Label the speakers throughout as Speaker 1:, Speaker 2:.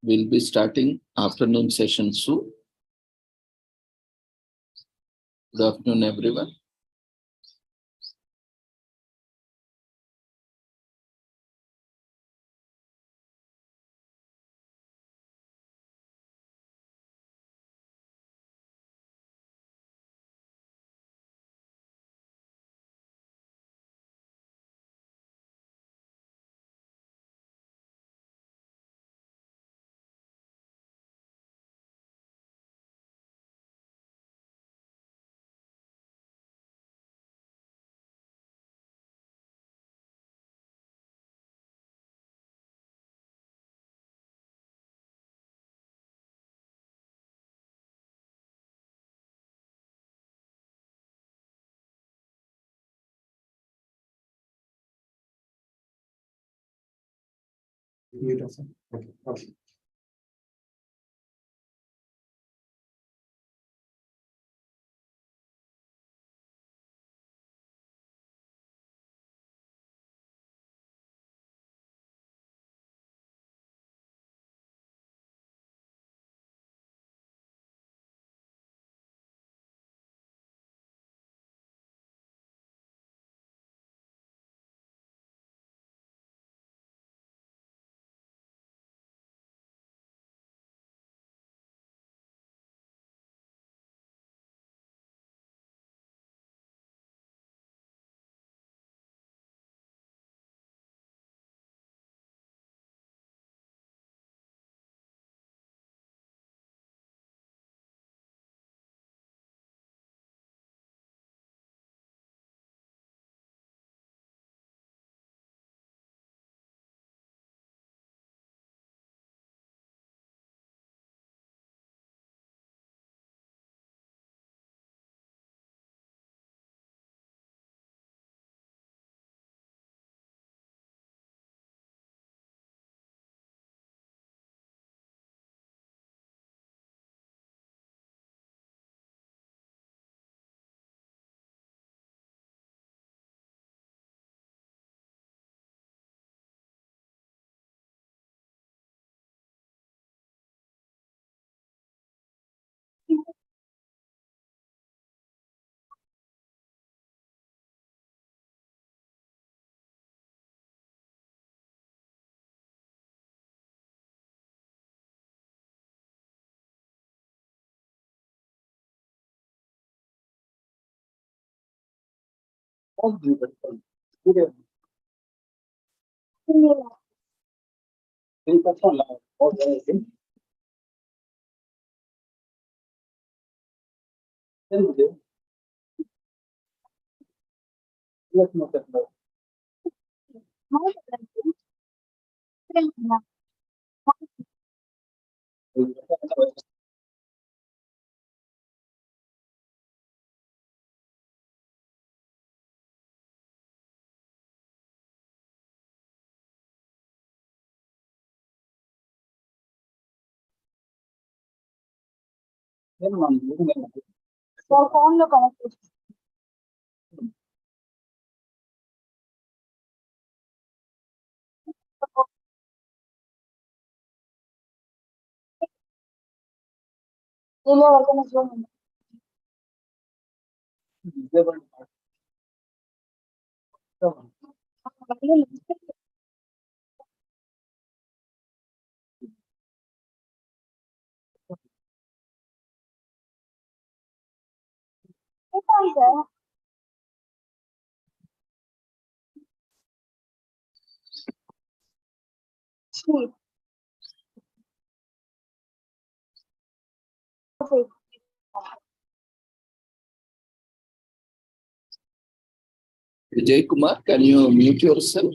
Speaker 1: We'll be starting afternoon session soon. Good afternoon, everyone.
Speaker 2: Okay.
Speaker 3: phone lo connect ఇలా వరకు చూడండి
Speaker 1: Vijay Kumar, can you mute yourself?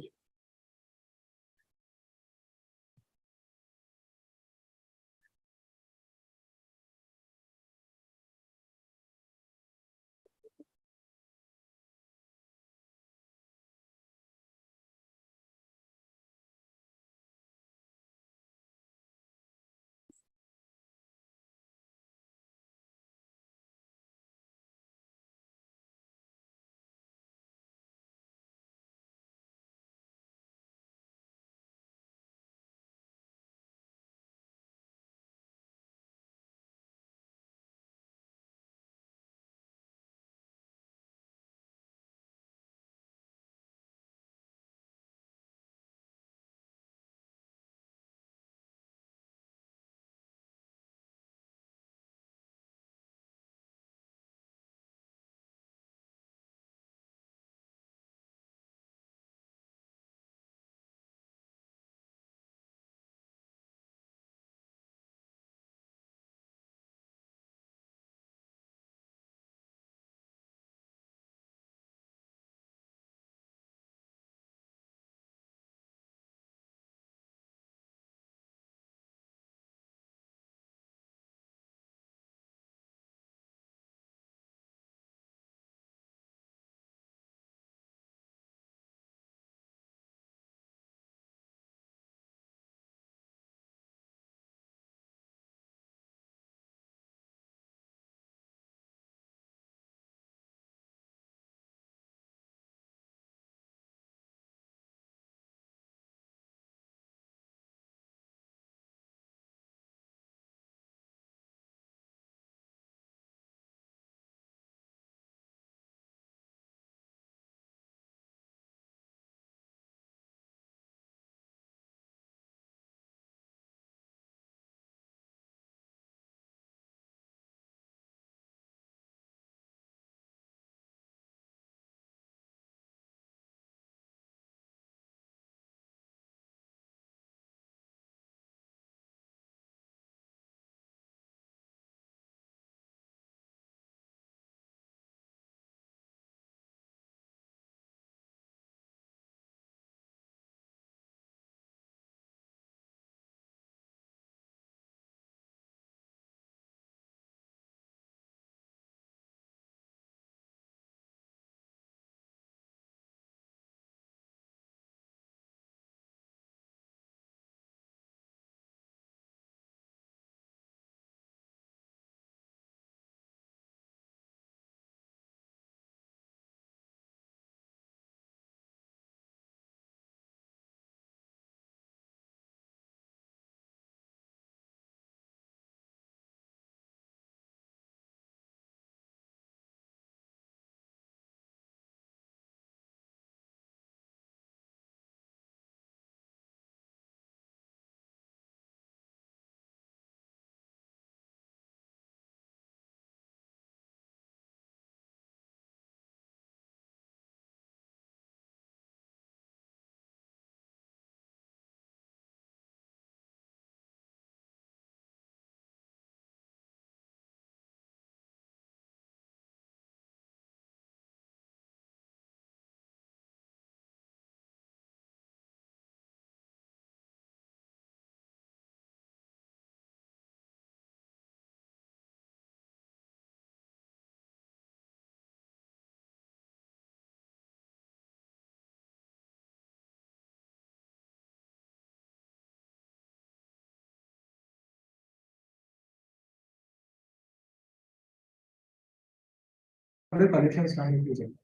Speaker 2: the collections communication.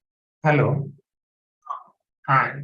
Speaker 2: Hello. Hi.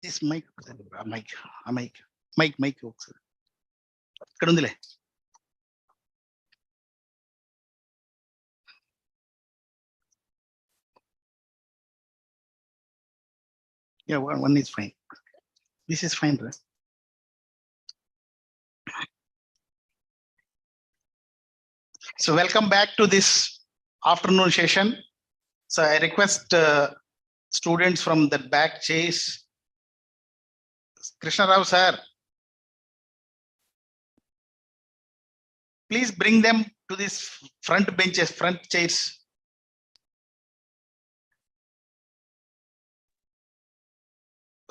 Speaker 4: This mic, mic. ఇక్కడ ఉందిలే. Yeah, one is fine. This is fine, right? So welcome back to this afternoon session. So I request students from the back chairs. Krishna Rao sir, please bring them to this front benches, front chairs.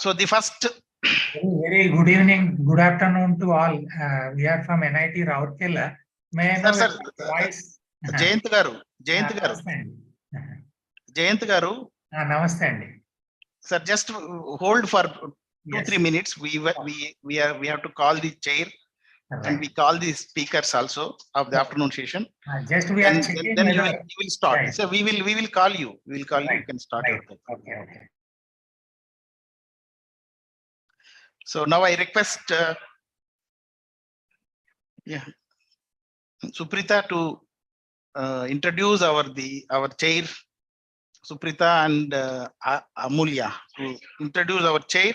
Speaker 4: So the first.
Speaker 2: Very good evening, good afternoon to all. We are from NIT Rourkela. May I know
Speaker 4: Sir,
Speaker 2: voice?
Speaker 4: Jayant garu. Jayant garu.
Speaker 2: Namaste andi.
Speaker 4: Sir, just hold for 2-3
Speaker 2: Yes.
Speaker 4: minutes. We have to call the chair and we call the speakers also of the afternoon session.
Speaker 2: Just we are
Speaker 4: And
Speaker 2: checking
Speaker 4: then you
Speaker 2: whether.
Speaker 4: will start.
Speaker 2: Right.
Speaker 4: So we will call you. We will call you.
Speaker 2: Right.
Speaker 4: You can start.
Speaker 2: Right.
Speaker 4: your talk.
Speaker 2: Okay.
Speaker 4: So now I request Suprita to introduce our chair, Suprita and Amulya, to introduce our chair.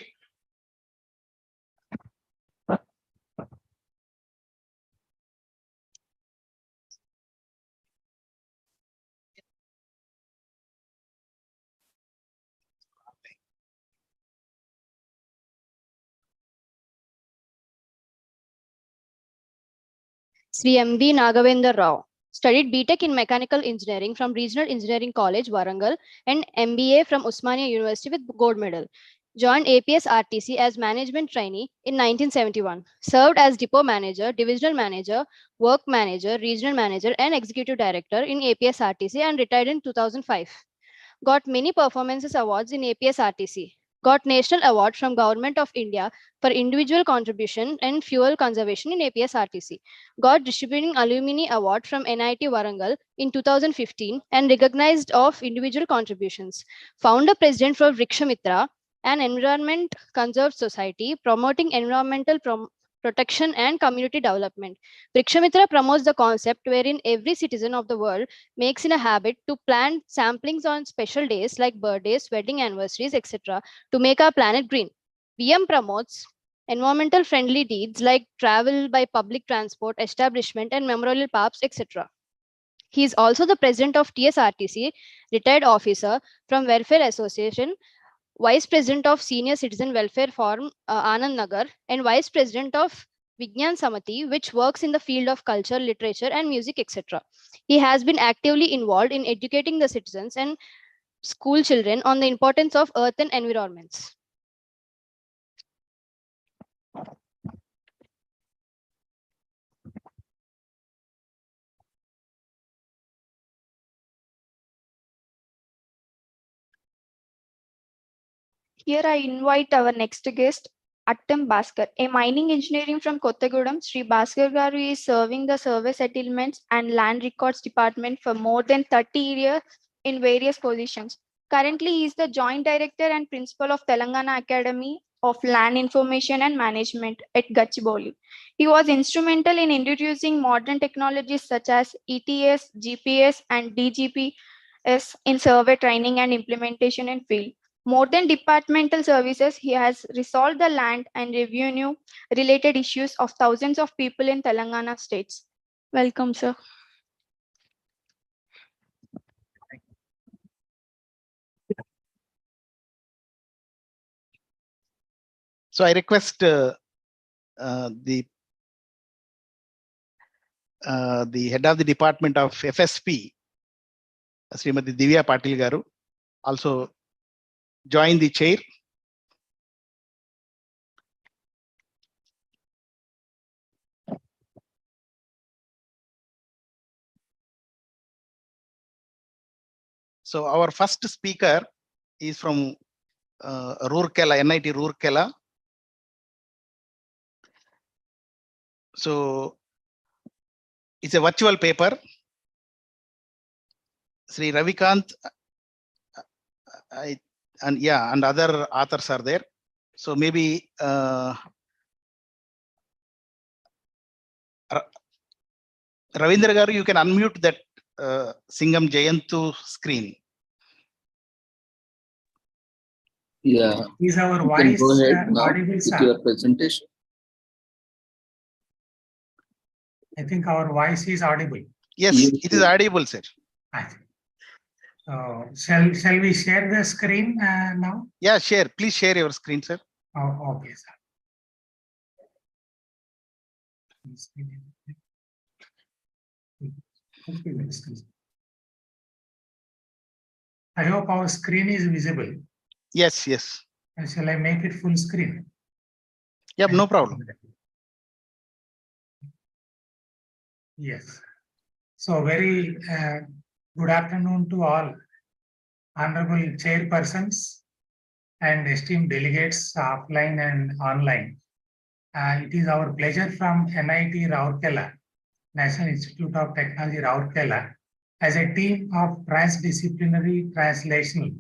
Speaker 5: Sri M.D. Nagavendra Rao studied BTech in Mechanical Engineering from Regional Engineering College, Warangal, and MBA from Usmania University with gold medal. Joined APS RTC as management trainee in 1971. Served as depot manager, divisional manager, work manager, regional manager, and executive director in APS RTC and retired in 2005. Got many performances awards in APS RTC. Got National Award from Government of India for individual contribution and fuel conservation in APS RTC. Got Distributing Alumni Award from NIT Warangal in 2015 and recognized of individual contributions. Founder President for Vrikshamitra, an environment conserved society promoting environmental protection and community development. Vrikshamitra promotes the concept wherein every citizen of the world makes it a habit to plant samplings on special days like birthdays, wedding anniversaries, etc. to make our planet green. VM promotes environmental friendly deeds like travel by public transport, establishment and memorial parks, etc. He is also the president of TSRTC, retired officer from Welfare Association, Vice President of Senior Citizen Welfare Forum, Anand Nagar, and Vice President of Vigyan Samati, which works in the field of culture, literature, and music, etc. He has been actively involved in educating the citizens and school children on the importance of earth and environments.
Speaker 6: Here I invite our next guest, Attam Bhaskar, a mining engineering from Kottagudam. Sri Bhaskar Garu is serving the survey settlements and land records department for more than 30 years in various positions. Currently, he is the joint director and principal of Telangana Academy of Land Information and Management at Gachibowli. He was instrumental in introducing modern technologies such as ETS, GPS, and DGPS in survey training and implementation in field. More than departmental services, he has resolved the land and revenue related issues of thousands of people in Telangana states. Welcome, sir.
Speaker 4: So I request the head of the department of FSP, Srimati Divya Patil Garu, also join the chair. So our first speaker is from Roorkela, NIT Roorkela. So it's a virtual paper. Sri Ravikant and other authors are there. So maybe Ravindra Garu, you can unmute that Singham Jayantu screen.
Speaker 1: Yeah.
Speaker 2: Is our
Speaker 1: You can
Speaker 2: voice
Speaker 1: go ahead now
Speaker 2: audible,
Speaker 1: with
Speaker 2: sir?
Speaker 1: your presentation.
Speaker 2: I think our voice is audible.
Speaker 4: Yes,
Speaker 1: Yes,
Speaker 4: it is
Speaker 1: sir.
Speaker 4: audible, sir.
Speaker 2: Shall we share the screen now?
Speaker 4: Yeah, share. Please share your screen, sir.
Speaker 2: Oh, okay, sir. I hope our screen is visible.
Speaker 4: Yes, yes.
Speaker 2: Shall I make it full screen?
Speaker 4: Yep, no problem.
Speaker 2: Yes. So very good afternoon to all honorable chairpersons and esteemed delegates offline and online. It is our pleasure from NIT Rourkela, National Institute of Technology Rourkela, as a team of transdisciplinary translational,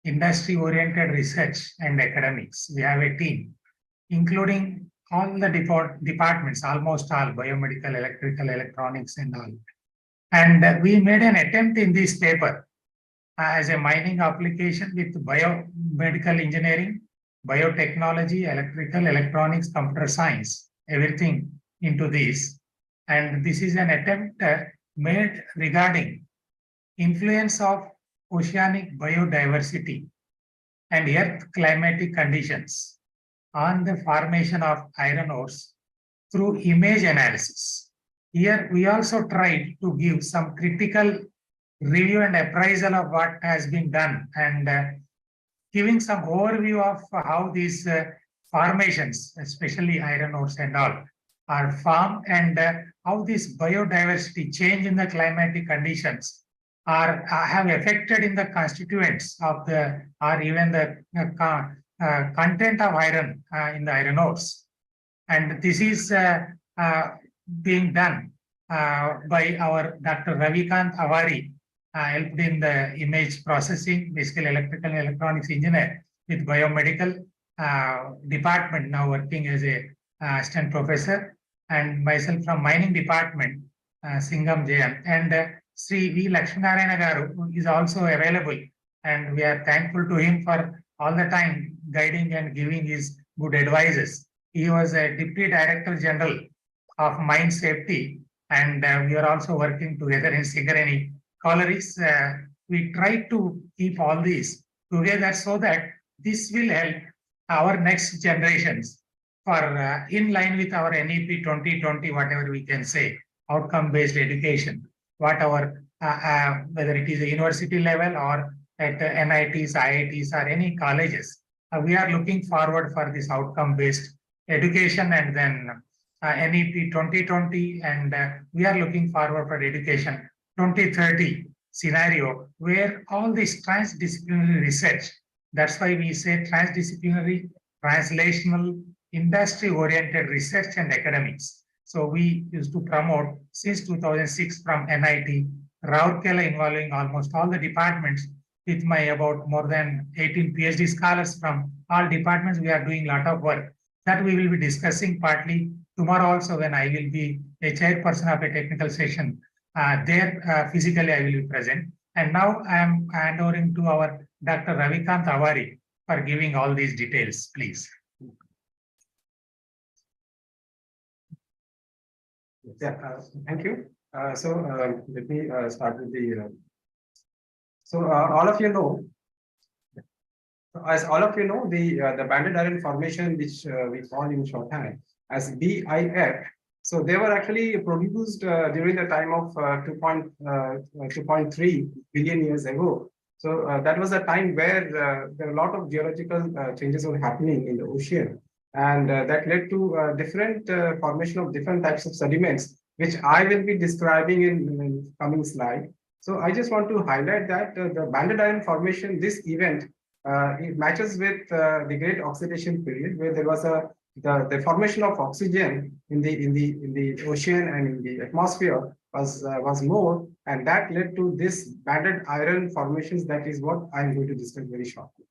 Speaker 2: industry-oriented research and academics. We have a team, including all the departments, almost all, biomedical, electrical, electronics, and all. And we made an attempt in this paper as a mining application with biomedical engineering, biotechnology, electrical, electronics, computer science, everything into this. And this is an attempt made regarding influence of oceanic biodiversity and earth climatic conditions on the formation of iron ores through image analysis. Here we also tried to give some critical review and appraisal of what has been done, and giving some overview of how these formations, especially iron ores and all, are formed, and how this biodiversity change in the climatic conditions are have affected in the constituents of the, or even the content of iron in the iron ores. And this is being done by our Dr. Ravikant Avari, helped in the image processing, basically electrical and electronics engineer with biomedical department, now working as a assistant professor, and myself from mining department, Singham JM, and Sri V. Lakshminarayana Garu is also available, and we are thankful to him for all the time guiding and giving his good advices. He was a Deputy Director General of Mine Safety, and we are also working together in Singareni collieries. We try to keep all these together so that this will help our next generations for in line with our NEP 2020, whatever we can say, outcome-based education, what our, whether it is a university level or at NITs, IITs, or any colleges, we are looking forward for this outcome-based education, and then NEP 2020, and we are looking forward for education 2030 scenario, where all this transdisciplinary research, that's why we say transdisciplinary, translational, industry-oriented research and academics. So we used to promote since 2006 from NIT Rourkela, involving almost all the departments, with my about more than 18 PhD scholars from all departments. We are doing a lot of work that we will be discussing partly tomorrow also, when I will be a chairperson of a technical session. There physically I will be present. And now I am handing to our Dr. Ravikant Avari for giving all these details, please.
Speaker 7: Yeah, thank you. Let me start with the. All of you know, as all of you know, the banded iron formation, which we call in shorthand as BIF. So they were actually produced during the time of 2.3 billion years ago. So that was a time where there were a lot of geological changes were happening in the ocean, and that led to different formation of different types of sediments, which I will be describing in coming slide. So I just want to highlight that the banded iron formation, this event, it matches with the great oxidation period, where there was the formation of oxygen in the ocean and in the atmosphere was more, and that led to this banded iron formations. That is what I'm going to discuss very shortly.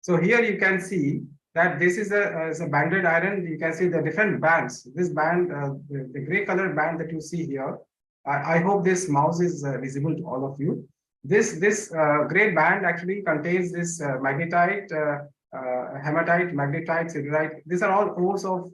Speaker 7: So here you can see that this is a banded iron. You can see the different bands. This band, the gray colored band that you see here, I hope this mouse is visible to all of you. This gray band actually contains this magnetite, hematite, magnetite, siderite. These are all ores of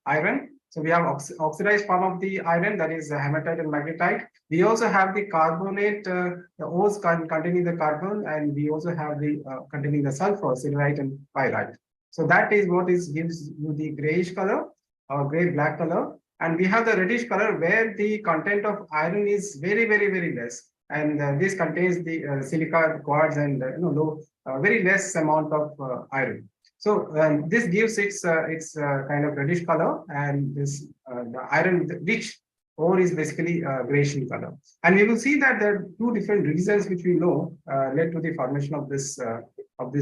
Speaker 7: iron. So we have oxidized form of the iron, that is hematite and magnetite. We also have the carbonate, the ores containing the carbon, and we also have the containing the sulfur, siderite and pyrite. So that is what gives you the grayish color or gray black color. And we have the reddish color where the content of iron is very, very, very less. And this contains the silica, quartz, and low, very less amount of iron. So this gives its kind of reddish color, and this the iron rich ore is basically grayish in color. And we will see that there are two different reasons which we know led to the formation of this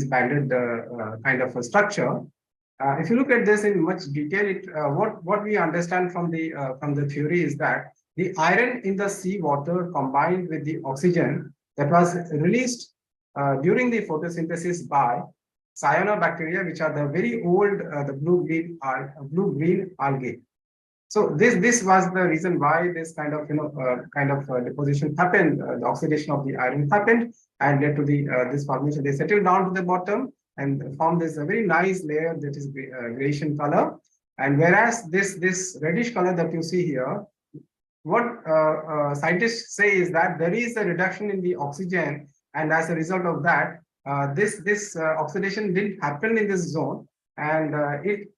Speaker 7: banded kind of a structure. If you look at this in much detail, what we understand from the theory is that the iron in the seawater combined with the oxygen that was released during the photosynthesis by cyanobacteria, which are the very old the blue-green algae. So this was the reason why this kind of deposition happened. The oxidation of the iron happened and led to the this formation. They settled down to the bottom and formed this very nice layer that is grayish in color. And whereas this reddish color that you see here, what scientists say is that there is a reduction in the oxygen, and as a result of that, this oxidation didn't happen in this zone. And it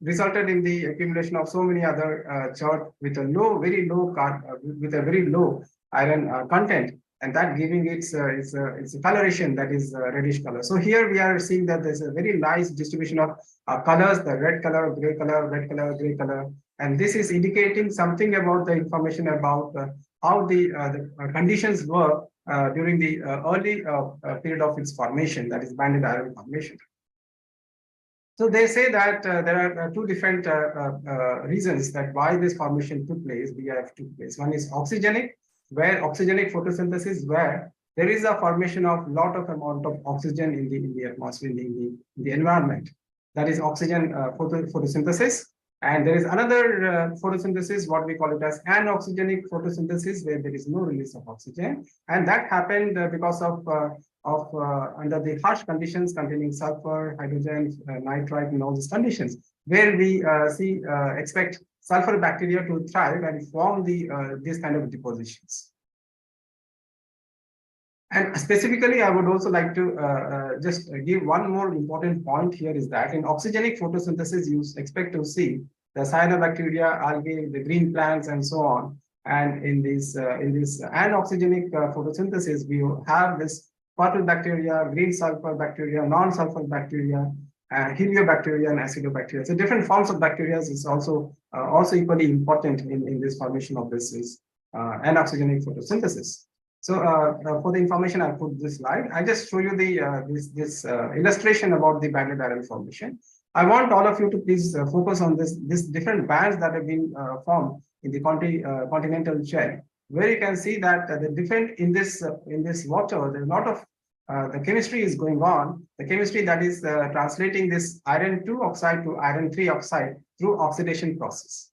Speaker 7: resulted in the accumulation of so many other chert with a very low iron content, and that giving its a coloration that is reddish color. So here we are seeing that there's a very nice distribution of colors: the red color, gray color, red color, gray color, and this is indicating something about the information about how the conditions were during the early period of its formation, that is banded iron formation. So they say that there are two different reasons that why this formation took place, BIF took place. One is oxygenic, where oxygenic photosynthesis, where there is a formation of lot of amount of oxygen in the atmosphere, in the environment. That is oxygen photosynthesis. And there is another photosynthesis, what we call it as anoxygenic photosynthesis, where there is no release of oxygen. And that happened because of under the harsh conditions containing sulfur, hydrogen, nitrite, and all these conditions, where we expect sulfur bacteria to thrive and form these kind of depositions. And specifically, I would also like to just give one more important point here, is that in oxygenic photosynthesis, you expect to see the cyanobacteria, algae, the green plants, and so on. And in this anoxygenic photosynthesis, we have this purple bacteria, green sulfur bacteria, non-sulfur bacteria, heliobacteria, and acidobacteria. So different forms of bacteria is also equally important in this formation of this anoxygenic photosynthesis. So for the information, I put this slide. I just show you the this illustration about the banded iron formation. I want all of you to please focus on this different bands that have been formed in the continental shelf, where you can see that the different in this water, there's a lot of the chemistry is going on. The chemistry that is translating this iron 2 oxide to iron 3 oxide through oxidation process.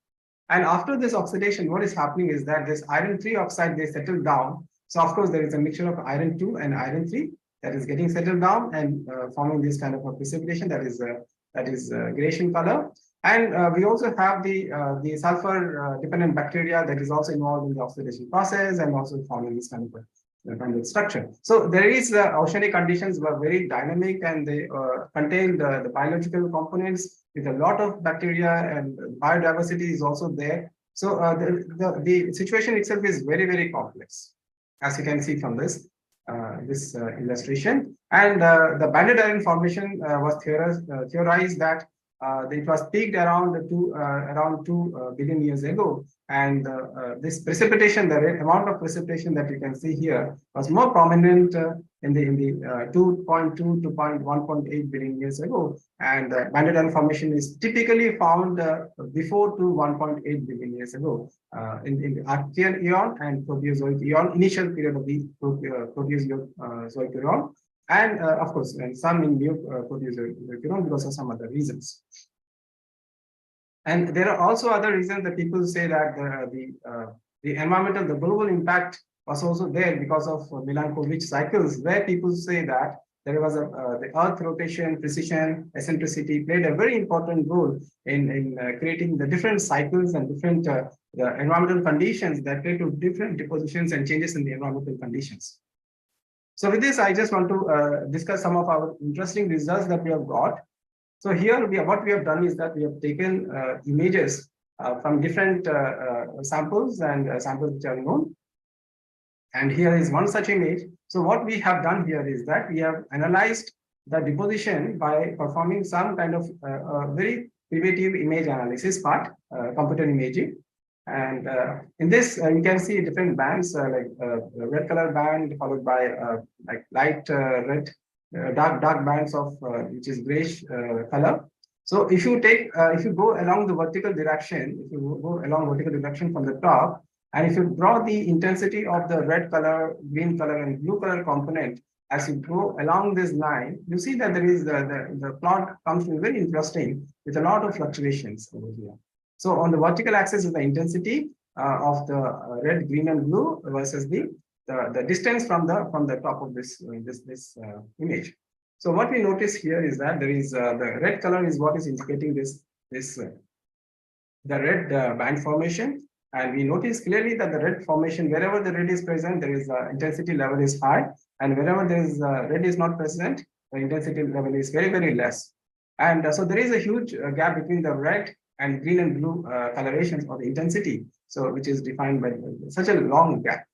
Speaker 7: And after this oxidation, what is happening is that this iron 3 oxide, they settle down. So of course, there is a mixture of iron 2 and iron 3 that is getting settled down and forming this kind of a precipitation that is grayish in color. And we also have the sulfur dependent bacteria that is also involved in the oxidation process and also forming this kind of structure. So there is oceanic conditions were very dynamic, and they contain the biological components with a lot of bacteria, and biodiversity is also there. So the situation itself is very, very complex, as you can see from this illustration. And the banded iron formation was theorized that it was peaked around 2 billion years ago, and this precipitation, the amount of precipitation that you can see here, was more prominent in the 2.2 to 1.8 billion years ago, and banded iron formation is typically found before to 1.8 billion years ago in the Archean eon and Proterozoic eon, initial period of the Proterozoic eon. And of course, and some in new Proterozoic eon because of some other reasons. And there are also other reasons that people say that the environmental, the global impact was also there because of Milankovitch cycles, where people say that there was the Earth rotation, precision, eccentricity played a very important role in creating the different cycles and different the environmental conditions that led to different depositions and changes in the environmental conditions. So with this, I just want to discuss some of our interesting results that we have got. So here, what we have done is that we have taken images from different samples and samples which are known. And here is one such image. So what we have done here is that we have analyzed the deposition by performing some kind of very primitive image analysis part, computer imaging. And in this, you can see different bands like red color band followed by like light red, dark bands of which is grayish color. So if you go along the vertical direction, if you go along vertical direction from the top, and if you draw the intensity of the red color, green color, and blue color component as you go along this line, you see that there is the plot comes to be very interesting with a lot of fluctuations over here. So on the vertical axis is the intensity of the red, green, and blue versus the distance from the top of this image. So what we notice here is that there is the red color is what is indicating the red band formation, and we notice clearly that the red formation, wherever the red is present, there is intensity level is high, and wherever there is red is not present, the intensity level is very, very less. And so there is a huge gap between the red and green and blue colorations or the intensity, so which is defined by such a long gap.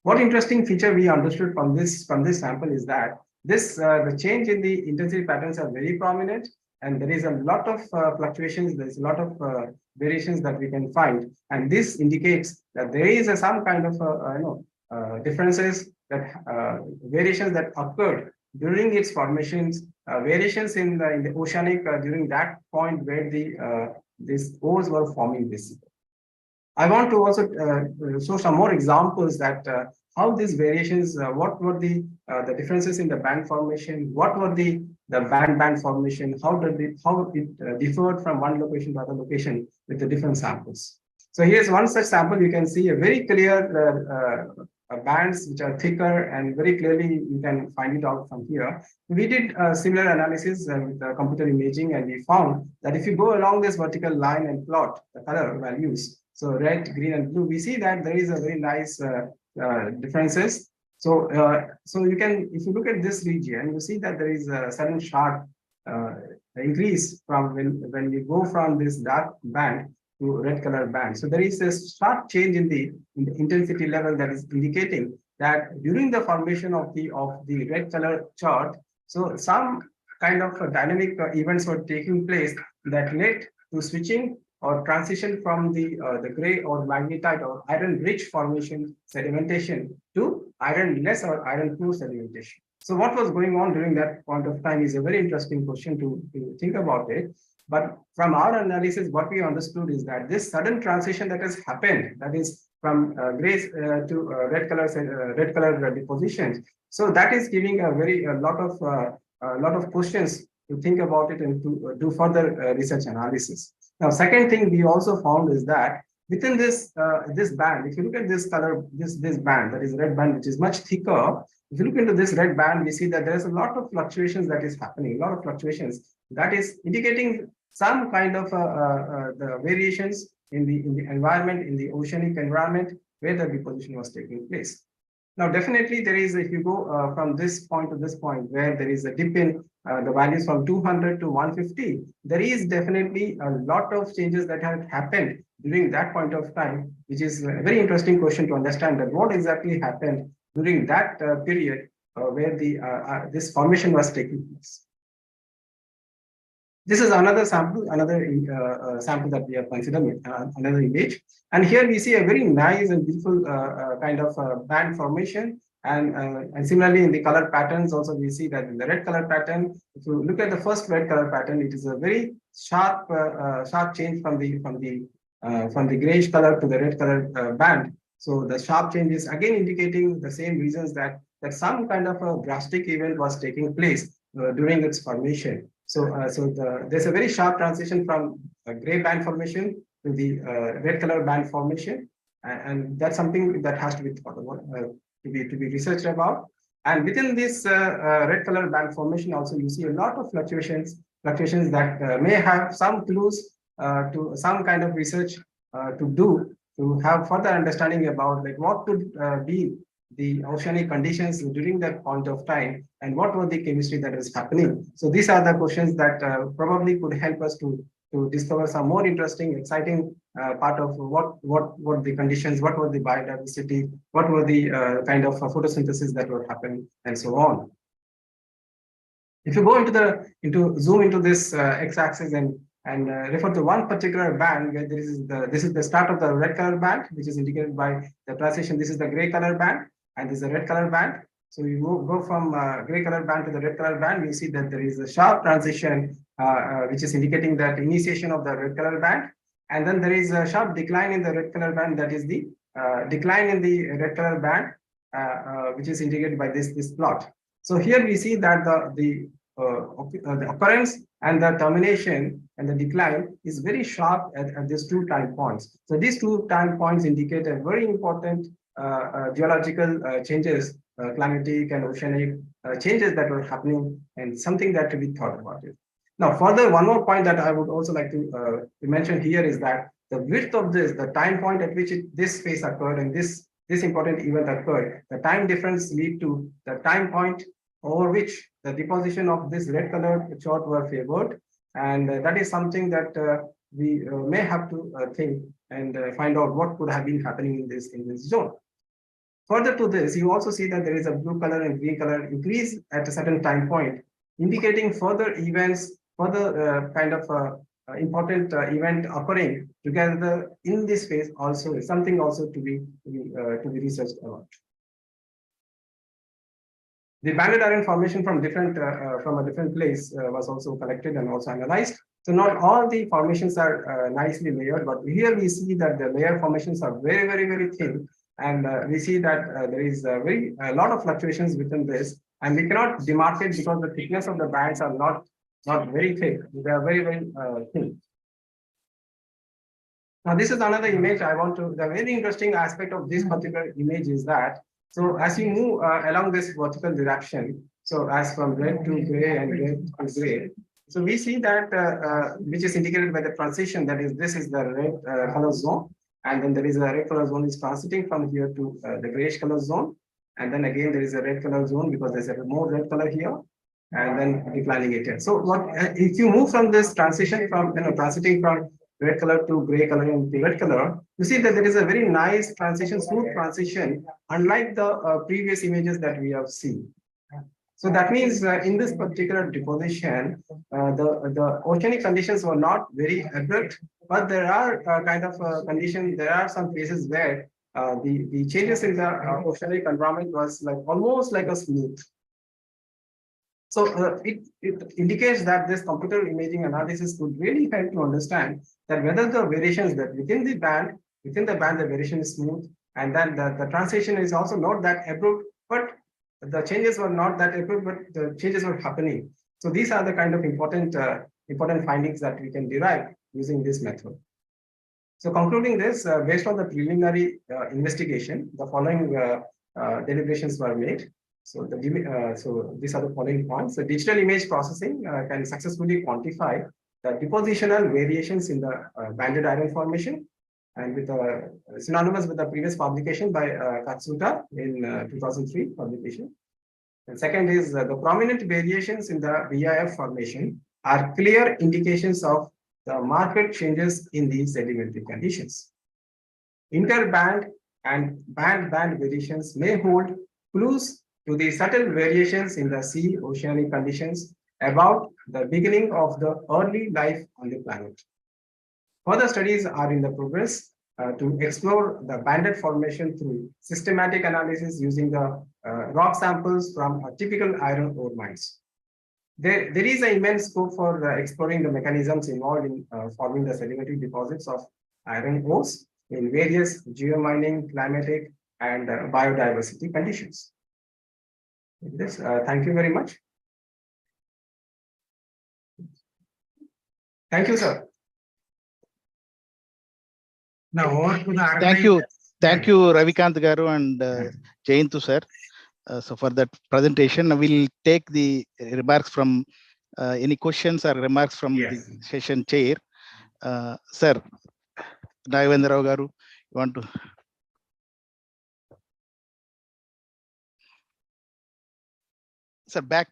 Speaker 7: What interesting feature we understood from this sample is that the change in the intensity patterns are very prominent, and there is a lot of fluctuations. There is a lot of variations that we can find, and this indicates that there is some kind of differences that variations that occurred during its formations, variations in the oceanic during that point where these ores were forming this. I want to also show some more examples that how these variations, what were the differences in the band formation, what were the band formation, how it differed from one location to other location with the different samples. So here's one such sample. You can see a very clear bands which are thicker, and very clearly you can find it out from here. We did similar analysis with computer imaging, and we found that if you go along this vertical line and plot the color values, so red, green, and blue, we see that there is a very nice differences. So you can, if you look at this region, you see that there is a sudden sharp increase from when we go from this dark band to red color band. So there is a sharp change in the intensity level that is indicating that during the formation of the red color chart, so some kind of dynamic events were taking place that led to switching or transition from the gray or magnetite or iron-rich formation sedimentation to iron-less or iron-poor sedimentation. So what was going on during that point of time is a very interesting question to think about it. But from our analysis, what we understood is that this sudden transition that has happened, that is from gray to red color depositions. So that is giving a lot of questions to think about it and to do further research analysis. Now, second thing we also found is that within this band, if you look at this color, this band, that is red band, which is much thicker. If you look into this red band, we see that there is a lot of fluctuations that is happening, a lot of fluctuations that is indicating some kind of the variations in the environment, in the oceanic environment where the deposition was taking place. Now, definitely there is, if you go from this point to this point where there is a dip in the values from 200 to 150, there is definitely a lot of changes that have happened during that point of time, which is a very interesting question to understand that what exactly happened during that period where this formation was taking place. This is another sample, sample that we have considered, another image. And here we see a very nice and beautiful kind of band formation. And similarly in the color patterns also we see that in the red color pattern, if you look at the first red color pattern, it is a very sharp change from the grayish color to the red color band. So the sharp change is again indicating the same reasons that some kind of a drastic event was taking place during its formation. So there's a very sharp transition from a gray band formation to the red color band formation, and that's something that has to be thought about, to be researched about. And within this red color band formation, also you see a lot of fluctuations that may have some clues to some kind of research to have further understanding about like what could be the oceanic conditions during that point of time, and what was the chemistry that is happening. So these are the questions that probably could help us to discover some more interesting, exciting part of what the conditions, what was the biodiversity, what were the kind of photosynthesis that were happening, and so on. If you go zoom into this x-axis and refer to one particular band where this is the start of the red color band, which is indicated by the transition. This is the gray color band, and this is the red color band. So you go from gray color band to the red color band, we see that there is a sharp transition which is indicating that initiation of the red color band. And then there is a sharp decline in the red color band, that is the decline in the red color band, which is indicated by this plot. So here we see that the occurrence and the termination and the decline is very sharp at these 2 time points. So these 2 time points indicate a very important geological changes, climatic and oceanic changes that were happening, and something that we thought about it. Now, further, one more point that I would also like to mention here is that the width of this, the time point at which this phase occurred and this important event occurred, the time difference lead to the time point over which the deposition of this red colored chart were favored. And that is something that we may have to think and find out what could have been happening in this zone. Further to this, you also see that there is a blue color and green color increase at a certain time point, indicating further events, further kind of important event occurring together in this phase also is something also to be researched about. The banded iron formation from a different place was also collected and also analyzed. So not all the formations are nicely layered, but here we see that the layer formations are very, very, very thin. And we see that there is a lot of fluctuations within this, and we cannot demarcate because the thickness of the bands are not very thick. They are very, very thin. Now, this is another image the very interesting aspect of this particular image is that, so as you move along this vertical direction, so as from red to gray and red to gray, so we see that which is indicated by the transition, that is, this is the red color zone. And then there is a red color zone is transiting from here to the grayish color zone. And then again, there is a red color zone because there's a more red color here, and then declining it here. So what if you move from this transition from, transiting from red color to gray color and to red color, you see that there is a very nice transition, smooth transition, unlike the previous images that we have seen. So that means in this particular deposition, the oceanic conditions were not very abrupt, but there are kind of conditions. There are some places where the changes in the oceanic environment was like almost like a smooth. So it indicates that this computer imaging analysis could really help to understand that whether the variations that within the band the variation is smooth, and then the transition is also not that abrupt, but the changes were not that abrupt, but the changes were happening. So these are the kind of important findings that we can derive using this method. So concluding this, based on the preliminary investigation, the following deliberations were made. So these are the following points. The digital image processing can successfully quantify the depositional variations in the banded iron formation, and with synonymous with the previous publication by Katsuta in 2003 publication. And second is the prominent variations in the VIF formation are clear indications of the marked changes in the sedimentary conditions. Interband and band variations may hold clues to the subtle variations in the sea oceanic conditions about the beginning of the early life on the planet. Further studies are in the progress to explore the banded formation through systematic analysis using the rock samples from typical iron ore mines. There is an immense scope for exploring the mechanisms involved in forming the sedimentary deposits of iron ores in various geomining, climatic, and biodiversity conditions. With this, thank you very much. Thank you, sir.
Speaker 2: Now over to the
Speaker 4: Thank you, Ravikant Garu and Jayantu sir. So for that presentation, we'll take the remarks from any questions or remarks from the session chair. Sir, Nagavendra Rao Garu, you want to? Sir, back.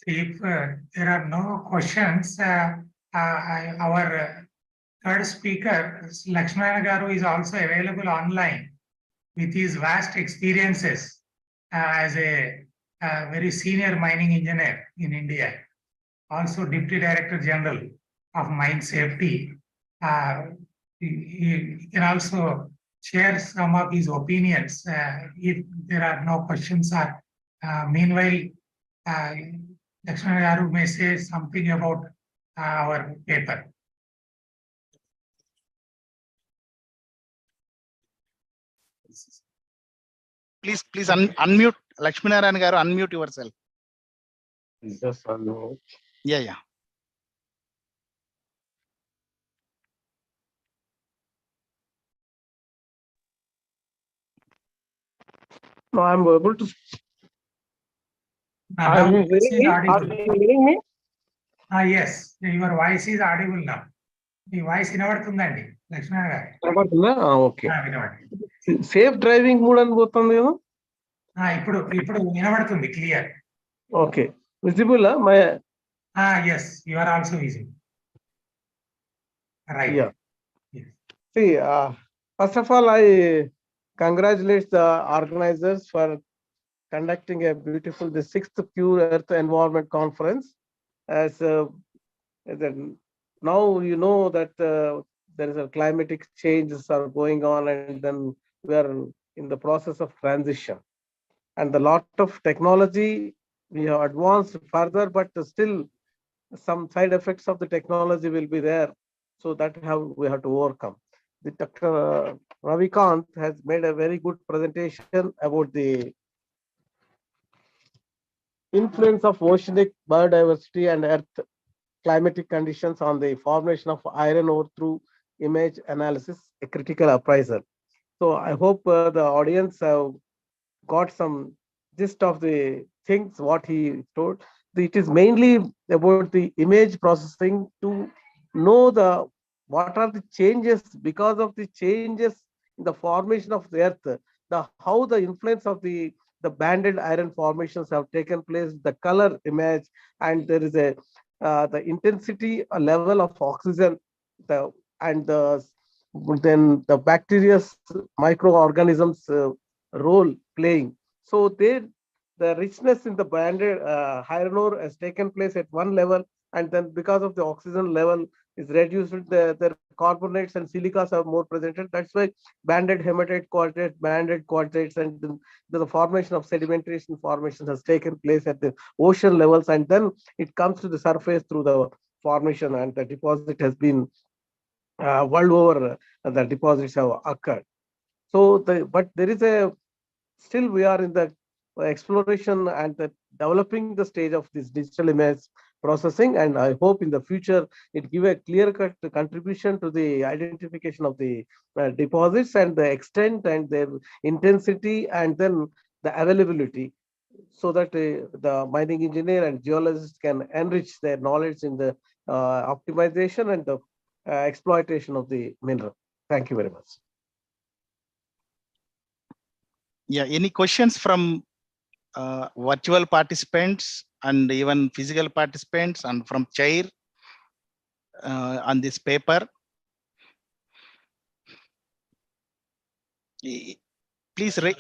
Speaker 2: If there are no questions, our third speaker, Lakshmana Garu, is also available online with his vast experiences as a very senior mining engineer in India, also Deputy Director General of Mine Safety. He can also share some of his opinions if there are no questions. Meanwhile, Lakshmana Garu may say something about our paper.
Speaker 4: Please unmute. Lakshminarayan garu, unmute yourself.
Speaker 8: Just unmute.
Speaker 4: Yeah.
Speaker 8: No, I'm able to.
Speaker 2: Now
Speaker 8: Are you
Speaker 2: voice is
Speaker 8: hearing me? Are
Speaker 2: audible.
Speaker 8: you hearing me?
Speaker 2: Yes, your voice is audible now. మీ voice వినబడుతుందండి లక్ష్మణ గారు.
Speaker 8: వినపడుతుందా? Okay.
Speaker 2: వినబడుతుంది.
Speaker 8: Safe driving mode అని పోతుంది కదా?
Speaker 2: ఇప్పుడు వినబడుతుంది clear.
Speaker 8: Okay. Visible my
Speaker 2: yes, you are also visible. Right.
Speaker 8: Yeah. Yes. See, first of all, I congratulate the organizers for conducting a beautiful, the 6th Pure Earth Environment Conference. As now you know that there is a climatic changes are going on, and then we are in the process of transition. And a lot of technology we have advanced further, but still some side effects of the technology will be there. So that we have to overcome. The Dr. Ravikant has made a very good presentation about the influence of oceanic biodiversity and earth climatic conditions on the formation of iron ore through image analysis, a critical appraisal. So I hope the audience have got some gist of the things what he told. It is mainly about the image processing to know what are the changes because of the changes in the formation of the earth, how the influence of the banded iron formations have taken place, the color image, and there is the intensity level of oxygen, then the bacteria microorganisms role playing. So the richness in the banded iron ore has taken place at one level, and then because of the oxygen level is reduced, the carbonates and silicas are more presented. That's why banded hematite quartzites, and the formation of sedimentation formation has taken place at the ocean levels, and then it comes to the surface through the formation, and the deposit has been world over. The deposits have occurred. So but there is still we are in the exploration and the developing the stage of this digital image processing, and I hope in the future it give a clear-cut contribution to the identification of the deposits and the extent and their intensity and then the availability, so that the mining engineer and geologist can enrich their knowledge in the optimization and the exploitation of the mineral. Thank you very much.
Speaker 4: Yeah, any questions from virtual participants and even physical participants and from chair on this paper? Please raise.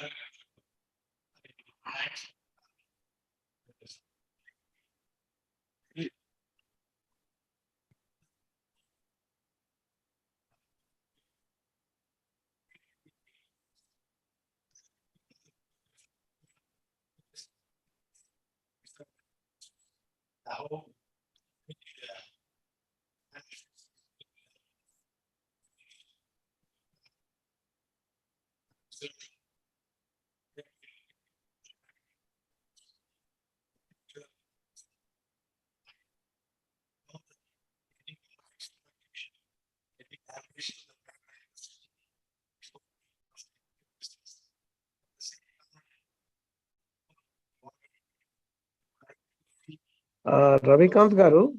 Speaker 8: Ravikant Garu,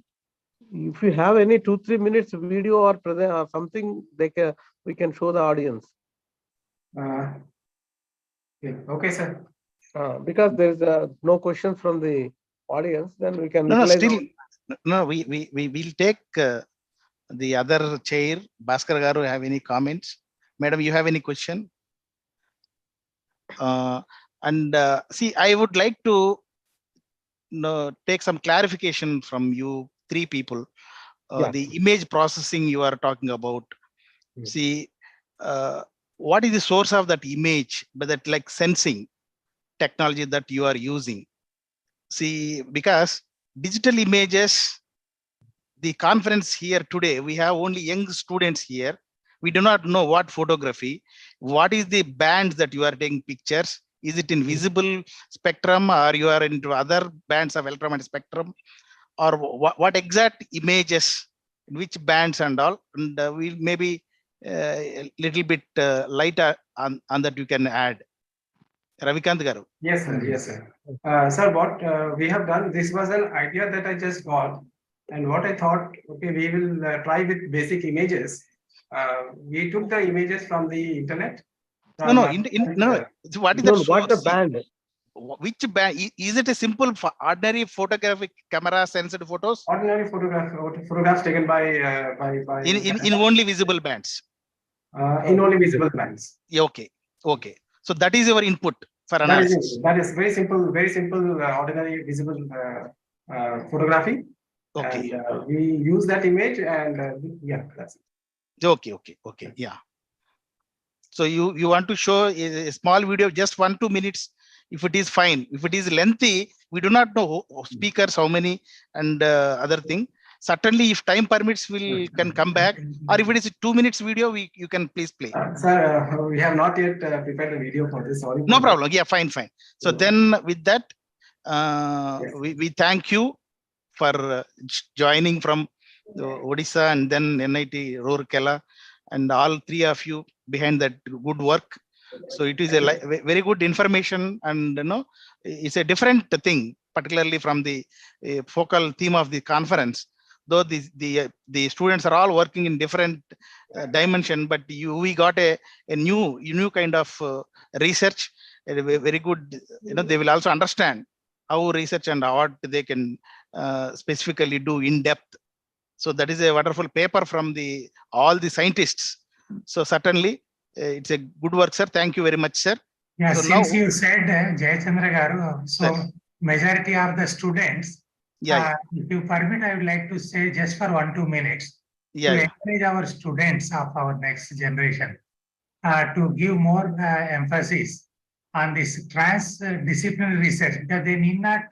Speaker 8: if you have any 2-3 minutes video or present or something, we can show the audience.
Speaker 7: Okay, sir.
Speaker 8: Because there is no questions from the audience, then we can
Speaker 4: No,
Speaker 8: utilize
Speaker 4: still, no, we will take the other chair. Bhaskar Garu, have any comments? Madam, you have any question? See, I would like to take some clarification from you three people.
Speaker 8: Yeah.
Speaker 4: The image processing you are talking about.
Speaker 8: Yeah.
Speaker 4: See, what is the source of that image, but that like sensing technology that you are using? See, because digital images, the conference here today, we have only young students here. We do not know what photography, what is the bands that you are taking pictures. Is it in visible spectrum, or you are into other bands of electromagnetic spectrum, or what exact images, in which bands and all? And we'll maybe a little bit lighter on that you can add. Ravikant Garu.
Speaker 7: Yes, sir. Yes, sir. Sir, what we have done, this was an idea that I just got. And what I thought, okay, we will try with basic images. We took the images from the internet.
Speaker 4: No. So what is that source?
Speaker 8: What the band?
Speaker 4: Which band? Is it a simple ordinary photographic camera sensed photos?
Speaker 7: Ordinary photographs taken by
Speaker 4: in only visible bands.
Speaker 7: In only visible bands.
Speaker 4: Yeah, okay. So that is your input for analysis.
Speaker 7: That is very simple, ordinary visible photography.
Speaker 4: Okay.
Speaker 7: And, we use that image, and yeah, that's it.
Speaker 4: Okay. Yeah. So you want to show a small video, just 1-2 minutes. If it is fine. If it is lengthy, we do not know speakers how many and other thing. Certainly, if time permits, we can come back. Or if it is a 2 minutes video, you can please play.
Speaker 7: Sir, we have not yet prepared a video for this. Sorry.
Speaker 4: No problem. Yeah, fine. So then with that,
Speaker 7: Yes.
Speaker 4: we thank you for joining from Odisha and then NIT Rourkela, and all three of you behind that good work. So it is a very good information, and it's a different thing, particularly from the focal theme of the conference. Though the students are all working in different dimension, but we got a new kind of research, a very good. They will also understand how research and what they can specifically do in depth. So that is a wonderful paper from all the scientists. So certainly it's a good work, sir. Thank you very much, sir.
Speaker 2: Yeah,
Speaker 4: So
Speaker 2: since
Speaker 4: now,
Speaker 2: you said Jayachandra Garu, so
Speaker 4: Sir.
Speaker 2: majority of the students,
Speaker 4: Yeah.
Speaker 2: if you permit, I would like to say just for 1-2 minutes
Speaker 4: Yeah.
Speaker 2: to encourage our students of our next generation to give more emphasis on this transdisciplinary research, because they need not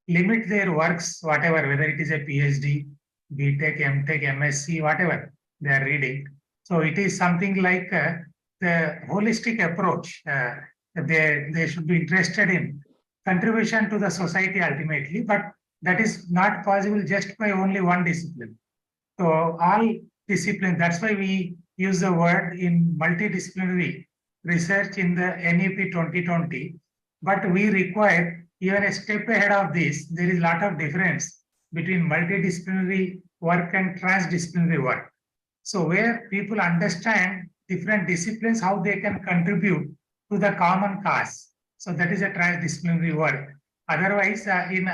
Speaker 2: limit their works, whatever, whether it is a PhD, BTech, MTech, MSc, whatever they are reading. So it is something like the holistic approach. They should be interested in contribution to the society ultimately, but that is not possible just by only one discipline. So all disciplines, that's why we use the word in multidisciplinary research in the NEP 2020, but we require even a step ahead of this. There is a lot of difference between multidisciplinary work and transdisciplinary work. So where people understand different disciplines, how they can contribute to the common cause. So that is a transdisciplinary work. Otherwise, in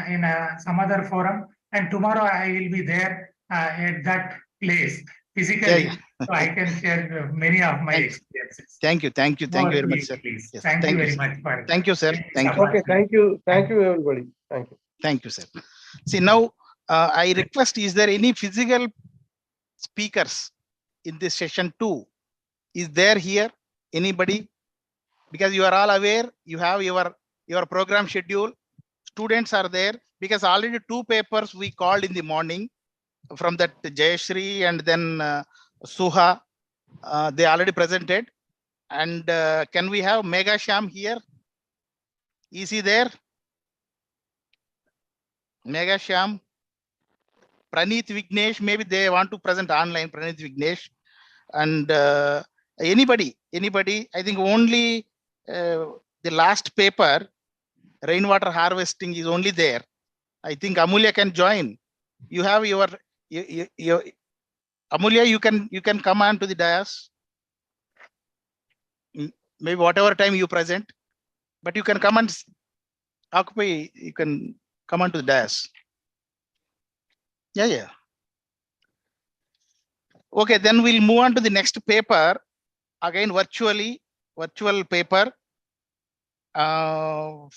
Speaker 2: some other forum, and tomorrow I will be there at that place physically,
Speaker 4: Yeah.
Speaker 2: so I can share many of my experiences.
Speaker 4: Thank you very much, sir.
Speaker 2: Please.
Speaker 4: Yes,
Speaker 2: Thank you very
Speaker 4: sir.
Speaker 2: much.
Speaker 4: Thank you, sir. Thank you.
Speaker 8: Okay, thank you everybody. Thank you.
Speaker 4: Thank you, sir. See, now I request, is there any physical speakers in this session 2? Is there here anybody? Because you are all aware, you have your program schedule. Students are there, because already 2 papers we called in the morning from that Jayashri and then Suha. They already presented. And can we have Mega Sham here? Is he there? Mega Sham, Praneeth Vignesh, maybe they want to present online. Praneeth Vignesh, and anybody. I think only the last paper, rainwater harvesting, is only there. I think Amulya can join. You have your Amulya. You can come on to the dais. Maybe whatever time you present, but you can come and occupy. You can Come on to the dais. Yeah. Okay, then we'll move on to the next paper. Again, virtual paper from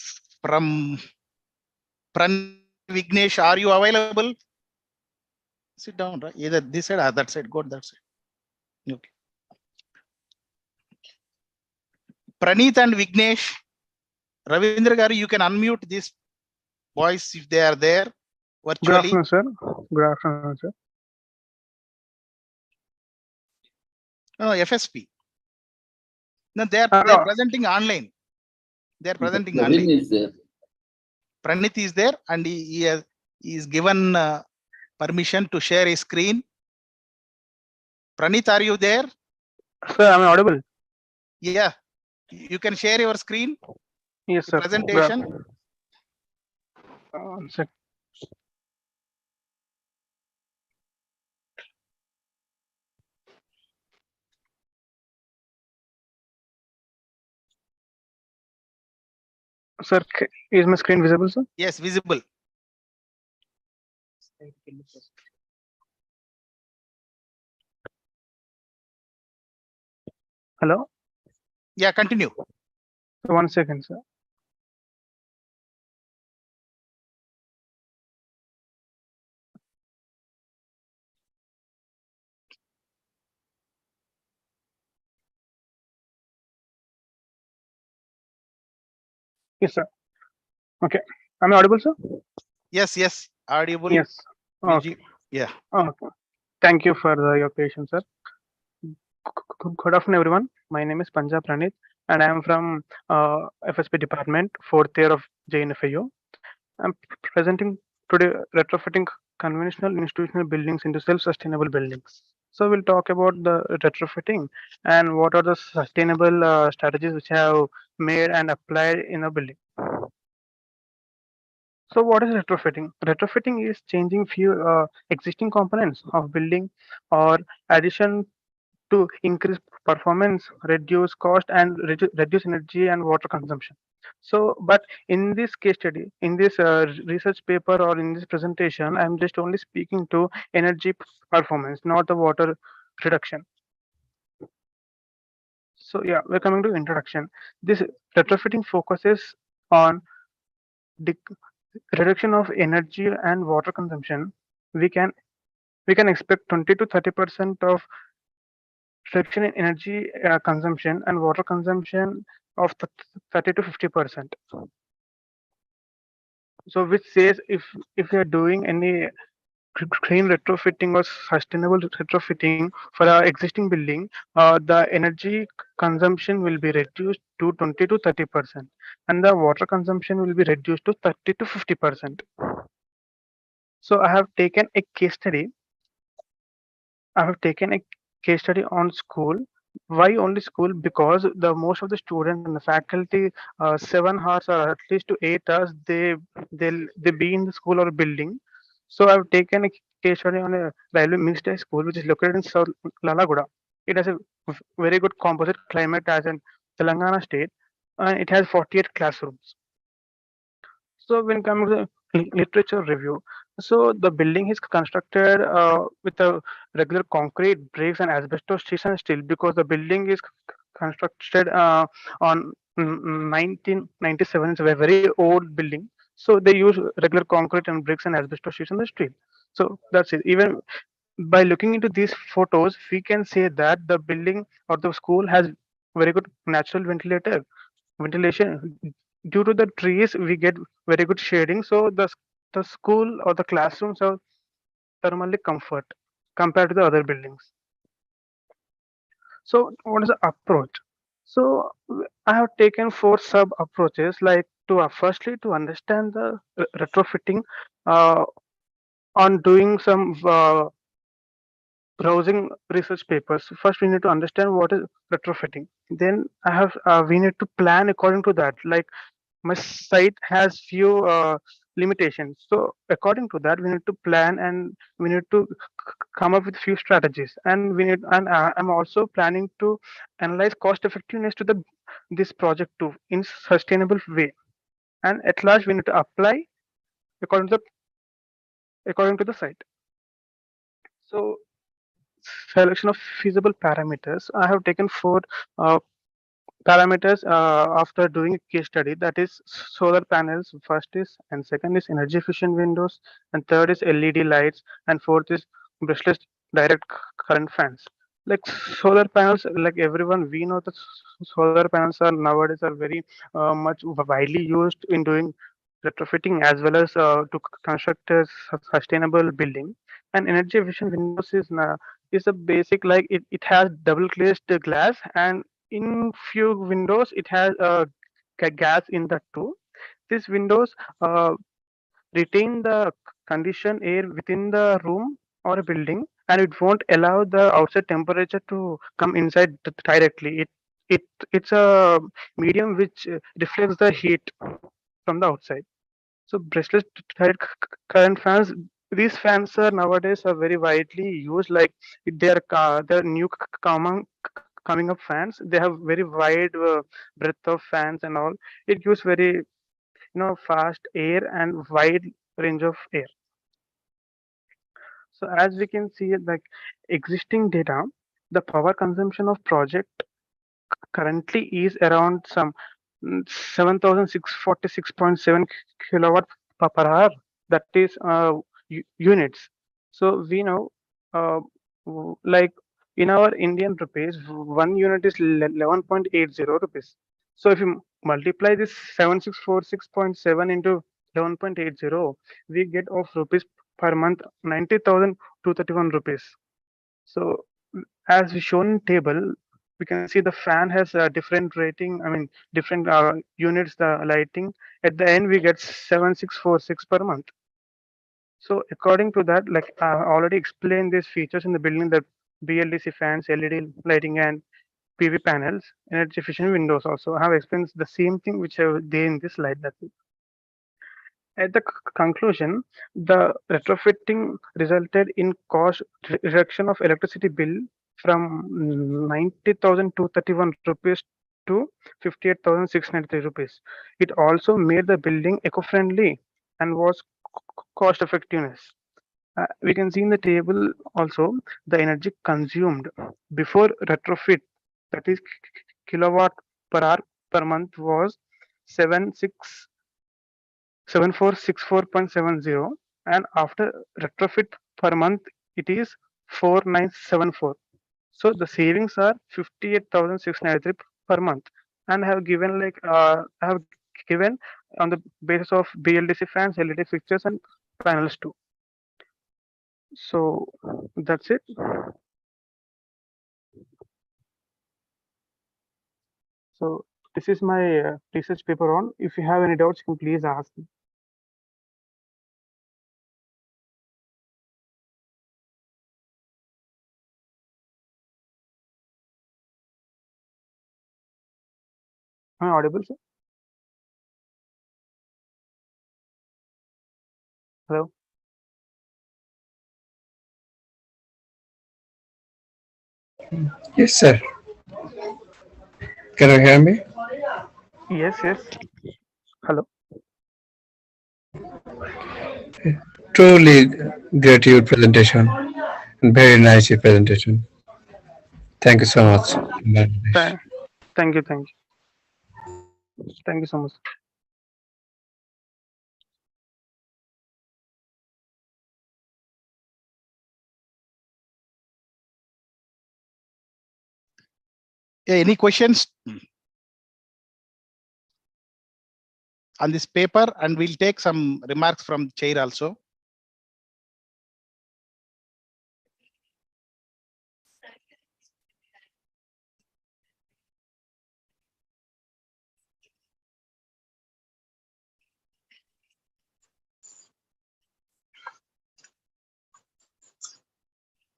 Speaker 4: Vignesh. Are you available? Sit down, right? Either this side or that side. Go to that side. Okay. Praneeth and Vignesh. Ravindra Garu, you can unmute these boys if they are there virtually.
Speaker 9: Good afternoon, sir. Good afternoon, sir.
Speaker 4: No, FSP. No, they are presenting online. They are presenting online.
Speaker 1: Is there.
Speaker 4: Praneeth is there, and he is given permission to share his screen. Praneeth, are you there?
Speaker 9: Sir, am I audible?
Speaker 4: Yeah. You can share your screen.
Speaker 9: Yes, sir.
Speaker 4: Presentation.
Speaker 9: One sec. Sir, is my screen visible, sir?
Speaker 4: Yes, visible.
Speaker 9: Hello?
Speaker 4: Yeah, continue.
Speaker 9: 1 second, sir. Yes, sir. Okay. Am I audible, sir?
Speaker 4: Yes. Audible.
Speaker 9: Yes. Okay.
Speaker 4: Yeah.
Speaker 9: Okay. Thank you for your patience, sir. Good afternoon, everyone. My name is Praneeth, and I am from FSP department, 4th year of JNAFAU. I'm presenting today retrofitting conventional institutional buildings into self-sustainable buildings. So we'll talk about the retrofitting and what are the sustainable strategies which have made and applied in a building. So what is retrofitting? Retrofitting is changing few existing components of building or addition to increase performance, reduce cost, and reduce energy and water consumption. So, but in this case study, in this research paper or in this presentation, I'm just only speaking to energy performance, not the water reduction. So yeah, we're coming to introduction. This retrofitting focuses on the reduction of energy and water consumption. We can expect 20 to 30% of reduction in energy consumption and water consumption of 30 to 50%. So which says if we are doing any green retrofitting or sustainable retrofitting for our existing building, the energy consumption will be reduced to 20 to 30%, and the water consumption will be reduced to 30 to 50%. So I have taken a case study. On school. Why only school? Because the most of the students and the faculty, 7 hours or at least to 8 hours, they be in the school or building. So I've taken a case study on a railway mixed high school which is located in South Lalaguda. It has a very good composite climate as in Telangana state, and it has 48 classrooms. So when coming to the literature review, so the building is constructed with a regular concrete, bricks, and asbestos sheets and steel because the building is constructed on 1997. It's a very old building, so they use regular concrete and bricks and asbestos sheets and the steel. So that's it. Even by looking into these photos, we can say that the building or the school has very good natural ventilation. Due to the trees, we get very good shading. So the school or the classrooms are thermally comfort compared to the other buildings. So what is the approach? So I have taken 4 sub approaches, like to firstly to understand the retrofitting on doing some browsing research papers. First, we need to understand what is retrofitting. Then we need to plan according to that. Like my site has few limitations, so according to that, we need to plan and we need to come up with few strategies. And I'm also planning to analyze cost effectiveness to this project too in sustainable way. And at last, we need to apply according to the site. So selection of feasible parameters. I have taken 4 parameters after doing a case study. That is solar panels. First is, and second is energy efficient windows, and third is LED lights, and fourth is brushless direct current fans. Like solar panels, like everyone we know that solar panels are nowadays are very much widely used in doing retrofitting as well as to construct a sustainable building. And energy efficient windows is a basic, like it has double glazed glass, and in few windows it has gas in that too. These windows retain the conditioned air within the room or a building, and it won't allow the outside temperature to come inside directly. It's a medium which reflects the heat from the outside. So brushless direct current fans. These fans are nowadays are very widely used. Like they're new coming up fans. They have very wide breadth of fans and all. It gives very fast air and wide range of air. So as we can see, like existing data, the power consumption of project currently is around some 7,646.7 kilowatt per hour. That is units. So we know, like in our Indian rupees, 1 unit is 11.80 rupees. So if you multiply this 7646.7 into 11.80, we get of rupees per month 90,231 rupees. So as we shown in table, we can see the fan has a different rating. I mean, different units, the lighting. At the end, we get 7646 per month. So according to that, like I already explained these features in the building, that BLDC fans, LED lighting, and PV panels, energy efficient windows. Also, I have explained the same thing which are there in this slide. That at the conclusion, the retrofitting resulted in cost reduction of electricity bill from 90,231 rupees to 58,693 rupees. It also made the building eco-friendly and was cost effectiveness. We can see in the table also the energy consumed before retrofit, that is kilowatt per hour per month, was 7464.70, and after retrofit per month it is 4974. So the savings are 58,693 per month, and I have given on the basis of BLDC fans, LED fixtures, and panels too. So that's it. So this is my research paper on. If you have any doubts, you can please ask me. Am I audible, sir? Hello?
Speaker 10: Yes, sir. Can you hear me?
Speaker 9: Yes. Hello.
Speaker 10: Truly great your presentation and very nice your presentation. Thank you so much.
Speaker 9: Thank you. Thank you so much.
Speaker 4: Yeah, any questions on this paper? And we'll take some remarks from chair also.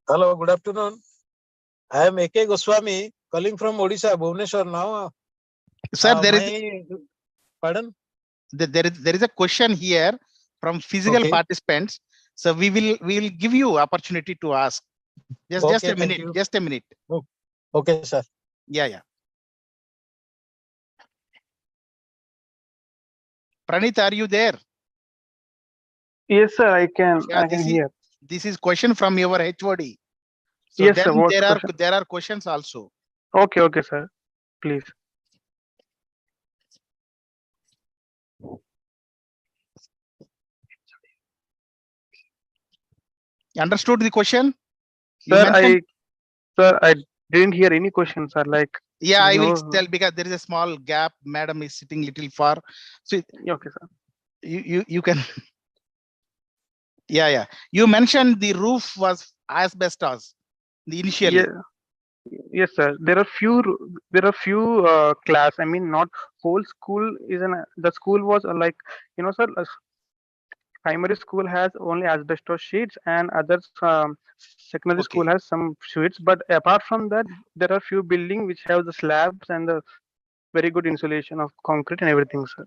Speaker 11: Hello, good afternoon. I am A.K. Goswami calling from Odisha, Bhubaneswar now.
Speaker 4: Sir,
Speaker 11: pardon?
Speaker 4: There is a question here from physical participants. So we will give you opportunity to ask. Just a minute. Just a minute.
Speaker 11: Okay, sir.
Speaker 4: Yeah. Pranit, are you there?
Speaker 9: Yes, sir. I can.
Speaker 4: Yeah,
Speaker 9: I can hear.
Speaker 4: This is question from your HOD. So
Speaker 9: Yes,
Speaker 4: then
Speaker 9: sir. What
Speaker 4: there
Speaker 9: question?
Speaker 4: are questions also.
Speaker 9: Okay, okay, sir. Please.
Speaker 4: You understood the question? You
Speaker 9: Sir,
Speaker 4: mentioned?
Speaker 9: I didn't hear any questions, sir. Like,
Speaker 4: yeah, I will
Speaker 9: no.
Speaker 4: tell because there is a small gap. Madam is sitting little far. So
Speaker 9: Okay, sir.
Speaker 4: You can. Yeah. You mentioned the roof was asbestos initially.
Speaker 9: Yeah. Yes, sir. There are few class. I mean, not whole school is the school was like, sir, primary school has only asbestos sheets and others secondary school has some sheets. But apart from that, there are few buildings which have the slabs and the very good insulation of concrete and everything, sir.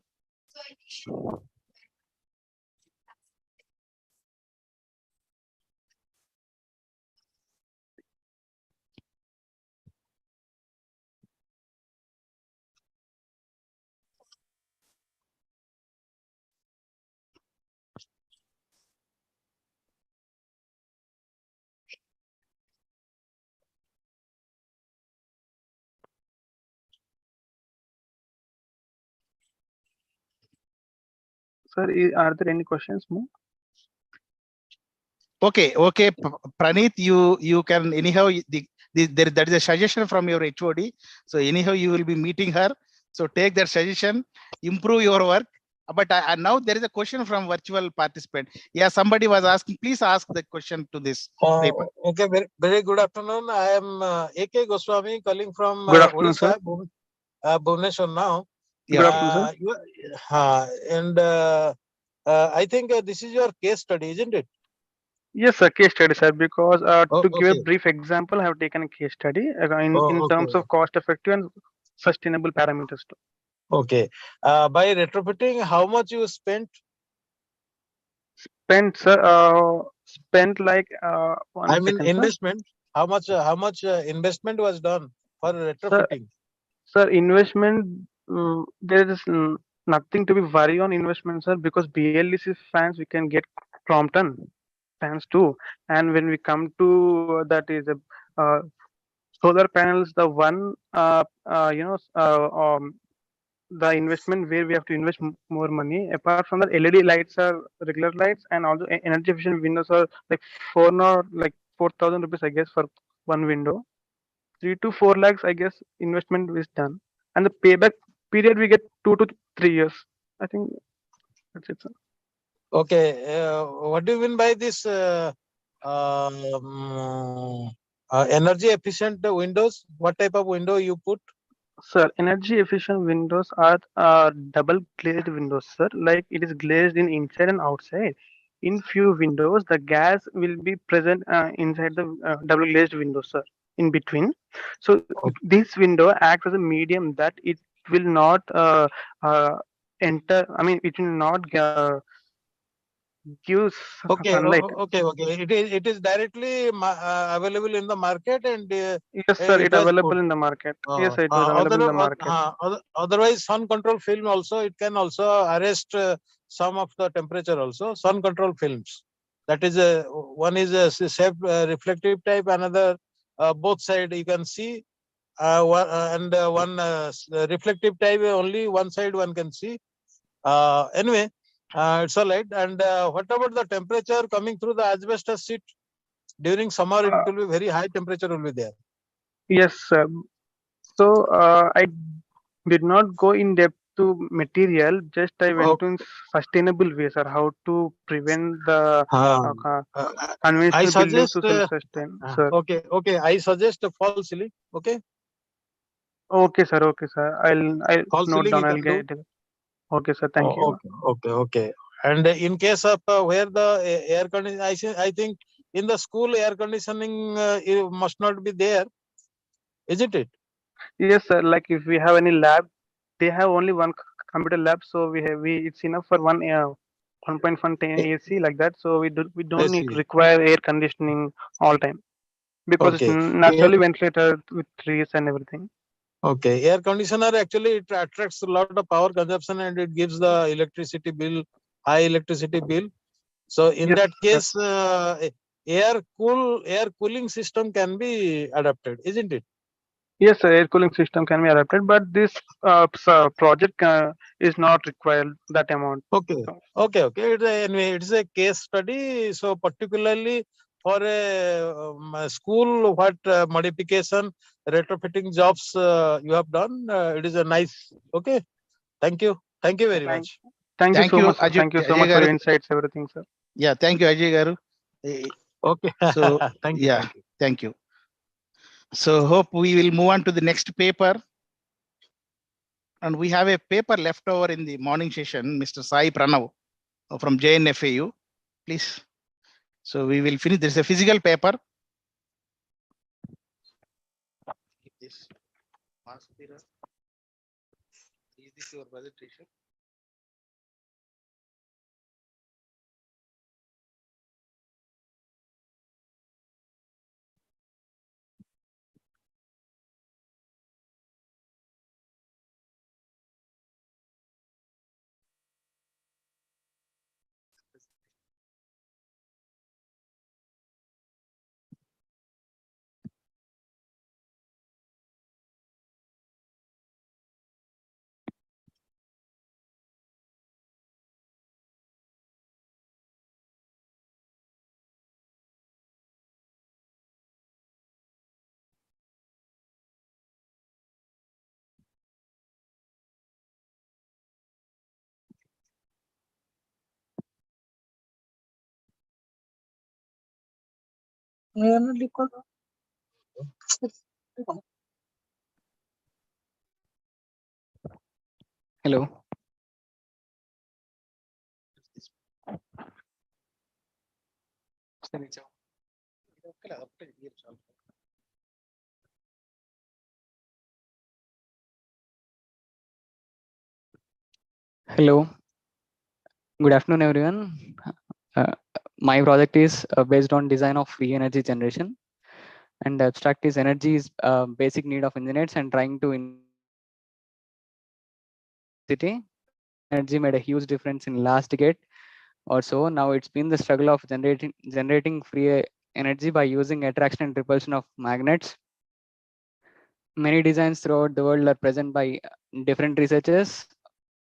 Speaker 9: Sir, are there any questions more?
Speaker 4: Okay, Praneeth, you can anyhow there is a suggestion from your HOD. So anyhow you will be meeting her. So take that suggestion, improve your work. But now there is a question from virtual participant. Yeah, somebody was asking. Please ask the question to this paper.
Speaker 11: Okay, very good afternoon. I am A.K. Goswami calling from
Speaker 9: Good afternoon,
Speaker 11: Odisha,
Speaker 9: sir.
Speaker 11: Bhubaneswar now.
Speaker 9: Good afternoon,
Speaker 11: sir. I think this is your case study, isn't it?
Speaker 9: Yes, sir, case study, sir, because to give a
Speaker 11: Okay.
Speaker 9: brief example, I have taken a case study in terms of cost effective and sustainable parameters too.
Speaker 11: Okay. By retrofitting, how much you spent?
Speaker 9: Spent, sir, spent like
Speaker 11: I mean, investment. How much investment was done for retrofitting?
Speaker 9: Sir, investment, there is nothing to be worry on investment, sir, because BLDC fans we can get Crompton fans too. And when we come to that is a solar panels, the one the investment where we have to invest more money. Apart from that, LED lights are regular lights, and also energy efficient windows are like 4,000 rupees, I guess, for one window. 3 to 4 lakhs, I guess, investment is done, and the payback period we get 2 to 3 years. I think that's it, sir.
Speaker 11: Okay, what do you mean by this energy efficient windows? What type of window you put?
Speaker 9: Sir, energy efficient windows are double glazed windows, sir. Like it is glazed in inside and outside. In few windows, the gas will be present inside the double glazed window, sir, in between. So this window acts as a medium that it will not enter. I mean, it will not gives sunlight.
Speaker 11: Okay. It is directly available in the market, and
Speaker 9: yes, sir, it available in the market. Yes, sir, it was available in the market.
Speaker 11: Otherwise, sun control film also, it can also arrest some of the temperature also. Sun control films. That is one is a self reflective type, another both side you can see. One reflective type only one side one can see. Anyway, it's all right. And what about the temperature coming through the asbestos sheet? During summer, it will be very high temperature will be there.
Speaker 9: Yes, sir. So I did not go in depth to material. Just I went to in sustainable way, sir. How to prevent the conventional buildings to self-sustain, sir.
Speaker 11: Okay. I suggest a fall ceiling. Okay.
Speaker 9: Okay, sir. I'll
Speaker 11: fall
Speaker 9: note
Speaker 11: ceiling
Speaker 9: down.
Speaker 11: you
Speaker 9: I'll
Speaker 11: can
Speaker 9: get
Speaker 11: do.
Speaker 9: it. Okay, sir. Thank you.
Speaker 11: Okay. And in case of where the air conditioning, I think in the school air conditioning it must not be there, isn't it?
Speaker 9: Yes, sir. Like if we have any lab, they have only one computer lab, so it's enough for one 1.1 AC like that. So we don't need to require air conditioning all time because it's naturally ventilated with trees and everything.
Speaker 11: Okay, air conditioner actually it attracts a lot of power consumption and it gives the electricity bill, high electricity bill. So in
Speaker 9: Yes,
Speaker 11: that
Speaker 9: sir.
Speaker 11: case, air cooling system can be adapted, isn't it?
Speaker 9: Yes, sir, air cooling system can be adapted, but this project is not required that amount.
Speaker 11: Okay,
Speaker 9: So,
Speaker 11: okay. Anyway, it's a case study. So particularly for a school, what modification, retrofitting jobs you have done? It is a nice. Okay, thank you very
Speaker 9: thank,
Speaker 11: much.
Speaker 9: thank you
Speaker 4: Thank
Speaker 9: so
Speaker 4: you,
Speaker 9: much, sir. Thank you so
Speaker 4: Ajay
Speaker 9: much for
Speaker 4: garu.
Speaker 9: your insights, everything, sir.
Speaker 4: Yeah, thank you, Ajay garu.
Speaker 11: Okay,
Speaker 4: So,
Speaker 11: thank you,
Speaker 4: yeah,
Speaker 11: thank you.
Speaker 4: thank you. So hope we will move on to the next paper. And we have a paper left over in the morning session, Mr. Sai Pranav from JNFAU, please. So we will finish. There's a physical paper. Is this your presentation?
Speaker 12: Hello. Hello. Good afternoon, everyone. Uh, my project is based on design of free energy generation, and the abstract is energy is basic need of engineers and trying to city. Energy made a huge difference in last decade or so. Now it's been the struggle of generating free energy by using attraction and repulsion of magnets. Many designs throughout the world are present by different researchers,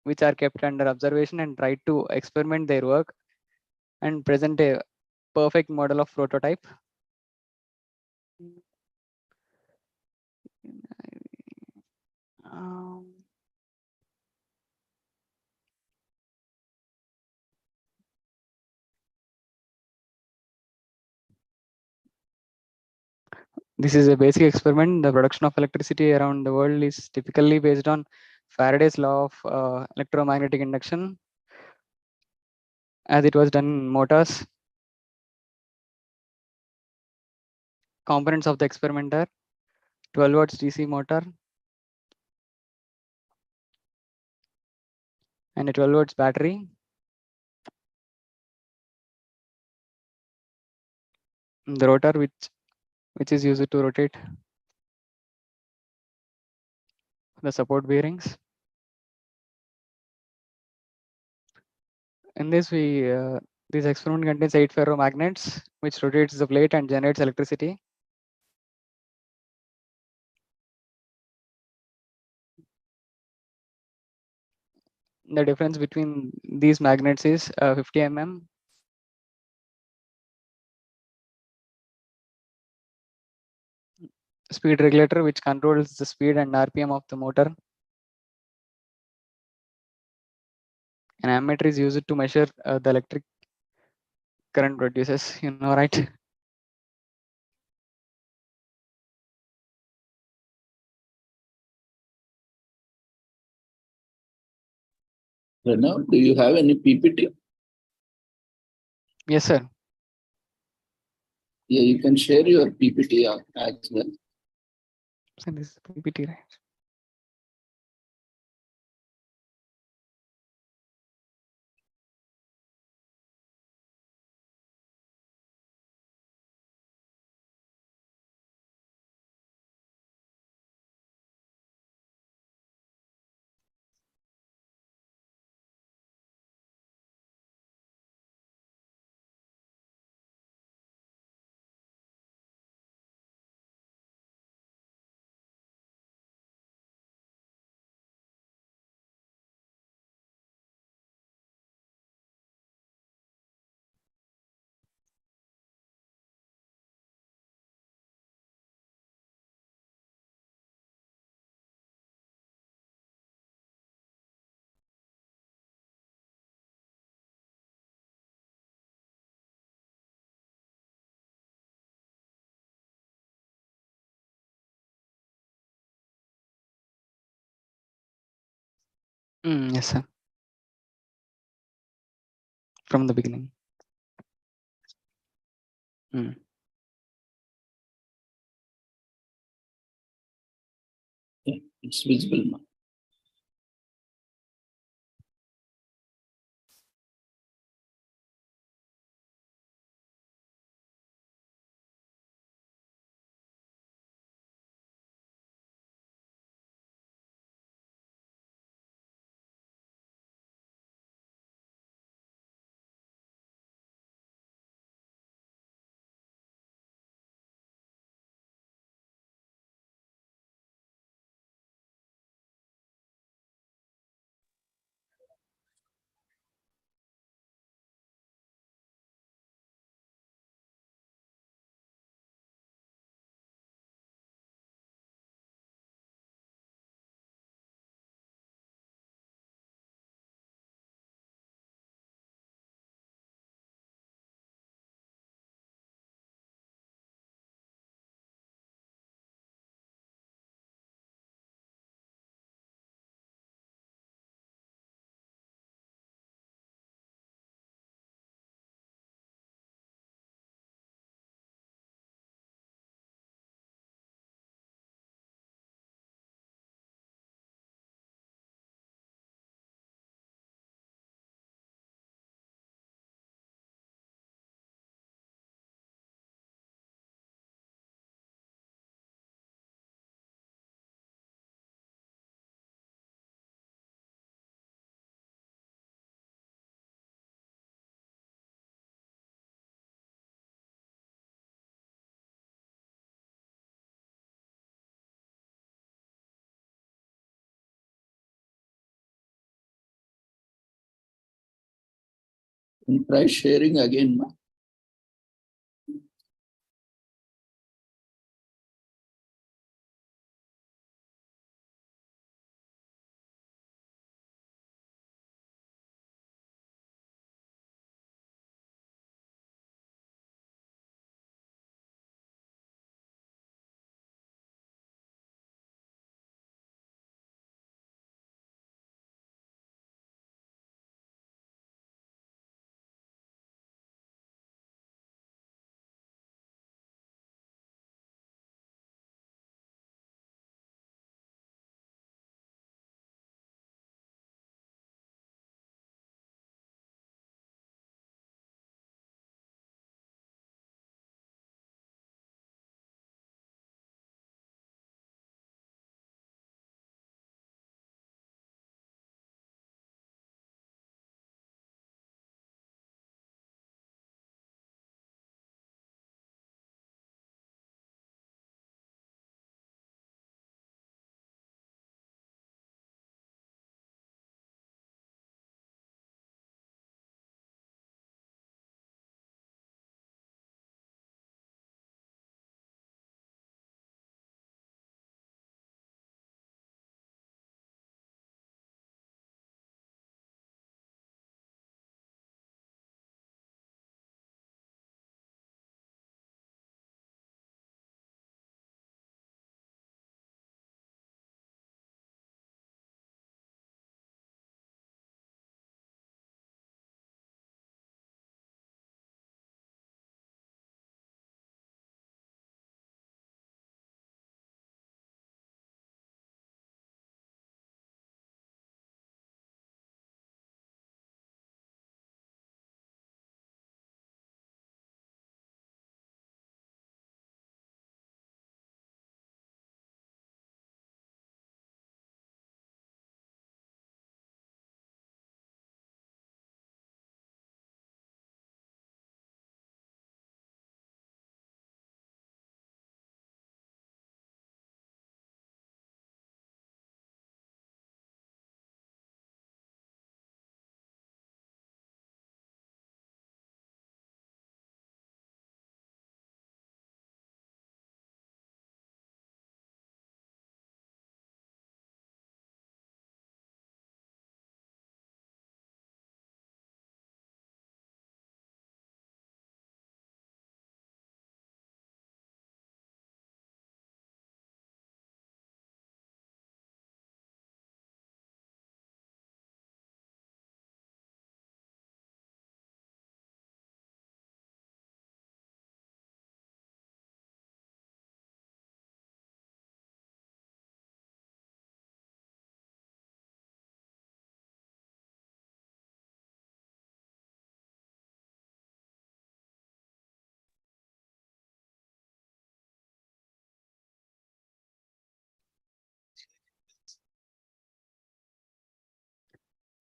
Speaker 12: which are kept under observation and try to experiment their work and present a perfect model of prototype. Um, this is a basic experiment. The production of electricity around the world is typically based on Faraday's law of electromagnetic induction, as it was done in motors. Components of the experiment are 12 volts DC motor and a 12 volts battery, the rotor which is used to rotate the support bearings. In this, this experiment contains 8 ferromagnets, which rotates the plate and generates electricity. The difference between these magnets is 50 mm. Speed regulator, which controls the speed and RPM of the motor. An ammeter is used to measure the electric current produces, right?
Speaker 1: Pranav, do you have any PPT?
Speaker 12: Yes, sir.
Speaker 1: Yeah, you can share your PPT as well.
Speaker 12: So this is PPT, right? Yes, sir. From the beginning.
Speaker 1: Yeah, it's visible now. And try sharing again, ma.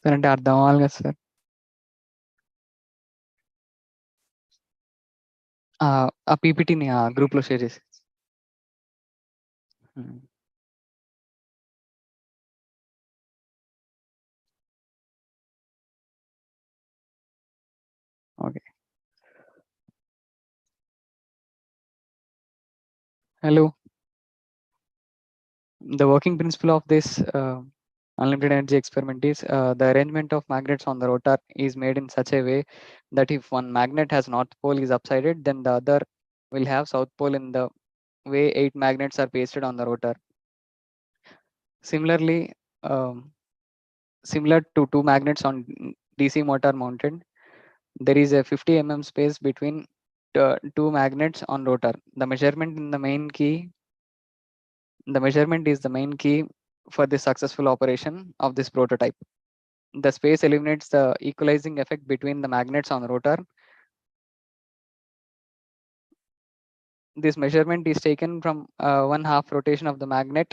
Speaker 12: Sir అంటే అర్థం అవ్వాలి కదా sir. ఆ పీపీటీని ఆ గ్రూప్లో share చేసి. Okay. Hello. The working principle of this unlimited energy experiment is the arrangement of magnets on the rotor is made in such a way that if one magnet has north pole is upsided, then the other will have south pole in the way 8 magnets are pasted on the rotor. Similarly, similar to 2 magnets on DC motor mounted, there is a 50 mm space between 2 magnets on rotor. The measurement is the main key for the successful operation of this prototype. The space eliminates the equalizing effect between the magnets on the rotor. This measurement is taken from 1/2 rotation of the magnet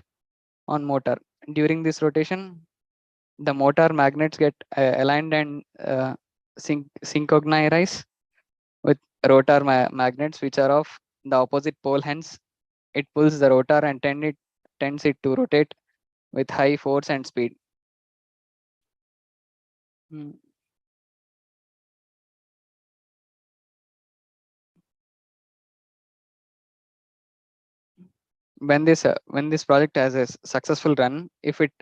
Speaker 12: on motor. During this rotation, the motor magnets get aligned and synchronized with rotor magnets which are of the opposite pole. Hence, it pulls the rotor and tends it to rotate with high force and speed. When this project has a successful run, if it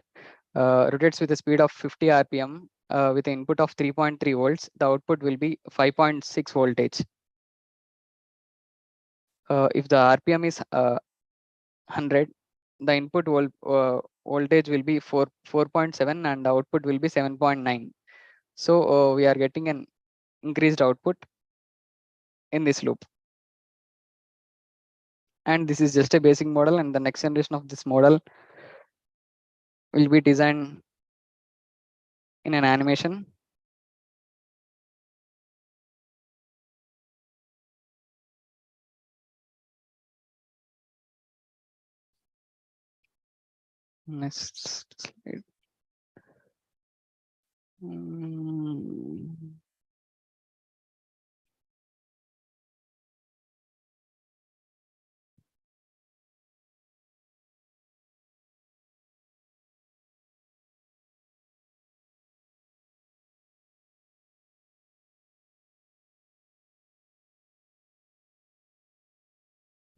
Speaker 12: rotates with a speed of 50 rpm with an input of 3.3 volts, the output will be 5.6 voltage. If the rpm is 100, the input voltage will be 4.7 and the output will be 7.9. So we are getting an increased output in this loop. And this is just a basic model, and the next generation of this model will be designed in an animation. Next slide.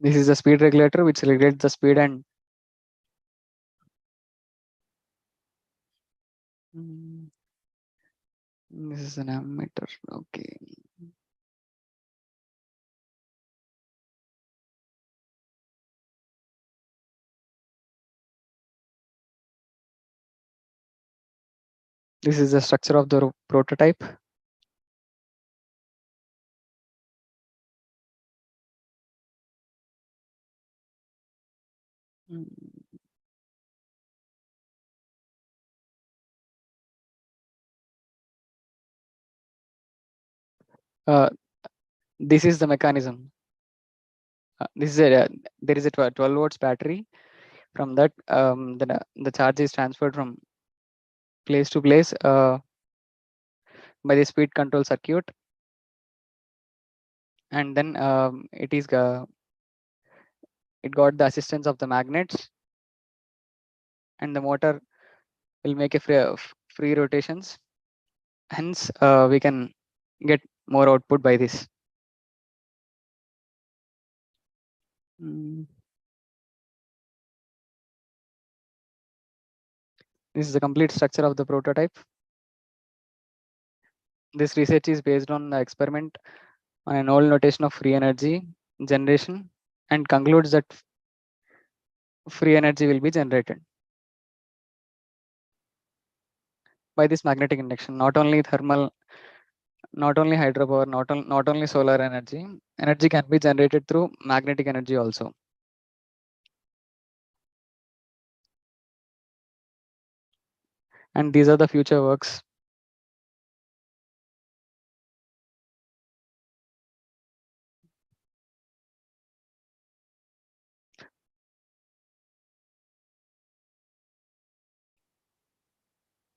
Speaker 12: This is the speed regulator which regulates the speed and this is an ammeter. Okay. This is the structure of the prototype. This is the mechanism. This is there is a 12 volts battery. From that, the charge is transferred from place to place by the speed control circuit, and then it got the assistance of the magnets, and the motor will make a free rotations. Hence, we can get more output by this. This is the complete structure of the prototype. This research is based on the experiment on an old notation of free energy generation and concludes that free energy will be generated by this magnetic induction. Not only thermal, not only hydropower, not only solar energy can be generated through magnetic energy also. And these are the future works.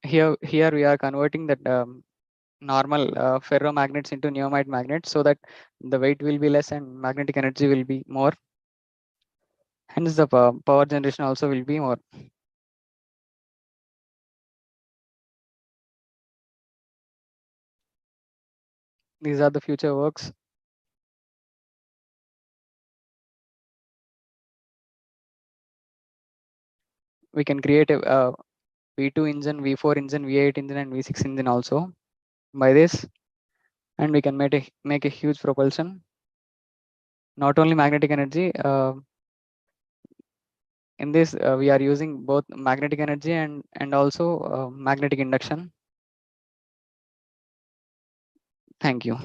Speaker 12: here we are converting that normal ferromagnets into neomite magnets so that the weight will be less and magnetic energy will be more. Hence the power generation also will be more. These are the future works. We can create a V2 engine, V4 engine, V8 engine, and V6 engine also by this, and we can make a huge propulsion. Not only magnetic energy. In this, we are using both magnetic energy and also magnetic induction. Thank you.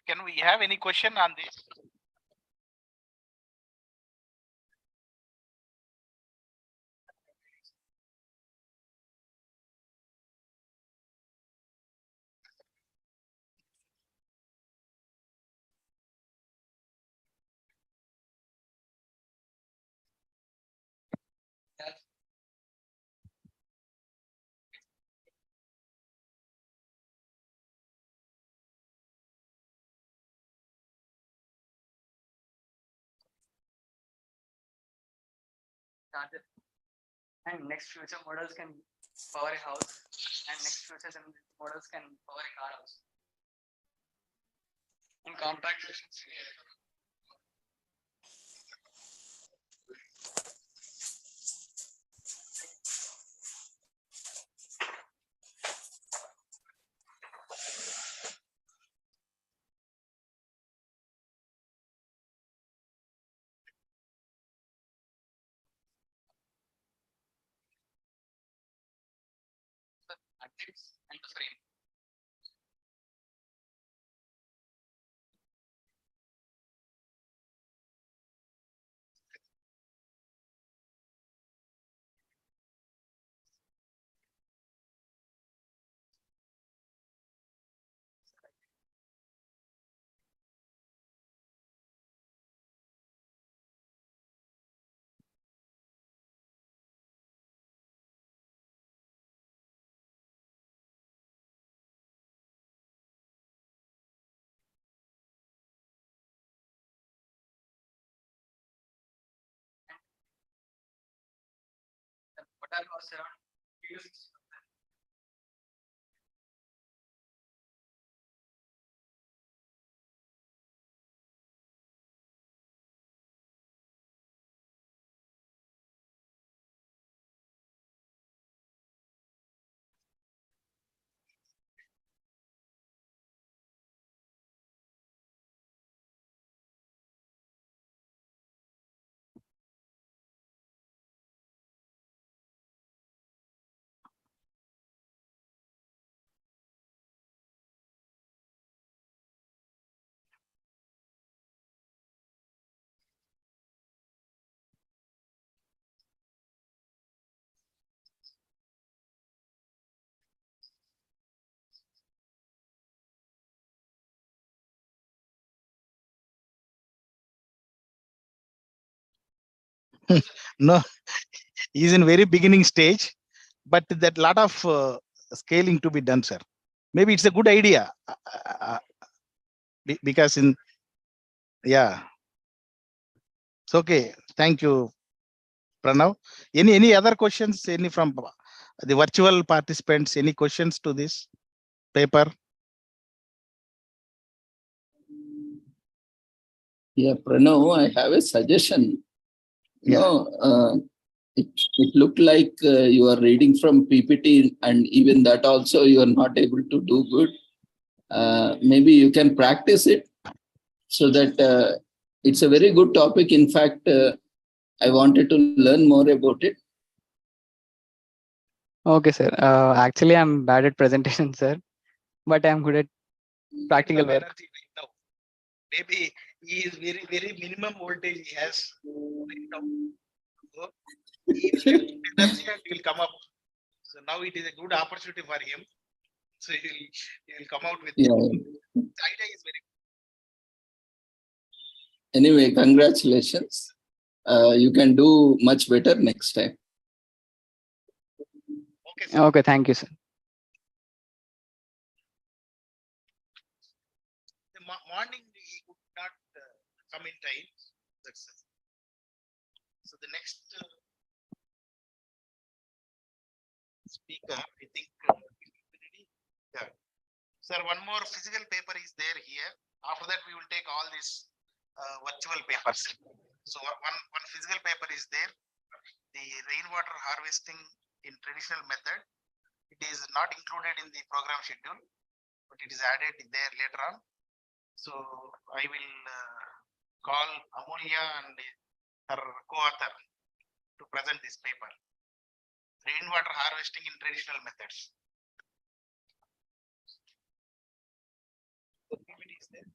Speaker 4: Can we have any question on this?
Speaker 12: And next future models can power a house, and next future models can power a car also. In compact versions. And the frame. The motor was around 3 to 6.
Speaker 4: No, he's in very beginning stage, but that lot of scaling to be done, sir. Maybe it's a good idea because yeah. It's okay. Thank you, Pranav. Any other questions? Any from the virtual participants? Any questions to this paper?
Speaker 1: Yeah, Pranav, I have a suggestion.
Speaker 4: Yeah.
Speaker 1: No, it looked like you are reading from PPT, and even that also you are not able to do good. Maybe you can practice it so that it's a very good topic. In fact, I wanted to learn more about it.
Speaker 12: Okay, sir. Actually, I'm bad at presentation, sir, but I'm good at practical work.
Speaker 4: Maybe he is very minimum voltage he has right now. So he will get energy and he will come up. So now it is a good opportunity for him. So he will come out with
Speaker 1: Yeah.
Speaker 4: the idea is very
Speaker 1: Anyway, congratulations. You can do much better next time.
Speaker 12: Okay, sir. Okay, thank you, sir.
Speaker 4: The morning he could not come in time. That's it. So the next speaker, I think, yeah. Sir, one more physical paper is there here. After that, we will take all these virtual papers. So one physical paper is there. The rainwater harvesting in traditional method. It is not included in the program schedule, but it is added there later on. So I will call Amulya and her co-author to present this paper. Rainwater harvesting in traditional methods. The PPT is there.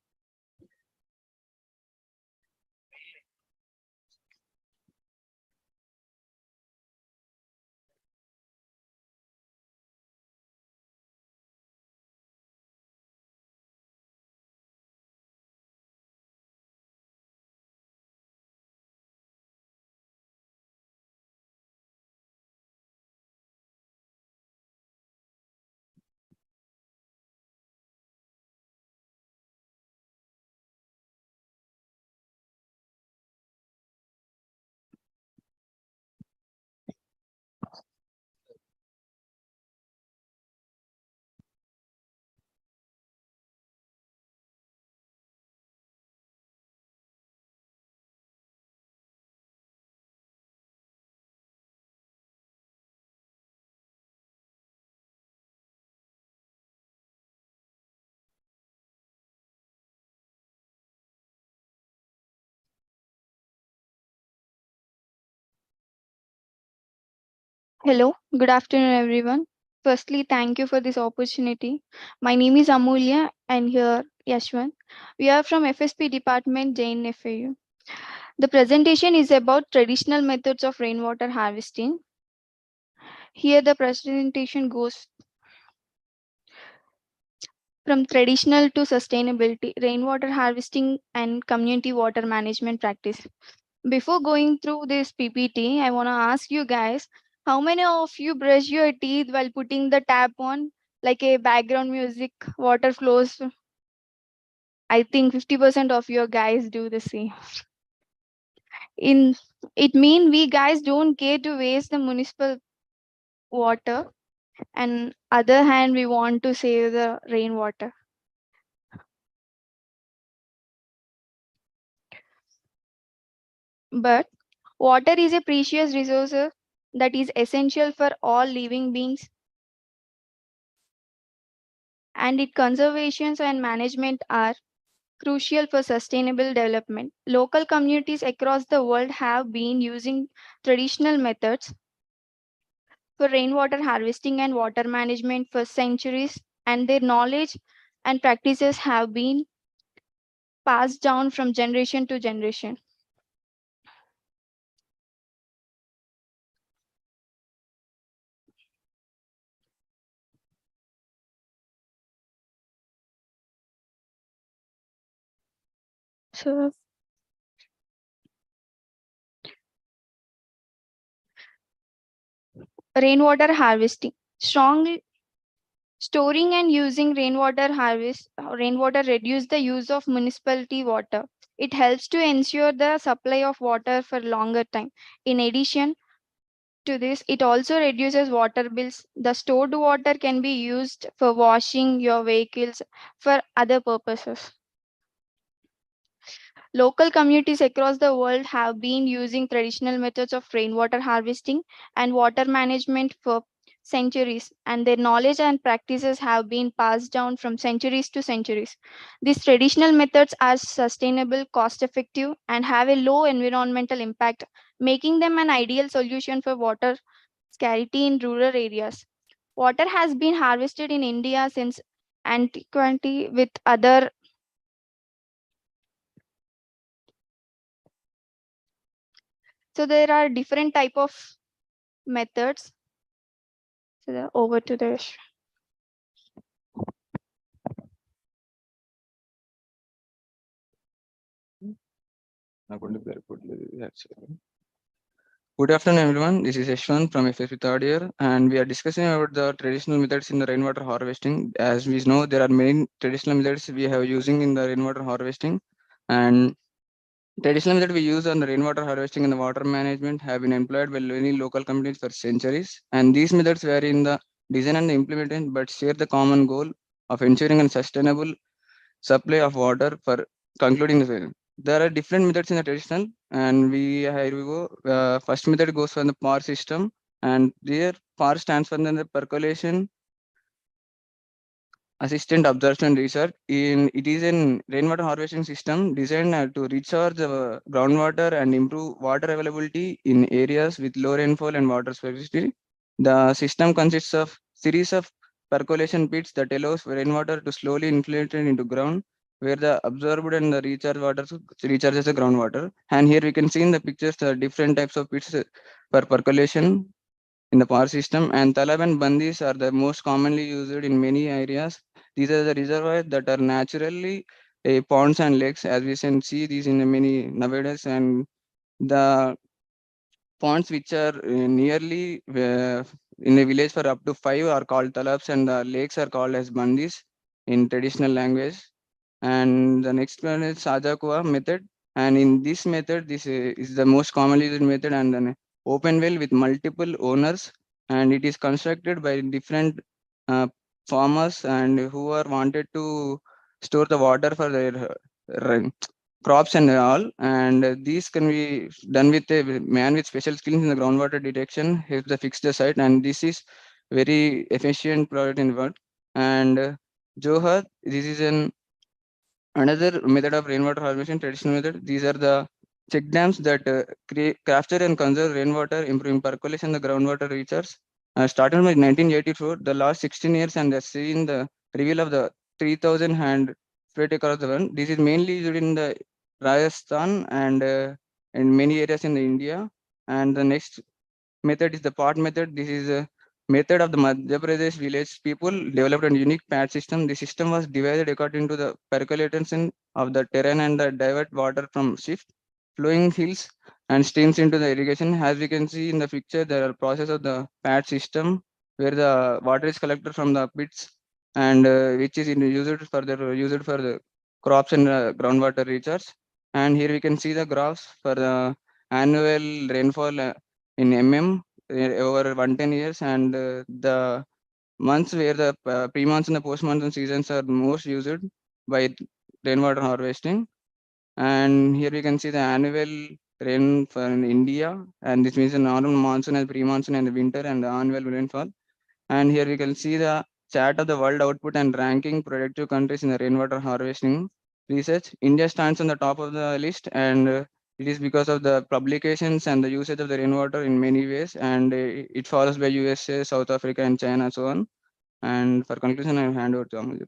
Speaker 6: Hello, good afternoon, everyone. Firstly, thank you for this opportunity. My name is Amulya and here Yashwant. We are from FSP department, JNAFAU. The presentation is about traditional methods of rainwater harvesting. Here the presentation goes from traditional to sustainability, rainwater harvesting and community water management practice. Before going through this PPT, I want to ask you guys, how many of you brush your teeth while putting the tap on, like a background music, water flows? I think 50% of your guys do the same. It means we guys don't care to waste the municipal water, and other hand, we want to save the rainwater. But water is a precious resource that is essential for all living beings, and its conservation and management are crucial for sustainable development. Local communities across the world have been using traditional methods for rainwater harvesting and water management for centuries, and their knowledge and practices have been passed down from generation to generation. So, rainwater harvesting. Strongly storing and using rainwater reduce the use of municipality water. It helps to ensure the supply of water for longer time. In addition to this, it also reduces water bills. The stored water can be used for washing your vehicles for other purposes. Local communities across the world have been using traditional methods of rainwater harvesting and water management for centuries, and their knowledge and practices have been passed down from centuries to centuries. These traditional methods are sustainable, cost effective, and have a low environmental impact, making them an ideal solution for water scarcity in rural areas. Water has been harvested in India since antiquity with other So there are different type of methods. So over to the
Speaker 12: Good afternoon, everyone. This is Yashwant from FSP third year, and we are discussing about the traditional methods in the rainwater harvesting. As we know, there are many traditional methods we have using in the rainwater harvesting, and traditional method we use on the rainwater harvesting and the water management have been employed by many local companies for centuries. And these methods vary in the design and the implementation, but share the common goal of ensuring a sustainable supply of water for concluding the film. There are different methods in the traditional, and here we go. First method goes for the PAR system, and there PAR stands for the percolation assistant absorption research. It is an rainwater harvesting system designed to recharge the groundwater and improve water availability in areas with low rainfall and water scarcity. The system consists of series of percolation pits that allows rainwater to slowly infiltrate into ground, where the absorbed and the recharged water recharges the groundwater. And here we can see in the pictures the different types of pits for percolation in the power system, and talab and bandis are the most commonly used in many areas. These are the reservoirs that are naturally ponds and lakes, as we can see these in many nowadays. And the ponds which are nearly in a village for up to 5 are called talabs, and the lakes are called as bandis in traditional language. And the next one is Sajakua method. And in this method, this is the most commonly used method, and an open well with multiple owners, and it is constructed by different uh, farmers and who are wanted to store the water for their crops and all. And these can be done with a man with special skills in the groundwater detection, helps to fix the site, and this is very efficient product in the world. And Johar, this is an another method of rainwater harvesting, traditional method. These are the check dams that capture and conserve rainwater, improving percolation, the groundwater recharge. Started by 1984, the last 16 years, and has seen the reveal of the 3,000 hand spread across the world. This is mainly used in the Rajasthan and in many areas in the India. And the next method is the pot method. This is a method of the Madhya Pradesh village people developed a unique pad system. The system was divided according to the percolation of the terrain and the divert water from shift flowing hills and streams into the irrigation. As we can see in the picture, there are process of the pad system where the water is collected from the pits and which is used for the crops and groundwater recharge. And here we can see the graphs for the annual rainfall in over 110 years, and the months where the pre-monsoon and the post-monsoon seasons are most used by rainwater harvesting. And here we can see the annual rain for in India, and this means the normal monsoon and pre-monsoon and the winter and the annual rainfall. And here we can see the chart of the world output and ranking productive countries in the rainwater harvesting research. India stands on the top of the list, and it is because of the publications and the usage of the rainwater in many ways. And it follows by USA, South Africa, and China, so on. And for conclusion, I will hand over to Amal.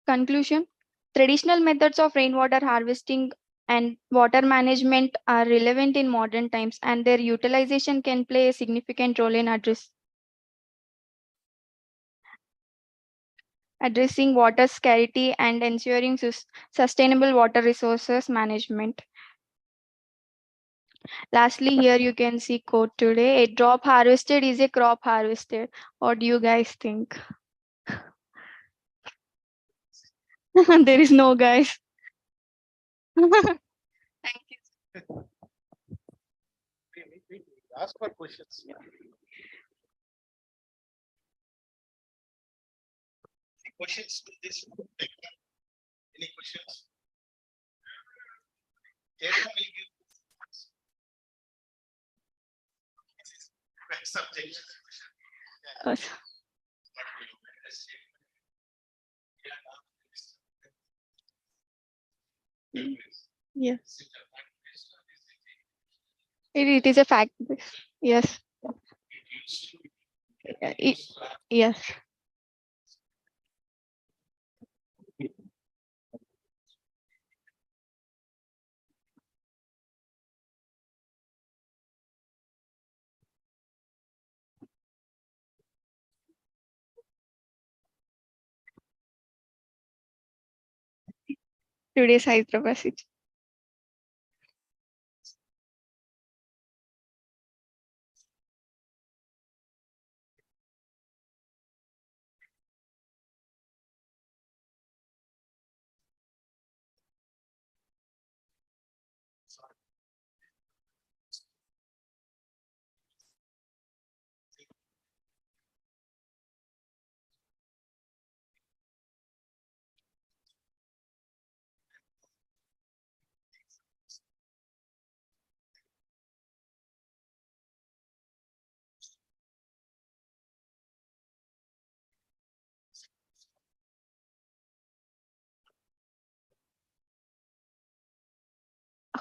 Speaker 6: conclusion. Traditional methods of rainwater harvesting and water management are relevant in modern times, and their utilization can play a significant role in addressing water scarcity and ensuring sustainable water resources management. Lastly, here you can see quote today: a drop harvested is a crop harvested. What do you guys think? There is no guys. Thank you.
Speaker 4: Ask for questions. Any questions to this? Any questions? Everyone will give subject.
Speaker 6: Yes. It is a fact. Yes. Yes. Today's Hyderabad city.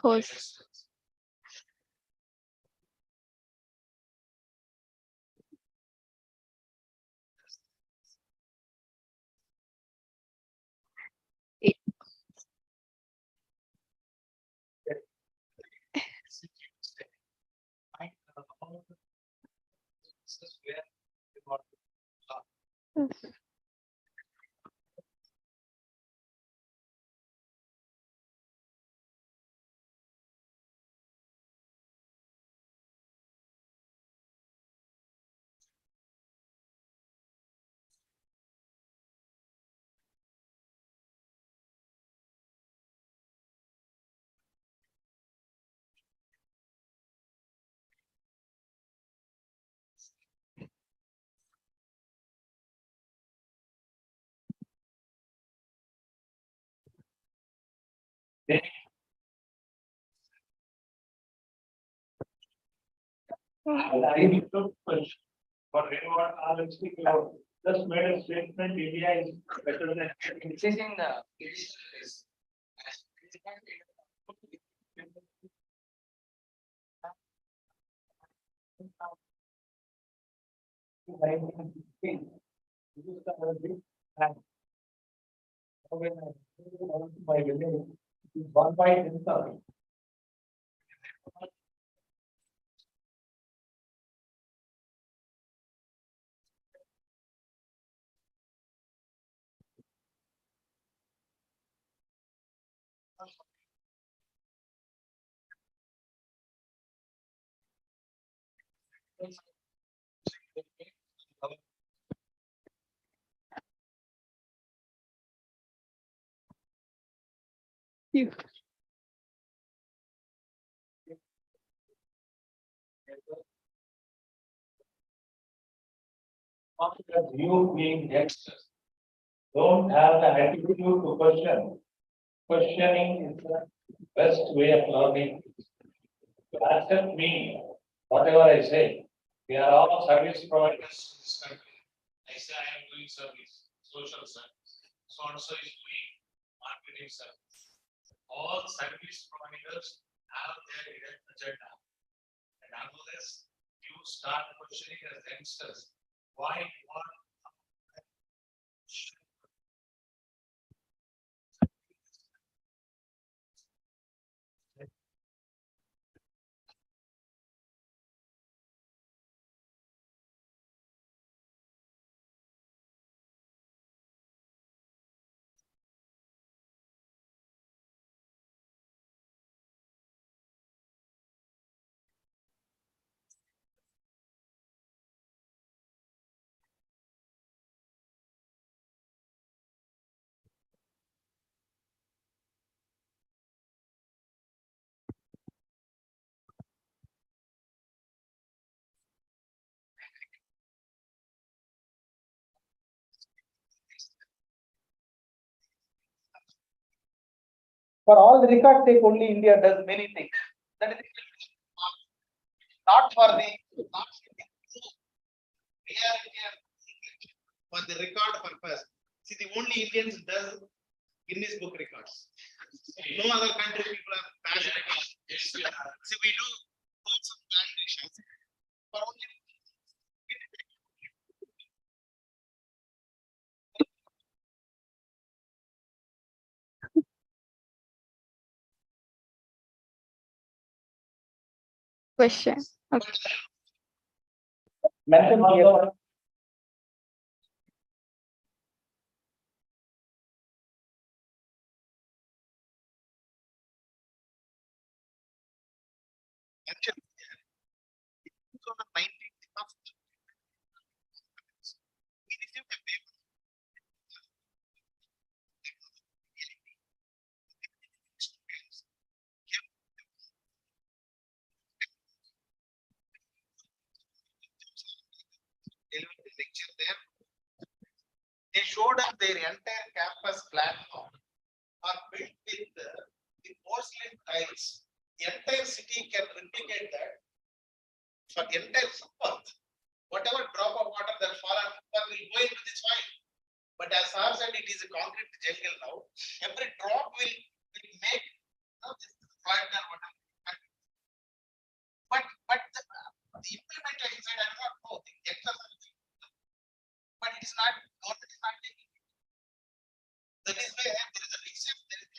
Speaker 6: Host.
Speaker 13: Just made a statement, India is better than this is in the
Speaker 6: You.
Speaker 13: You being youngsters don't have the attitude to question. Questioning is the best way of learning. To accept me, whatever I say. We are all service providers to this country. I say I am doing service, social service. So and so is doing marketing service. All service providers have their hidden agenda. And unless you start questioning as youngsters, why what
Speaker 14: for all the record sake, only India does many things. That is not for the for the record purpose. See, the only Indians does Guinness Book records. No other country people are passionate. See, we do both some plantations for only
Speaker 6: question. Okay.
Speaker 13: Mention here.
Speaker 14: On the 19th of we received a paper. Lecture there. They showed us their entire campus platform are built with the porcelain tiles. The entire city can replicate that for the entire footpath. Whatever drop of water that fall on footpath will go into this file. But as Sir said, it is a concrete jungle now. Every drop will make this flood or whatever. But the implementation side, I do not know the exercise. But it is not, government is not taking it. That is why there is a research, there is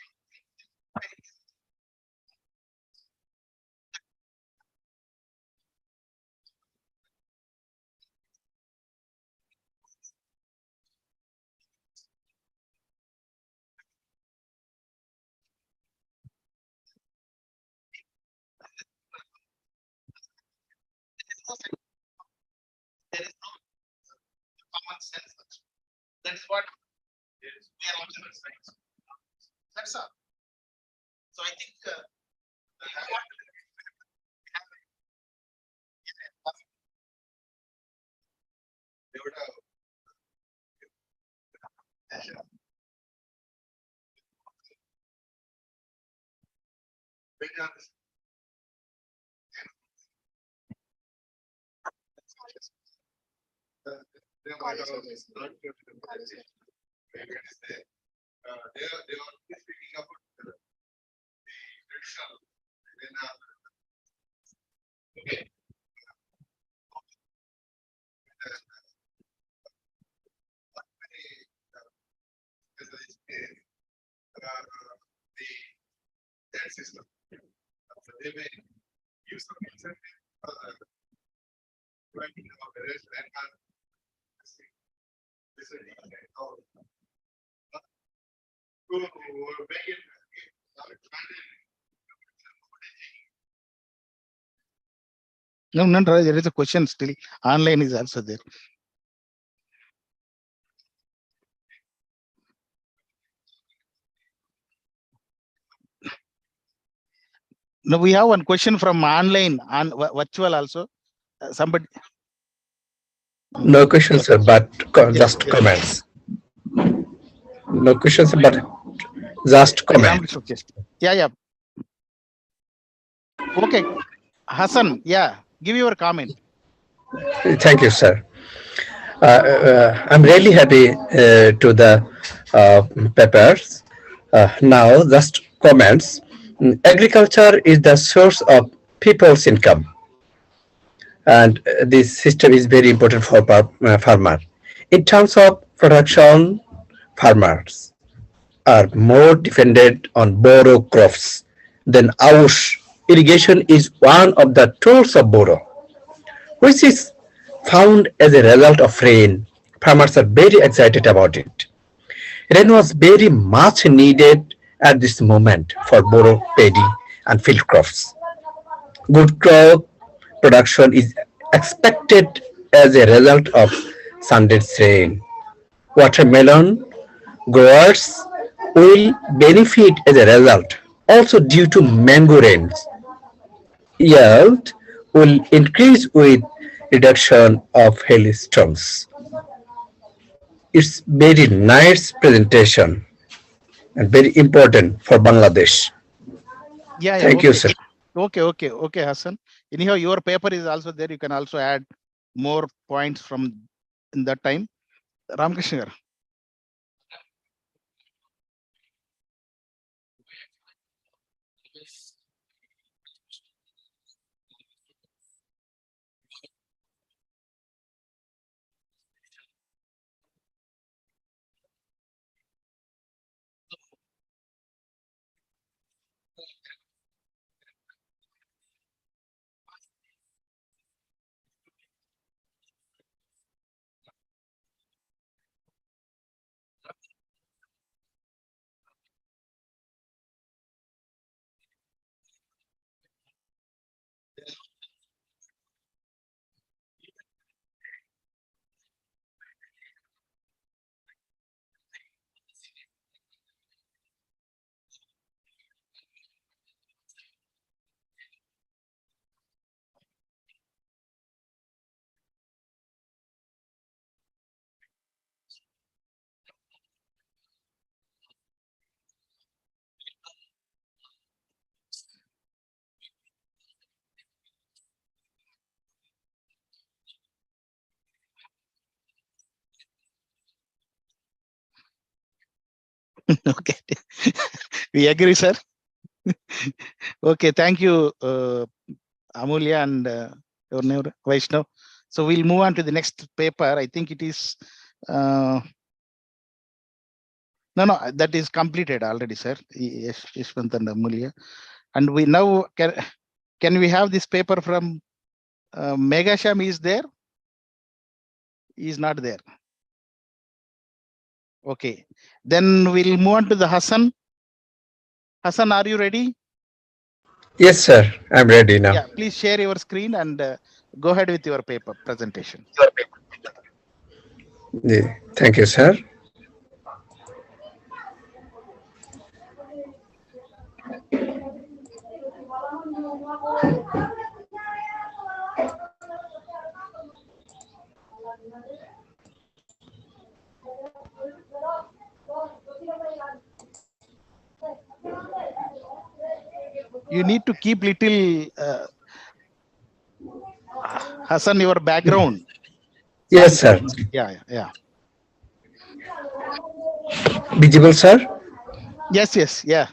Speaker 14: there is no common sense. That's what we are also saying. That's all. So I think we have they would have they might have they are speaking about the traditional okay. The system. So they may use some incentive for the writing of the rest and this is to make it
Speaker 4: No, no, there is a question still. Online is also there. No, we have one question from online on virtual also. Somebody.
Speaker 10: No questions, but just comments. No questions, but just comments.
Speaker 4: Yeah. Okay, Hassan. Yeah, give your comment.
Speaker 10: Thank you, sir. I'm really happy to the papers. Now, just comments. Agriculture is the source of people's income, and this system is very important for farmer. In terms of production, farmers are more dependent on borrow crops than ours. Irrigation is one of the tools of borrow, which is found as a result of rain. Farmers are very excited about it. Rain was very much needed at this moment for borrow paddy and field crops. Good crop production is expected as a result of Sunday's rain. Watermelon growers will benefit as a result. Also due to mango rains, yield will increase with reduction of hailstones. It's very nice presentation and very important for Bangladesh.
Speaker 4: Yeah.
Speaker 10: Thank
Speaker 4: Okay.
Speaker 10: you, sir.
Speaker 4: Okay, Hassan. Anyhow, your paper is also there. You can also add more points from in that time. Ramakrishna. Okay. We agree, sir. Okay, thank you, Amulya and your name, Vaishnav. So we'll move on to the next paper. I think it is no, that is completed already, sir. Yes, Yashwant and Amulya. And we now can we have this paper from Megasham? Is there? He is not there. Okay, then we'll move on to the Hassan. Hassan, are you ready?
Speaker 10: Yes, sir. I'm ready now.
Speaker 4: Yeah, please share your screen and go ahead with your paper presentation.
Speaker 10: Yeah, thank you, sir.
Speaker 4: You need to keep little Hassan, your background.
Speaker 10: Yes, sir.
Speaker 4: Yeah.
Speaker 10: Visible, sir?
Speaker 4: Yes, yeah.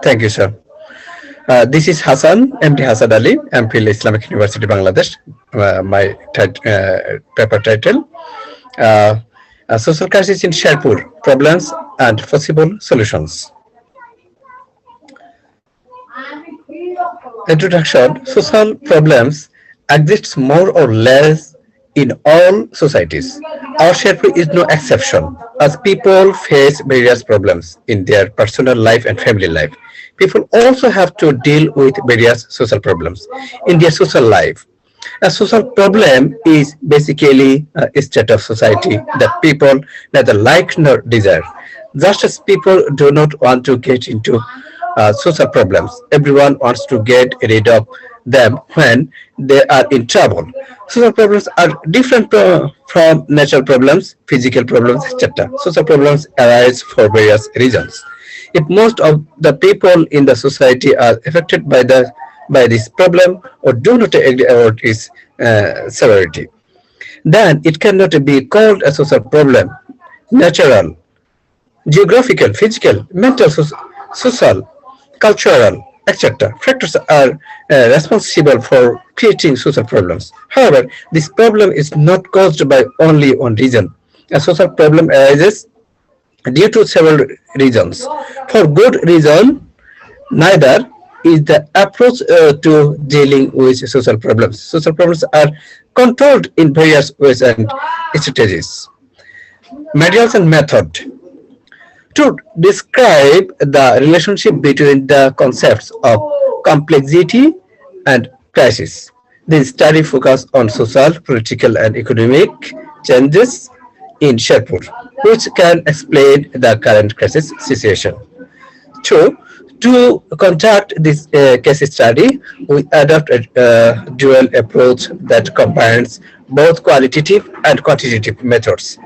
Speaker 10: Thank you, sir. This is Hassan, MD Hassan Ali, MPhil Islamic University, Bangladesh. My paper title, Social Crisis in Sherpur, Problems and Possible Solutions. Introduction. Social problems exist more or less in all societies. Our Sherpur is no exception, as people face various problems in their personal life and family life. People also have to deal with various social problems in their social life. A social problem is basically a state of society that people neither like nor desire. Just as people do not want to get into social problems, everyone wants to get rid of them when they are in trouble. Social problems are different from natural problems, physical problems, etc. Social problems arise for various reasons. If most of the people in the society are affected by this problem or do not agree about its severity, then it cannot be called a social problem. Natural, geographical, physical, mental, social, cultural, etc. factors are responsible for creating social problems. However, this problem is not caused by only one reason. A social problem arises due to several reasons. For good reason, neither is the approach to dealing with social problems. Social problems are controlled in various ways and strategies. Materials and method. To describe the relationship between the concepts of complexity and crisis, this study focuses on social, political, and economic changes in Sherpur, which can explain the current crisis situation. Two, to conduct this case study, we adopt a dual approach that combines both qualitative and quantitative methods.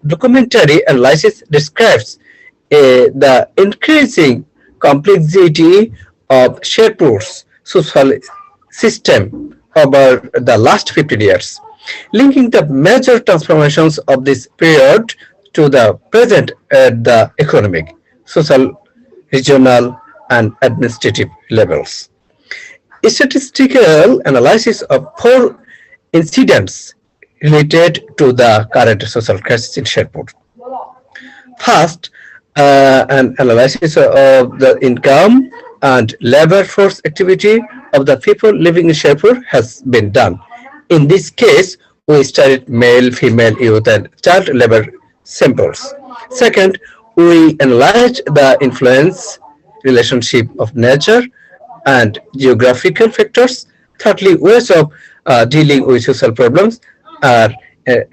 Speaker 10: Documentary analysis describes the increasing complexity of Sherpur's social system over the last 15 years, linking the major transformations of this period to the present at the economic, social, regional, and administrative levels. A statistical analysis of 4 incidents related to the current social crisis in Sherpur. First, an analysis of the income and labor force activity of the people living in Sherpur has been done. In this case, we studied male, female, youth, and child labor samples. Second, we analyzed the influence relationship of nature and geographical factors. Thirdly, ways of dealing with social problems are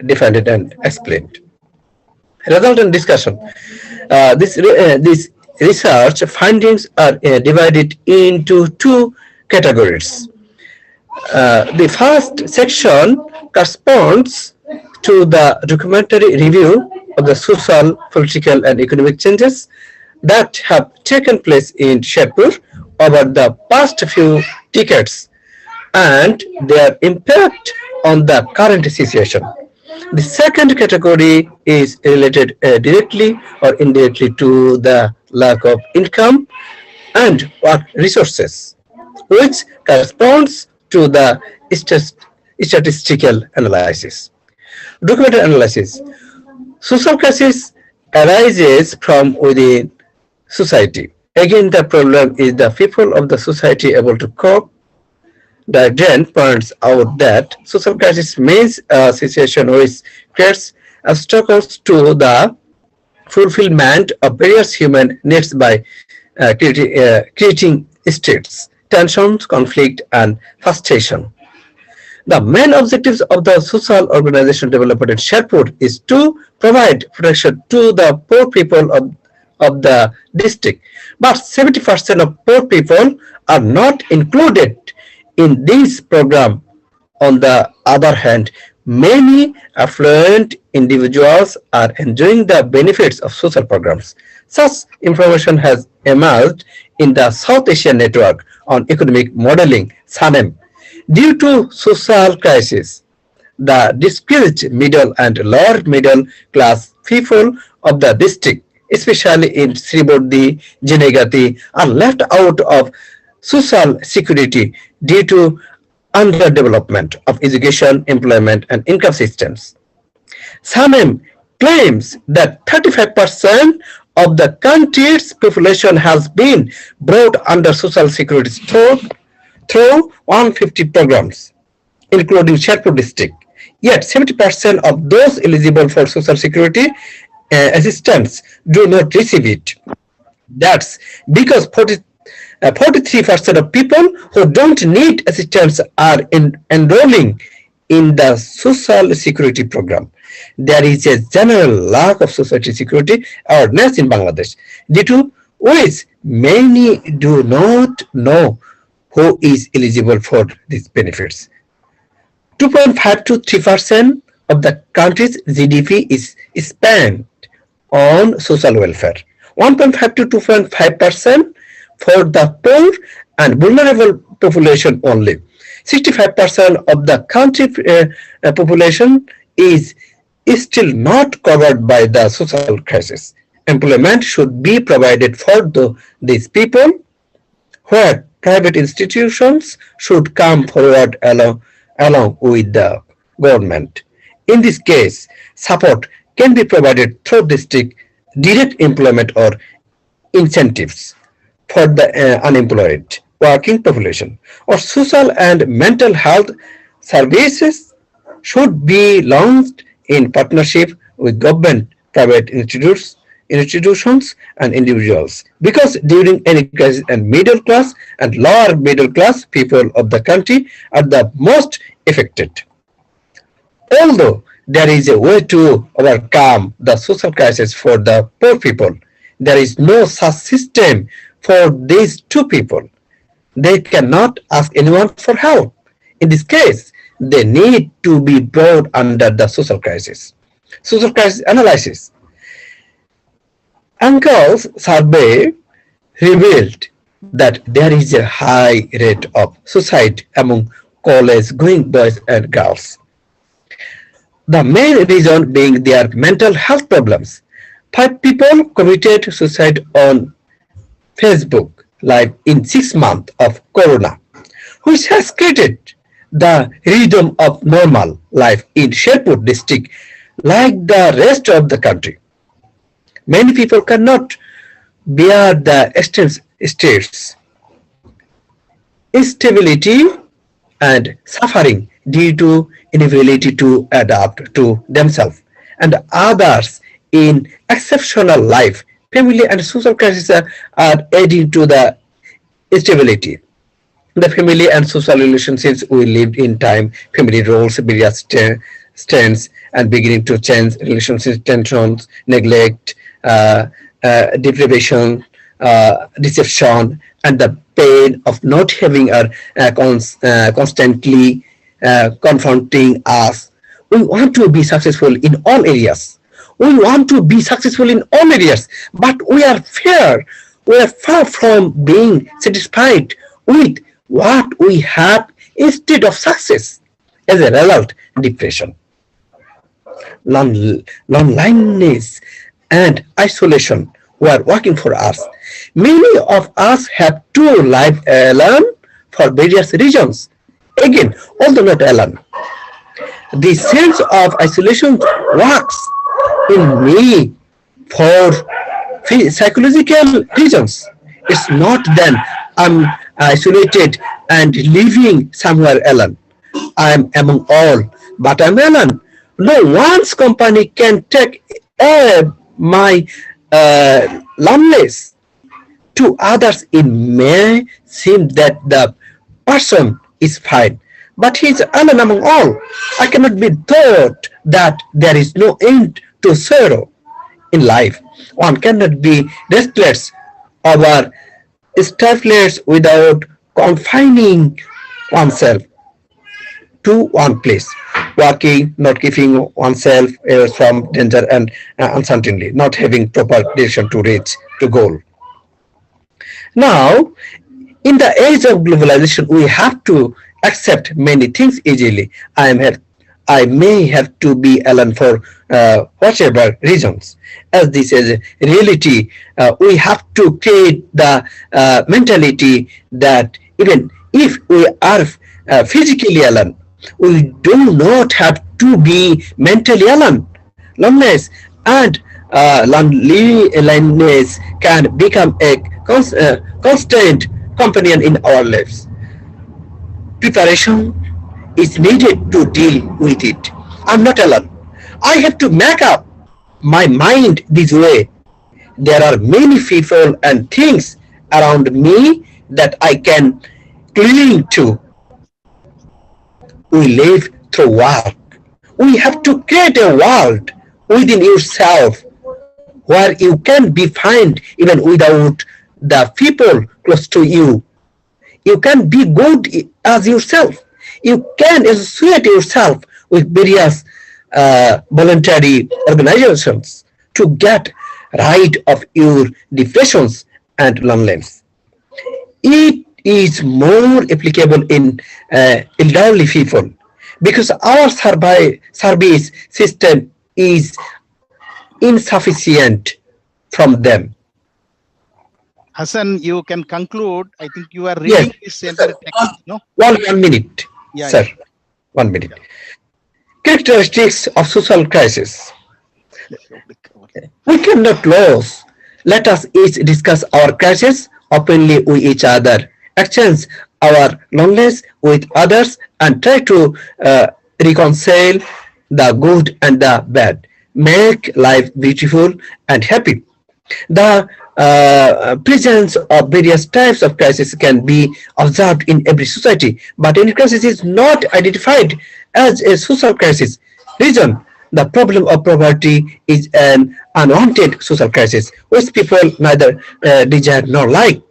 Speaker 10: defined and explained. Result and discussion. This research findings are divided into 2 categories. The first section corresponds to the documentary review of the social, political, and economic changes that have taken place in Sherpur over the past few decades and their impact on the current situation. The second category is related directly or indirectly to the lack of income and work resources, which corresponds to the statistical analysis. Documented analysis. Social crisis arises from within society. Again, the problem is the people of the society able to cope. Diagram points out that social crisis means a situation which creates obstacles to the fulfillment of various human needs by creating states, tensions, conflict, and frustration. The main objectives of the social organization developed in Sherpur is to provide protection to the poor people of the district. But 70% of poor people are not included in this program. On the other hand, many affluent individuals are enjoying the benefits of social programs. Such information has emerged in the South Asian Network on Economic Modeling, SANEM. Due to social crisis, the discouraged middle and lower middle class people of the district, especially in Sribodhi, Jinegati, are left out of social security due to underdevelopment of education, employment, and income systems. SANEM claims that 35% of the country's population has been brought under social security through 150 programs, including Sherpur district. Yet 70% of those eligible for social security assistance do not receive it. That's because 43% of people who don't need assistance are enrolling in the social security program. There is a general lack of social security awareness in Bangladesh, due to which many do not know who is eligible for these benefits. 2.5 to 3% of the country's GDP is spent on social welfare. 1.5 to 2.5% for the poor and vulnerable population only. 65% of the country population is still not covered by the social crisis. Employment should be provided for these people, where private institutions should come forward along with the government. In this case, support can be provided through district direct employment or incentives for the unemployed working population, or social and mental health services should be launched in partnership with government, private institutions and individuals, because during any crisis, and middle class and lower middle class people of the country are the most affected. Although there is a way to overcome the social crisis for the poor people, there is no such system for these two people. They cannot ask anyone for help. In this case, they need to be brought under the social crisis. Social crisis analysis. UNCLE's survey revealed that there is a high rate of suicide among college-going boys and girls. The main reason being their mental health problems. 5 people committed suicide on Facebook Live in 6 months of Corona, which has created the rhythm of normal life in Sherpur district like the rest of the country. Many people cannot bear the states, instability and suffering due to inability to adapt to themselves and others in exceptional life. Family and social crises are adding to the instability. The family and social relationships we lived in time, family roles, various stands, and beginning to change relationships, tensions, neglect, deprivation, deception, and the pain of not having constantly confronting us. We want to be successful in all areas. We want to be successful in all areas, but we are far from being satisfied with what we have instead of success. As a result, depression. loneliness, and isolation were working for us. Many of us have to live alone for various reasons. Again, although not alone, the sense of isolation works in me for psychological reasons. It's not that I'm isolated and living somewhere alone. I'm among all, but I'm alone. No one's company can take my loneliness. To others, it may seem that the person is fine, but he's alone among all. I cannot be taught that there is no end to sorrow in life. One cannot be restless over stiflers without confining oneself to one place, working, not keeping oneself from danger and uncertainty, not having proper direction to reach to goal. Now, in the age of globalization, we have to accept many things easily. I may have to be alone for whatever reasons. As this is a reality, we have to create the mentality that even if we are physically alone, we do not have to be mentally alone. Loneliness and loneliness can become a constant companion in our lives. Preparation is needed to deal with it. I'm not alone. I have to make up my mind this way. There are many people and things around me that I can cling to. We live through work. We have to create a world within yourself where you can be fine even without the people close to you. You can be good as yourself. You can associate yourself with various voluntary organizations to get rid of your depressions and loneliness. It is more applicable in elderly people because our service system is insufficient from them.
Speaker 4: Hassan, you can conclude. I think you are reading this entire text, no?
Speaker 10: One minute,
Speaker 4: Yeah,
Speaker 10: sir. 1 minute. Characteristics of social crisis. We cannot lose. Let us each discuss our crisis openly with each other, exchange our loneliness with others, and try to reconcile the good and the bad. Make life beautiful and happy. The presence of various types of crisis can be observed in every society, but any crisis is not identified as a social crisis. Reason: the problem of poverty is an unwanted social crisis, which people neither desire nor like.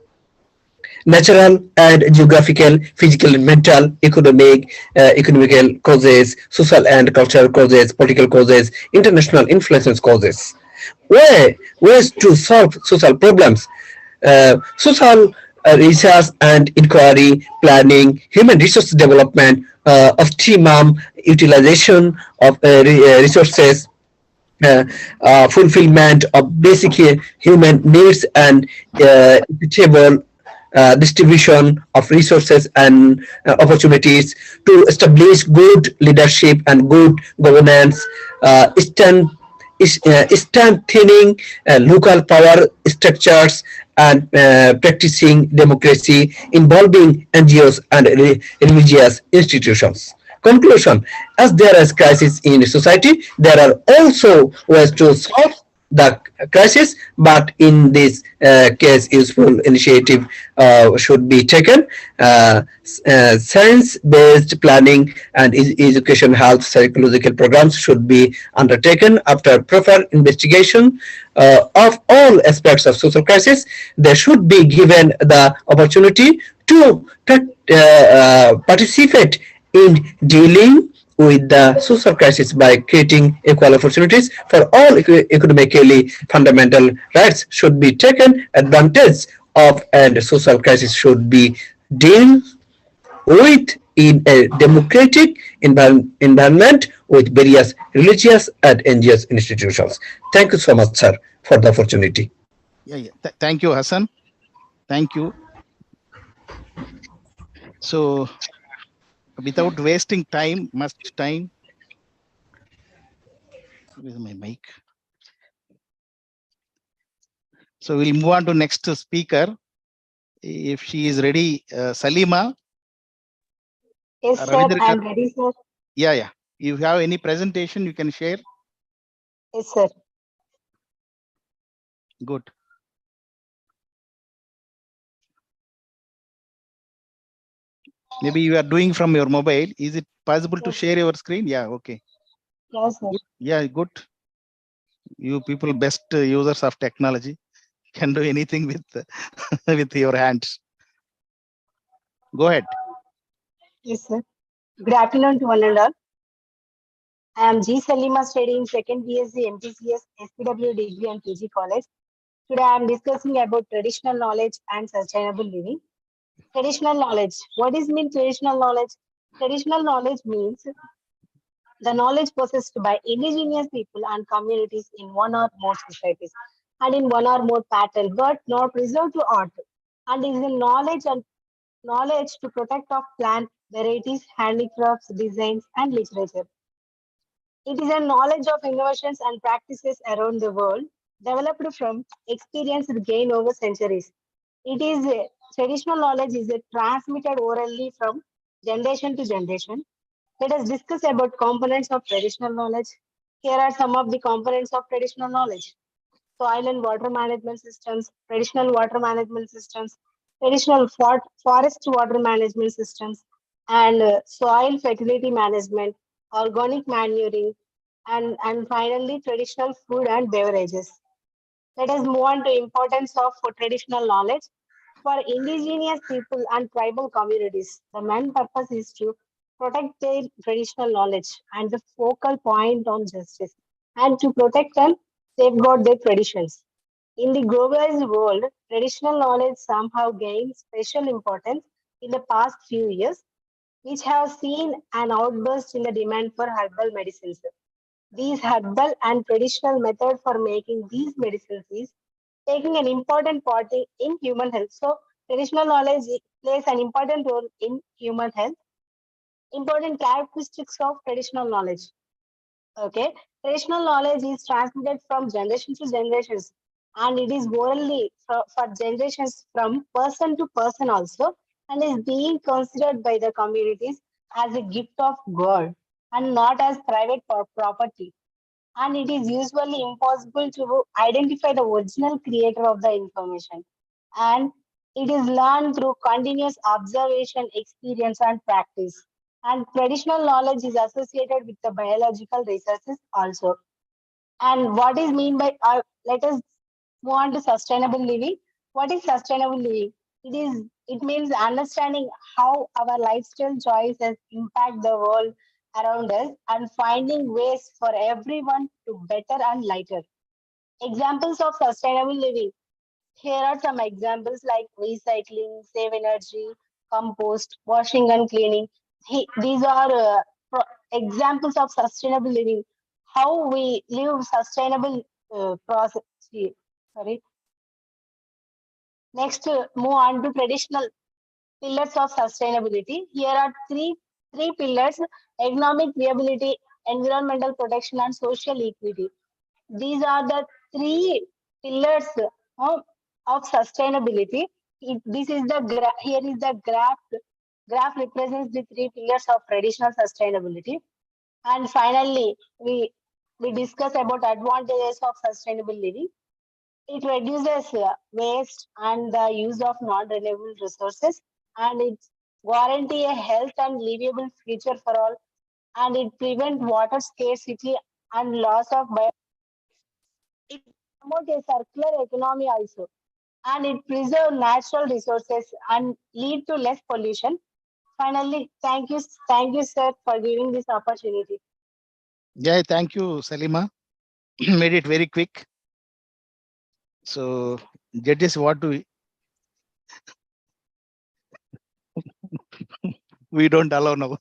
Speaker 10: Natural and geographical, physical and mental, economical causes, social and cultural causes, political causes, international influences causes. Ways to solve social problems: social research and inquiry, planning, human resource development, optimum utilization of resources, fulfillment of basic human needs, and equitable distribution of resources and opportunities, to establish good leadership and good governance, strengthening local power structures, and practicing democracy, involving NGOs and religious institutions. Conclusion: as there is crisis in society, there are also ways to solve the crisis, but in this case, useful initiative should be taken. Science-based planning and education, health, psychological programs should be undertaken after proper investigation of all aspects of social crisis. They should be given the opportunity to participate in dealing with the social crisis by creating equal opportunities for all. Economically fundamental rights should be taken advantage of, and social crisis should be dealt with in a democratic environment with various religious and NGOs institutions. Thank you so much, sir, for the opportunity.
Speaker 4: Yeah. Thank you, Hassan. Thank you. So, without wasting much time, with my mic. So we'll move on to next speaker. If she is ready, Salima.
Speaker 3: Yes, sir. I'm ready, sir.
Speaker 4: Yeah. If you have any presentation, you can share.
Speaker 3: Yes, sir.
Speaker 4: Good. Maybe you are doing from your mobile. Is it possible to share your screen? Yeah, okay.
Speaker 3: Yes, sir.
Speaker 4: Good. Yeah, good. You people best users of technology, can do anything with with your hands. Go ahead.
Speaker 3: Yes, sir. Good afternoon to one and all. I am G. Salima, studying second BSc MTCS SPW degree and PG college. Today I am discussing about traditional knowledge and sustainable living. Traditional knowledge. What is mean traditional knowledge? Traditional knowledge means the knowledge possessed by indigenous people and communities in one or more societies and in one or more pattern, but not reserved to art. And is the knowledge to protect of plant varieties, handicrafts, designs, and literature. It is a knowledge of innovations and practices around the world, developed from experience gained over centuries. It is traditional knowledge is transmitted orally from generation to generation. Let us discuss about components of traditional knowledge. Here are some of the components of traditional knowledge. Soil and water management systems, traditional water management systems, traditional forest water management systems, and soil fertility management, organic manuring, and finally traditional food and beverages. Let us move on to importance of traditional knowledge. For indigenous people and tribal communities, the main purpose is to protect their traditional knowledge and the focal point on justice, and to protect and safeguard their traditions. In the globalized world, traditional knowledge somehow gained special importance in the past few years, which have seen an outburst in the demand for herbal medicines. These herbal and traditional method for making these medicines is taking an important part in human health. So traditional knowledge plays an important role in human health. Important characteristics of traditional knowledge. Okay, traditional knowledge is transmitted from generation to generations, and it is orally for generations from person to person also, and is being considered by the communities as a gift of God and not as private property. And it is usually impossible to identify the original creator of the information. And it is learned through continuous observation, experience, and practice. And traditional knowledge is associated with the biological researches also. And what is mean by, let us move on to sustainable living. What is sustainable living? It means understanding how our lifestyle choices impact the world around us and finding ways for everyone to better and lighter. Examples of sustainable living. Here are some examples like recycling, save energy, compost, washing and cleaning. These are examples of sustainable living. How we live sustainable process. Sorry. Next, move on to traditional pillars of sustainability. Here are three pillars: economic viability, environmental protection, and social equity. These are the three pillars of sustainability. This is the here is the graph. Graph represents the three pillars of traditional sustainability. And finally, we discuss about advantages of sustainable living. It reduces waste and the use of non-renewable resources, and it guarantee a health and livable future for all, and it prevent water scarcity and loss of bio. It promote a circular economy also, and it preserve natural resources and lead to less pollution. Finally, thank you, sir, for giving this opportunity.
Speaker 4: Yeah, thank you, Salima. Made it very quick. So, judges, what do we don't allow now.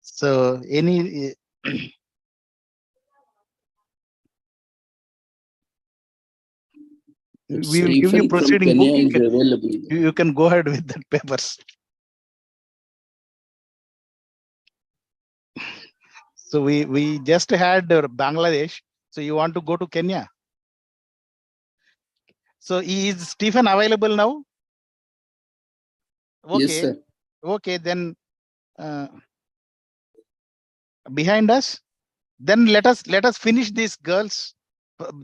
Speaker 4: So any we will give you
Speaker 1: Stephen from
Speaker 4: proceeding book.
Speaker 1: Kenya is available.
Speaker 4: You can go ahead with the papers. So we just had Bangladesh. So you want to go to Kenya? So is Stephen available now? Okay.
Speaker 1: Yes, sir.
Speaker 4: Okay, then behind us. Then let us finish these girls.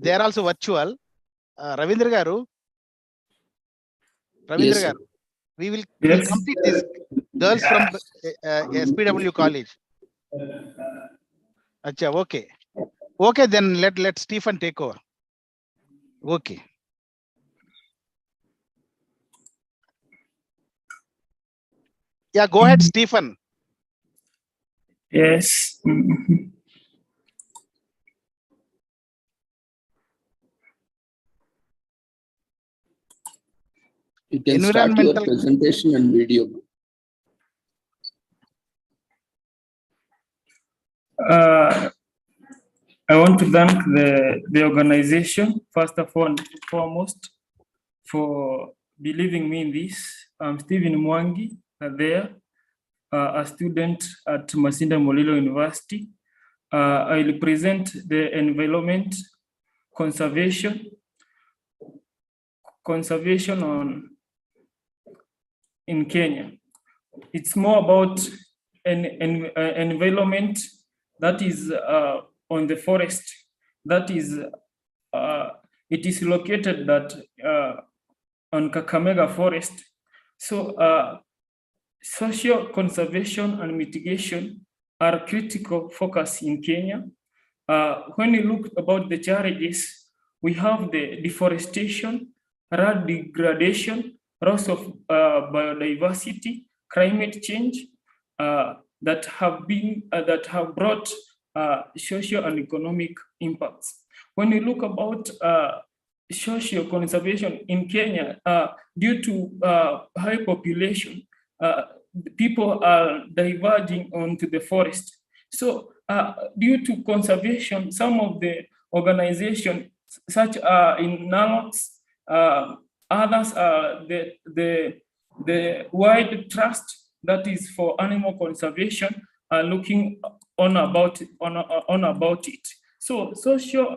Speaker 4: They are also virtual. Ravindra Garu. Ravindra
Speaker 1: Yes, sir.
Speaker 4: Garu. We will complete these girls from SPW college. Acha, okay. Okay, then let Stephen take over. Okay. Yeah, go ahead, Stephen.
Speaker 15: Yes.
Speaker 1: You can start your presentation and video.
Speaker 15: I want to thank the organization, first of all and foremost, for believing me in this. I'm Stephen Mwangi, a student at Masinda Molilo University. I represent the environment conservation in Kenya. It's more about an environment that is on the forest. That is, it is located on Kakamega Forest. So social conservation and mitigation are critical focus in Kenya. When you look about the challenges, we have the deforestation, land degradation, loss of biodiversity, climate change that have brought social and economic impacts. When you look about social conservation in Kenya, due to high population, people are diverging onto the forest. So due to conservation, some of the organizations, such in NALOX, others are the Wide Trust that is for animal conservation, are looking on about it. So social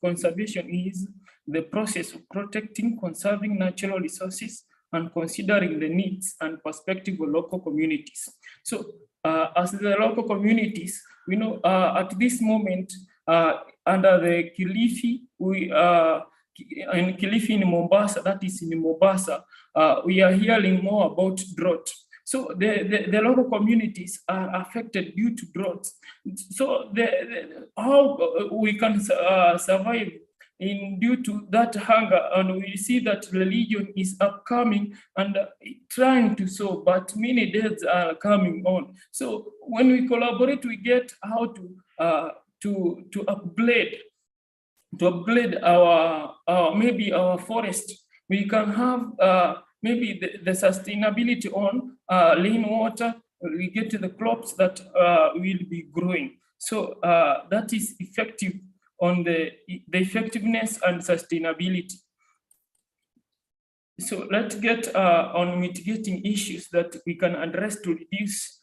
Speaker 15: conservation is the process of protecting, conserving natural resources and considering the needs and perspective of local communities. So as the local communities, we know at this moment, under the Kilifi, in Kilifi in Mombasa, that is in Mombasa, we are hearing more about drought. So the local communities are affected due to drought. So how we can survive due to that hunger, and we see that religion is upcoming and trying to solve, but many deaths are coming on. So when we collaborate, we get how to upgrade our maybe our forest. We can have maybe the sustainability on rainwater. We get to the crops that will be growing. So that is effective on the effectiveness and sustainability. So let's get on mitigating issues that we can address to reduce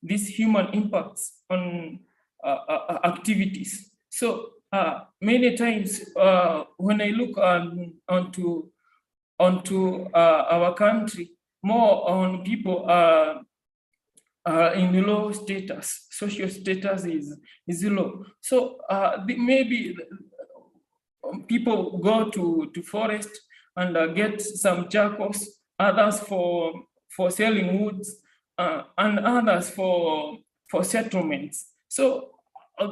Speaker 15: these human impacts on activities. So many times when I look onto our country, more on people in low status, social status is low. So maybe people go to forest and get some charcoals, others for selling woods, and others for settlements. So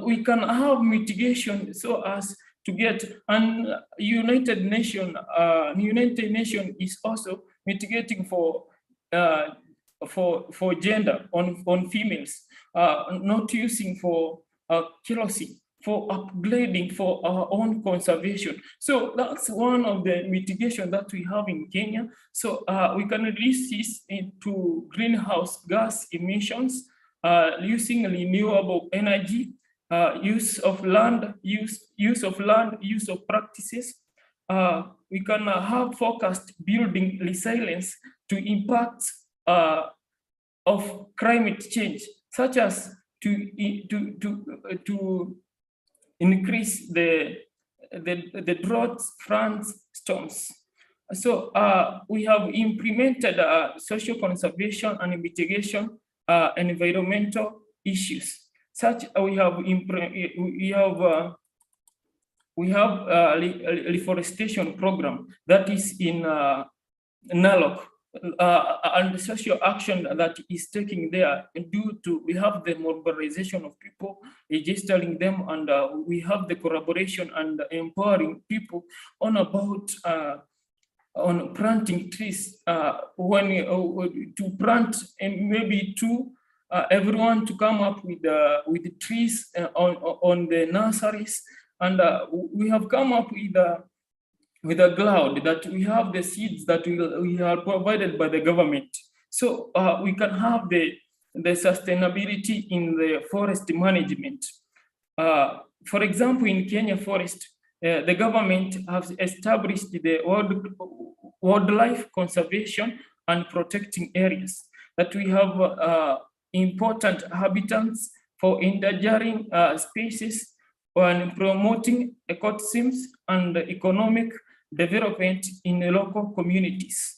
Speaker 15: we can have mitigation so as to get, and United Nations is also mitigating for gender on females, not using for kerosene for upgrading for our own conservation. So that's one of the mitigation that we have in Kenya. So we can reduce this into greenhouse gas emissions using renewable energy, use of practices. We can have focused building resilience to impacts of climate change, such as to increase the droughts, floods, storms. So we have implemented social conservation and mitigation environmental issues. Such we have reforestation program that is in Nalok, and the social action that is taking there due to we have the mobilization of people, registering them, and we have the collaboration and empowering people on about on planting trees to plant and maybe everyone to come up with trees on the nurseries, and we have come up with a cloud that we have the seeds that we are provided by the government. So we can have the sustainability in the forest management. For example, in Kenya forest, the government has established the wildlife conservation and protecting areas, that we have important habitats for endangering species and promoting ecosystems and economic development in the local communities.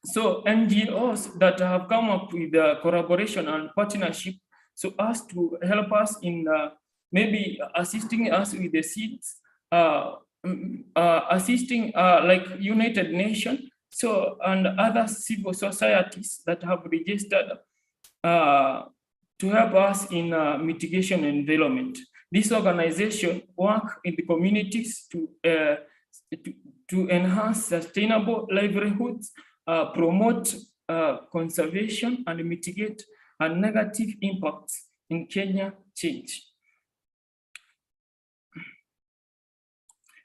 Speaker 15: So NGOs that have come up with collaboration and partnership so as to help us in maybe assisting us with the seeds, assisting like United Nations, so and other civil societies that have registered to help us in mitigation and development. This organization work in the communities to enhance sustainable livelihoods, promote conservation, and mitigate negative impacts in Kenya change.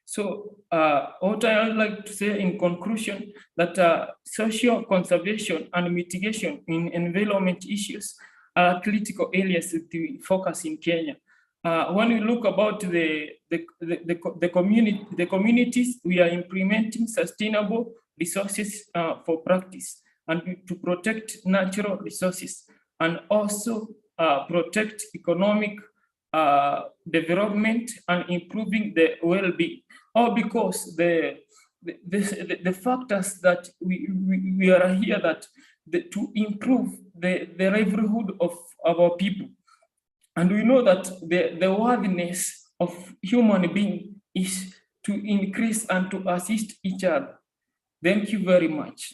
Speaker 15: So what I would like to say in conclusion, that social conservation and mitigation in environment issues are critical areas to focus in Kenya. When we look about the communities, we are implementing sustainable resources for practice and to protect natural resources, and also protect economic development and improving the well-being. All because the factors that we are here that to improve the livelihood of our people. And we know that the worthiness of human being is to increase and to assist each other. Thank you very much.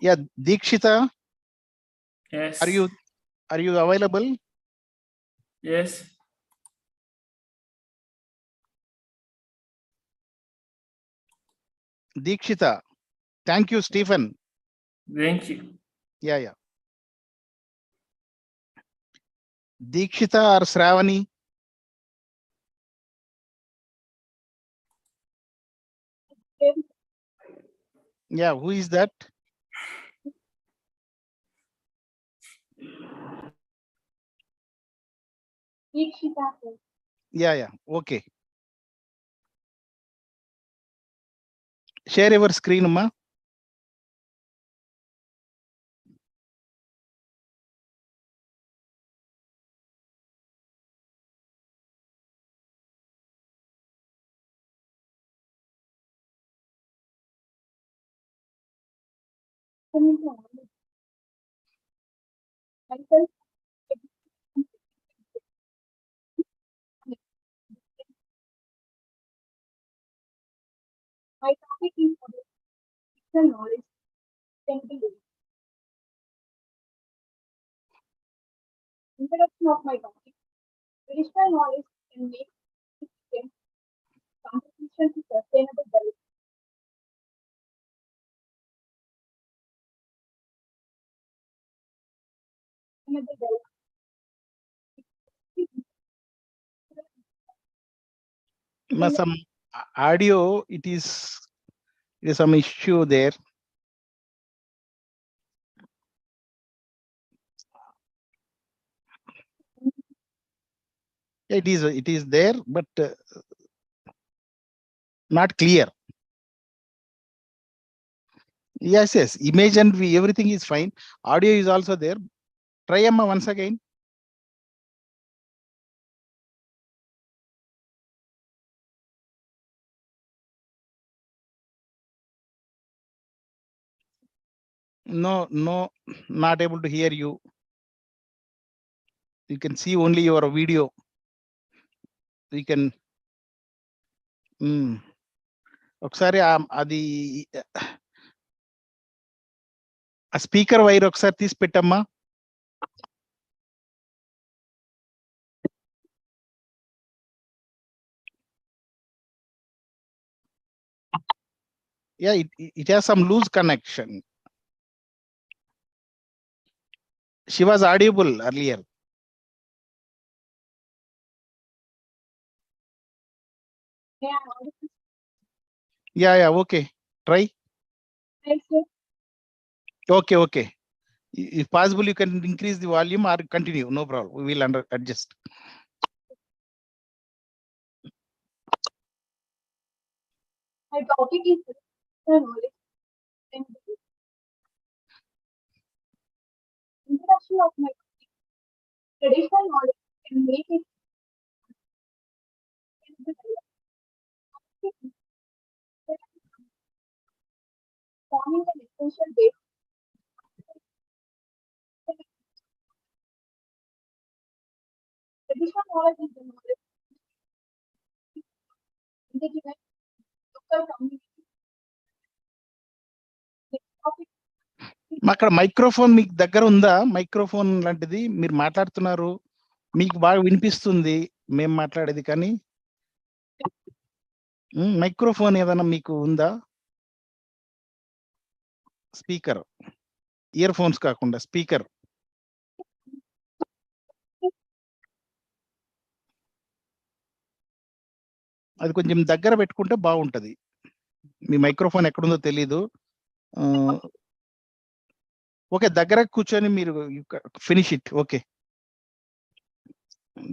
Speaker 4: Yeah, Dikshita.
Speaker 15: Yes.
Speaker 4: Are you available?
Speaker 15: Yes.
Speaker 4: Dikshita. Thank you, Stephen.
Speaker 15: Thank you.
Speaker 4: Yeah. Dikshita or Shravani? Yeah, who is that? Yeah, okay. Share your screen, Ma.
Speaker 3: My topic is about traditional knowledge. Introduction of my topic. Traditional knowledge can make significant contribution to sustainable development.
Speaker 4: Some audio, it is some issue there. It is there, but not clear. Yes, image and everything is fine. Audio is also there. Try Amma once again. No, not able to hear you. You can see only your video. We can. ఒకసారి అది ఆ speaker wire ఒకసారి తీసి పెట్టమ్మా. Yeah, it has some loose connection. She was audible earlier. Yeah, okay. Try. Okay. If possible, you can increase the volume or continue. No problem. We will adjust.
Speaker 3: My topic is knowledge. Introduction of my topic. Traditional knowledge can make it forming an essential base. Traditional knowledge is the knowledge indigenous local community.
Speaker 4: అక్కడ microphone మీకు దగ్గర ఉందా? Microphone లాంటిది మీరు మాట్లాడుతున్నారు, మీకు బాగా వినిపిస్తుంది మేము మాట్లాడేది, కానీ మైక్రోఫోన్ ఏదైనా మీకు ఉందా? స్పీకర్, ఇయర్ ఫోన్స్ కాకుండా స్పీకర్. అది కొంచెం దగ్గర పెట్టుకుంటే బాగుంటది. మీ మైక్రోఫోన్ ఎక్కడుందో తెలీదు. ఓకే, దగ్గర కూర్చొని మీరు finish it. Okay,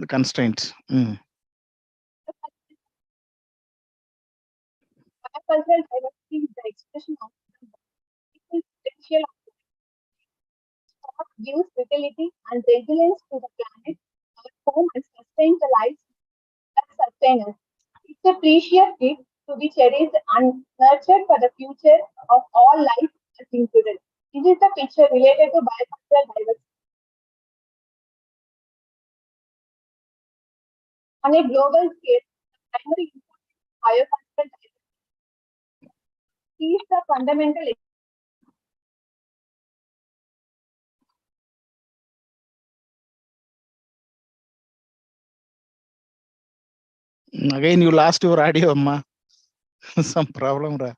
Speaker 4: the constraints.
Speaker 3: Cultural diversity is the expression of people's potential. Sport gives fertility and resilience to the planet, our home, and sustains the lives that sustain us. It's a precious gift to be cherished and nurtured for the future of all life as included. This is the picture related to biocultural diversity. On a global scale, the primary input is biocultural diversity. Is the fundamental.
Speaker 4: Again, you lost your audio, Amma. Some problem, ra.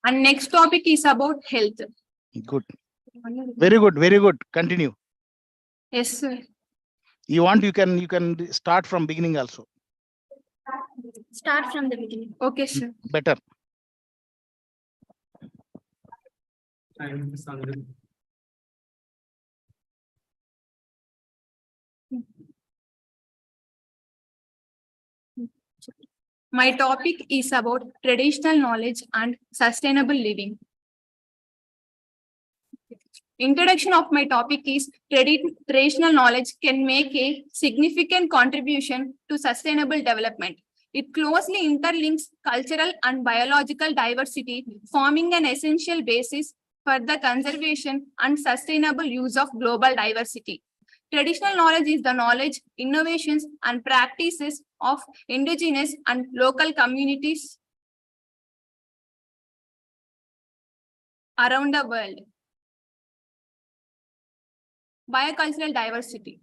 Speaker 16: And next topic is about health.
Speaker 4: Good. Very good. Continue.
Speaker 16: Yes, sir.
Speaker 4: You want, you can start from beginning also.
Speaker 16: Start from the beginning. Okay, sir.
Speaker 4: Better.
Speaker 16: My topic is about traditional knowledge and sustainable living. Introduction of my topic is traditional knowledge can make a significant contribution to sustainable development. It closely interlinks cultural and biological diversity, forming an essential basis for the conservation and sustainable use of global diversity. Traditional knowledge is the knowledge, innovations, and practices of indigenous and local communities around the world. Biocultural diversity.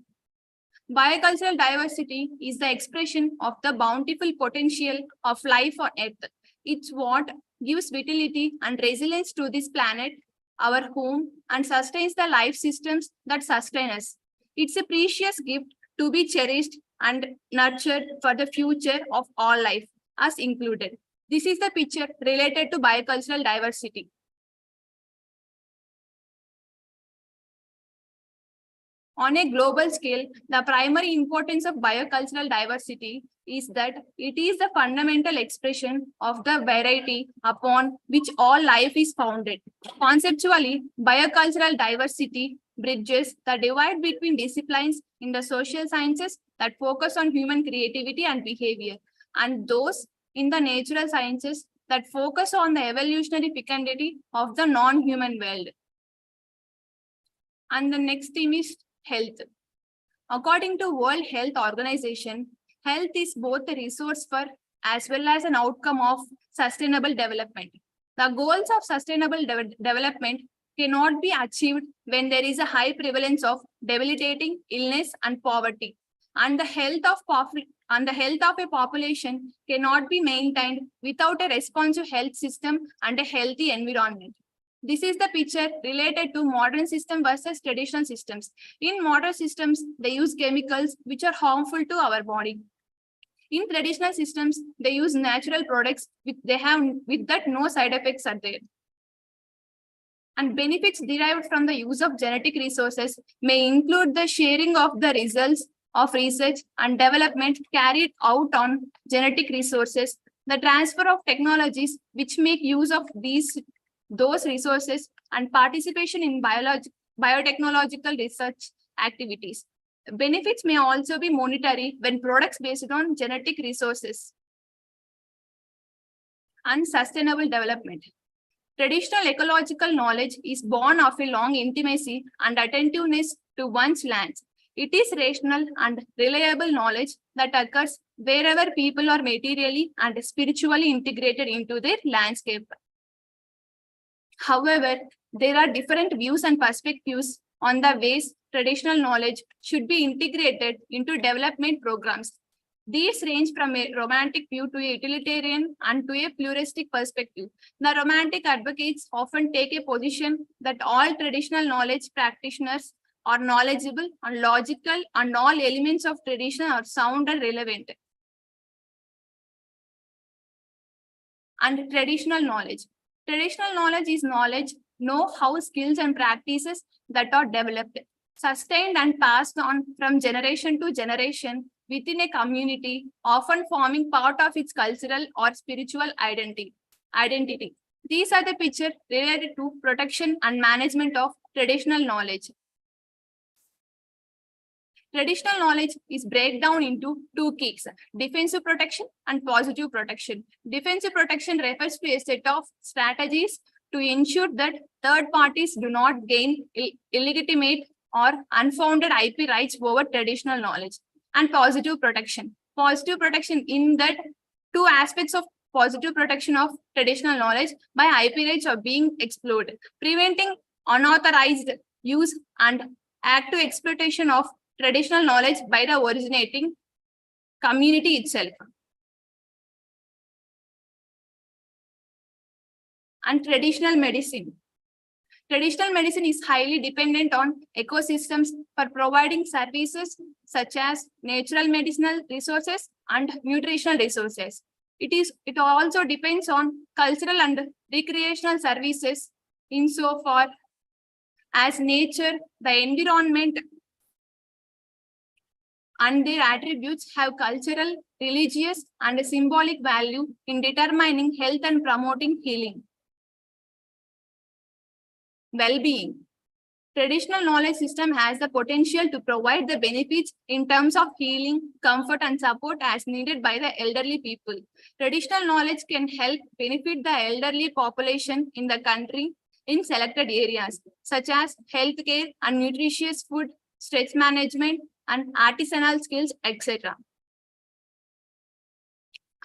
Speaker 16: Biocultural diversity is the expression of the bountiful potential of life on Earth. It's what gives vitality and resilience to this planet, our home, and sustains the life systems that sustain us. It's a precious gift to be cherished and nurtured for the future of all life, us included. This is the picture related to biocultural diversity. On a global scale, the primary importance of biocultural diversity is that it is the fundamental expression of the variety upon which all life is founded. Conceptually, biocultural diversity bridges the divide between disciplines in the social sciences that focus on human creativity and behavior, and those in the natural sciences that focus on the evolutionary fecundity of the non-human world. And the next theme is health. According to World Health Organization, health is both a resource for as well as an outcome of sustainable development. The goals of sustainable development cannot be achieved when there is a high prevalence of debilitating illness and poverty, and the health of a population cannot be maintained without a responsive health system and a healthy environment. This is the picture related to modern system versus traditional systems. In modern systems, they use chemicals which are harmful to our body. In traditional systems, they use natural products with that no side effects are there. And benefits derived from the use of genetic resources may include the sharing of the results of research and development carried out on genetic resources, the transfer of technologies which make use of those resources, and participation in biotechnological research activities. Benefits may also be monetary when products based on genetic resources. And sustainable development. Traditional ecological knowledge is born of a long intimacy and attentiveness to one's lands. It is rational and reliable knowledge that occurs wherever people are materially and spiritually integrated into their landscape. However, there are different views and perspectives on the ways traditional knowledge should be integrated into development programs. These range from a romantic view to a utilitarian and to a pluralistic perspective. The romantic advocates often take a position that all traditional knowledge practitioners are knowledgeable and logical, and all elements of tradition are sound and relevant. And traditional knowledge. Traditional knowledge is knowledge, know-how, skills, and practices that are developed, sustained, and passed on from generation to generation within a community, often forming part of its cultural or spiritual identity. These are the pictures related to protection and management of traditional knowledge. Traditional knowledge is breakdown into two keys: defensive protection and positive protection. Defensive protection refers to a set of strategies to ensure that third parties do not gain illegitimate or unfounded IP rights over traditional knowledge. And positive protection. Positive protection, in that two aspects of positive protection of traditional knowledge by IP rights are being explored, preventing unauthorized use and active exploitation of traditional knowledge by the originating community itself. And traditional medicine. Traditional medicine is highly dependent on ecosystems for providing services such as natural medicinal resources and nutritional resources. It also depends on cultural and recreational services insofar as nature, the environment, and their attributes have cultural religious, and symbolic value in determining health and promoting healing. Well-being. Traditional knowledge system has the potential to provide the benefits in terms of healing, comfort, and support as needed by the elderly people. Traditional knowledge can help benefit the elderly population in the country in selected areas, such as healthcare and nutritious food, stress management, and artisanal skills, etc.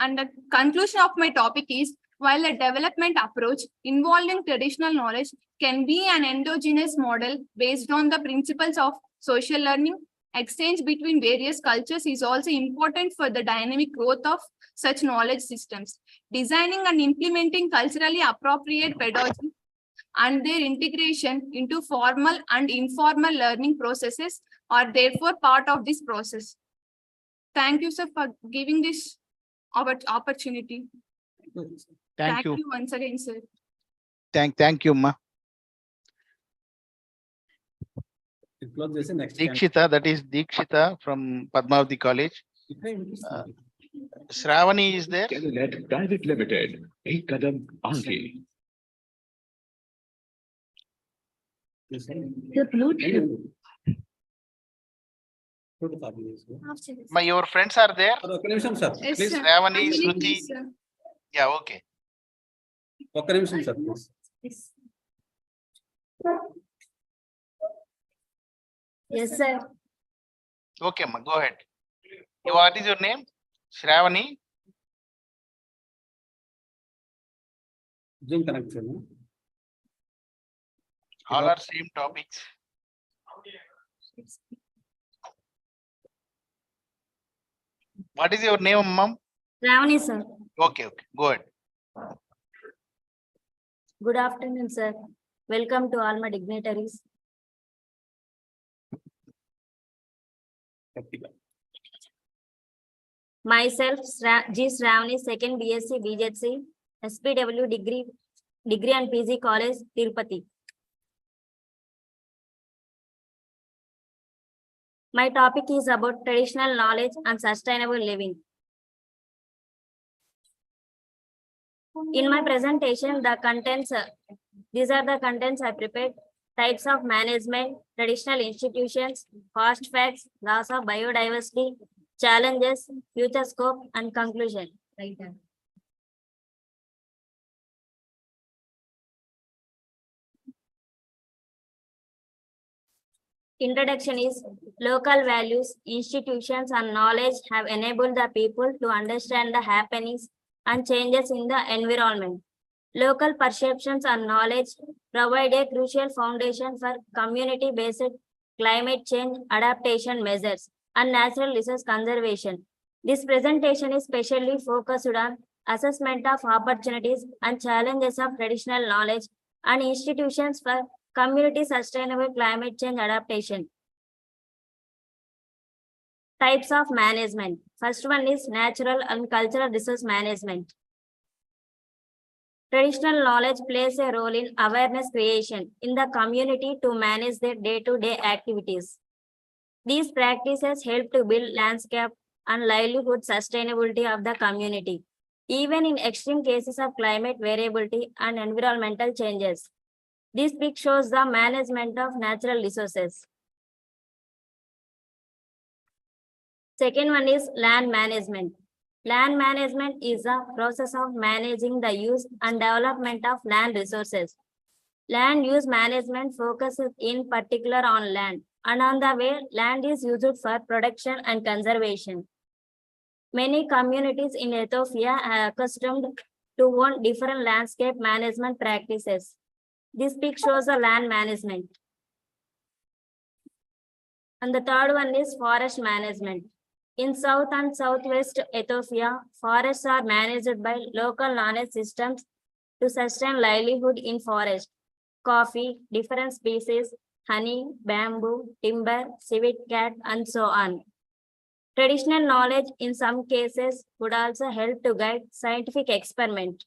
Speaker 16: And the conclusion of my topic is, while a development approach involving traditional knowledge can be an endogenous model based on the principles of social learning, exchange between various cultures is also important for the dynamic growth of such knowledge systems. Designing and implementing culturally appropriate pedagogy and their integration into formal and informal learning processes are therefore part of this process. Thank you, sir, for giving this opportunity.
Speaker 4: Thank you.
Speaker 16: Once again, sir.
Speaker 4: Thank you, Ma. Dikshita, that is Dikshita from Padmavati College. Shravani is there.
Speaker 17: Private Limited, एक कदम आगे.
Speaker 3: The Bluetooth.
Speaker 4: Your friends are there?
Speaker 16: Yes,
Speaker 4: Please,
Speaker 16: sir.
Speaker 4: Shravani,
Speaker 16: I'm
Speaker 4: Shruti.
Speaker 16: ready, sir.
Speaker 4: Yeah, okay.
Speaker 3: Yes, sir.
Speaker 4: Okay, Ma, go ahead. What is your name? Shravani?
Speaker 18: Zoom connection.
Speaker 4: All are same topics. What is your name, ma'am?
Speaker 3: Ravani, sir.
Speaker 4: Okay, go ahead.
Speaker 3: Good afternoon, sir. Welcome to all my dignitaries. Myself, G. Ravani, second BSc BJC, SPW degree and PG College, Tirupati. My topic is about traditional knowledge and sustainable living. In my presentation, these are the contents I prepared: types of management, traditional institutions, past facts, loss of biodiversity, challenges, future scope, and conclusion. Right. Introduction is local values, institutions, and knowledge have enabled the people to understand the happenings and changes in the environment. Local perceptions and knowledge provide a crucial foundation for community-based climate change adaptation measures and natural resource conservation. This presentation is specially focused on assessment of opportunities and challenges of traditional knowledge and institutions for community sustainable climate change adaptation. Types of management. First one is natural and cultural resource management. Traditional knowledge plays a role in awareness creation in the community to manage their day-to-day activities. These practices help to build landscape and livelihood sustainability of the community, even in extreme cases of climate variability and environmental changes. This PEEC shows the management of natural resources. Second one is land management. Land management is the process of managing the use and development of land resources. Land use management focuses in particular on land and on the way land is used for production and conservation. Many communities in Ethiopia are accustomed to own different landscape management practices. This PEEC shows the land management. And the third one is forest management. In South and Southwest Ethiopia, forests are managed by local knowledge systems to sustain livelihood in forest. Coffee, different species, honey, bamboo, timber, civet cat, and so on. Traditional knowledge in some cases would also help to guide scientific experiment.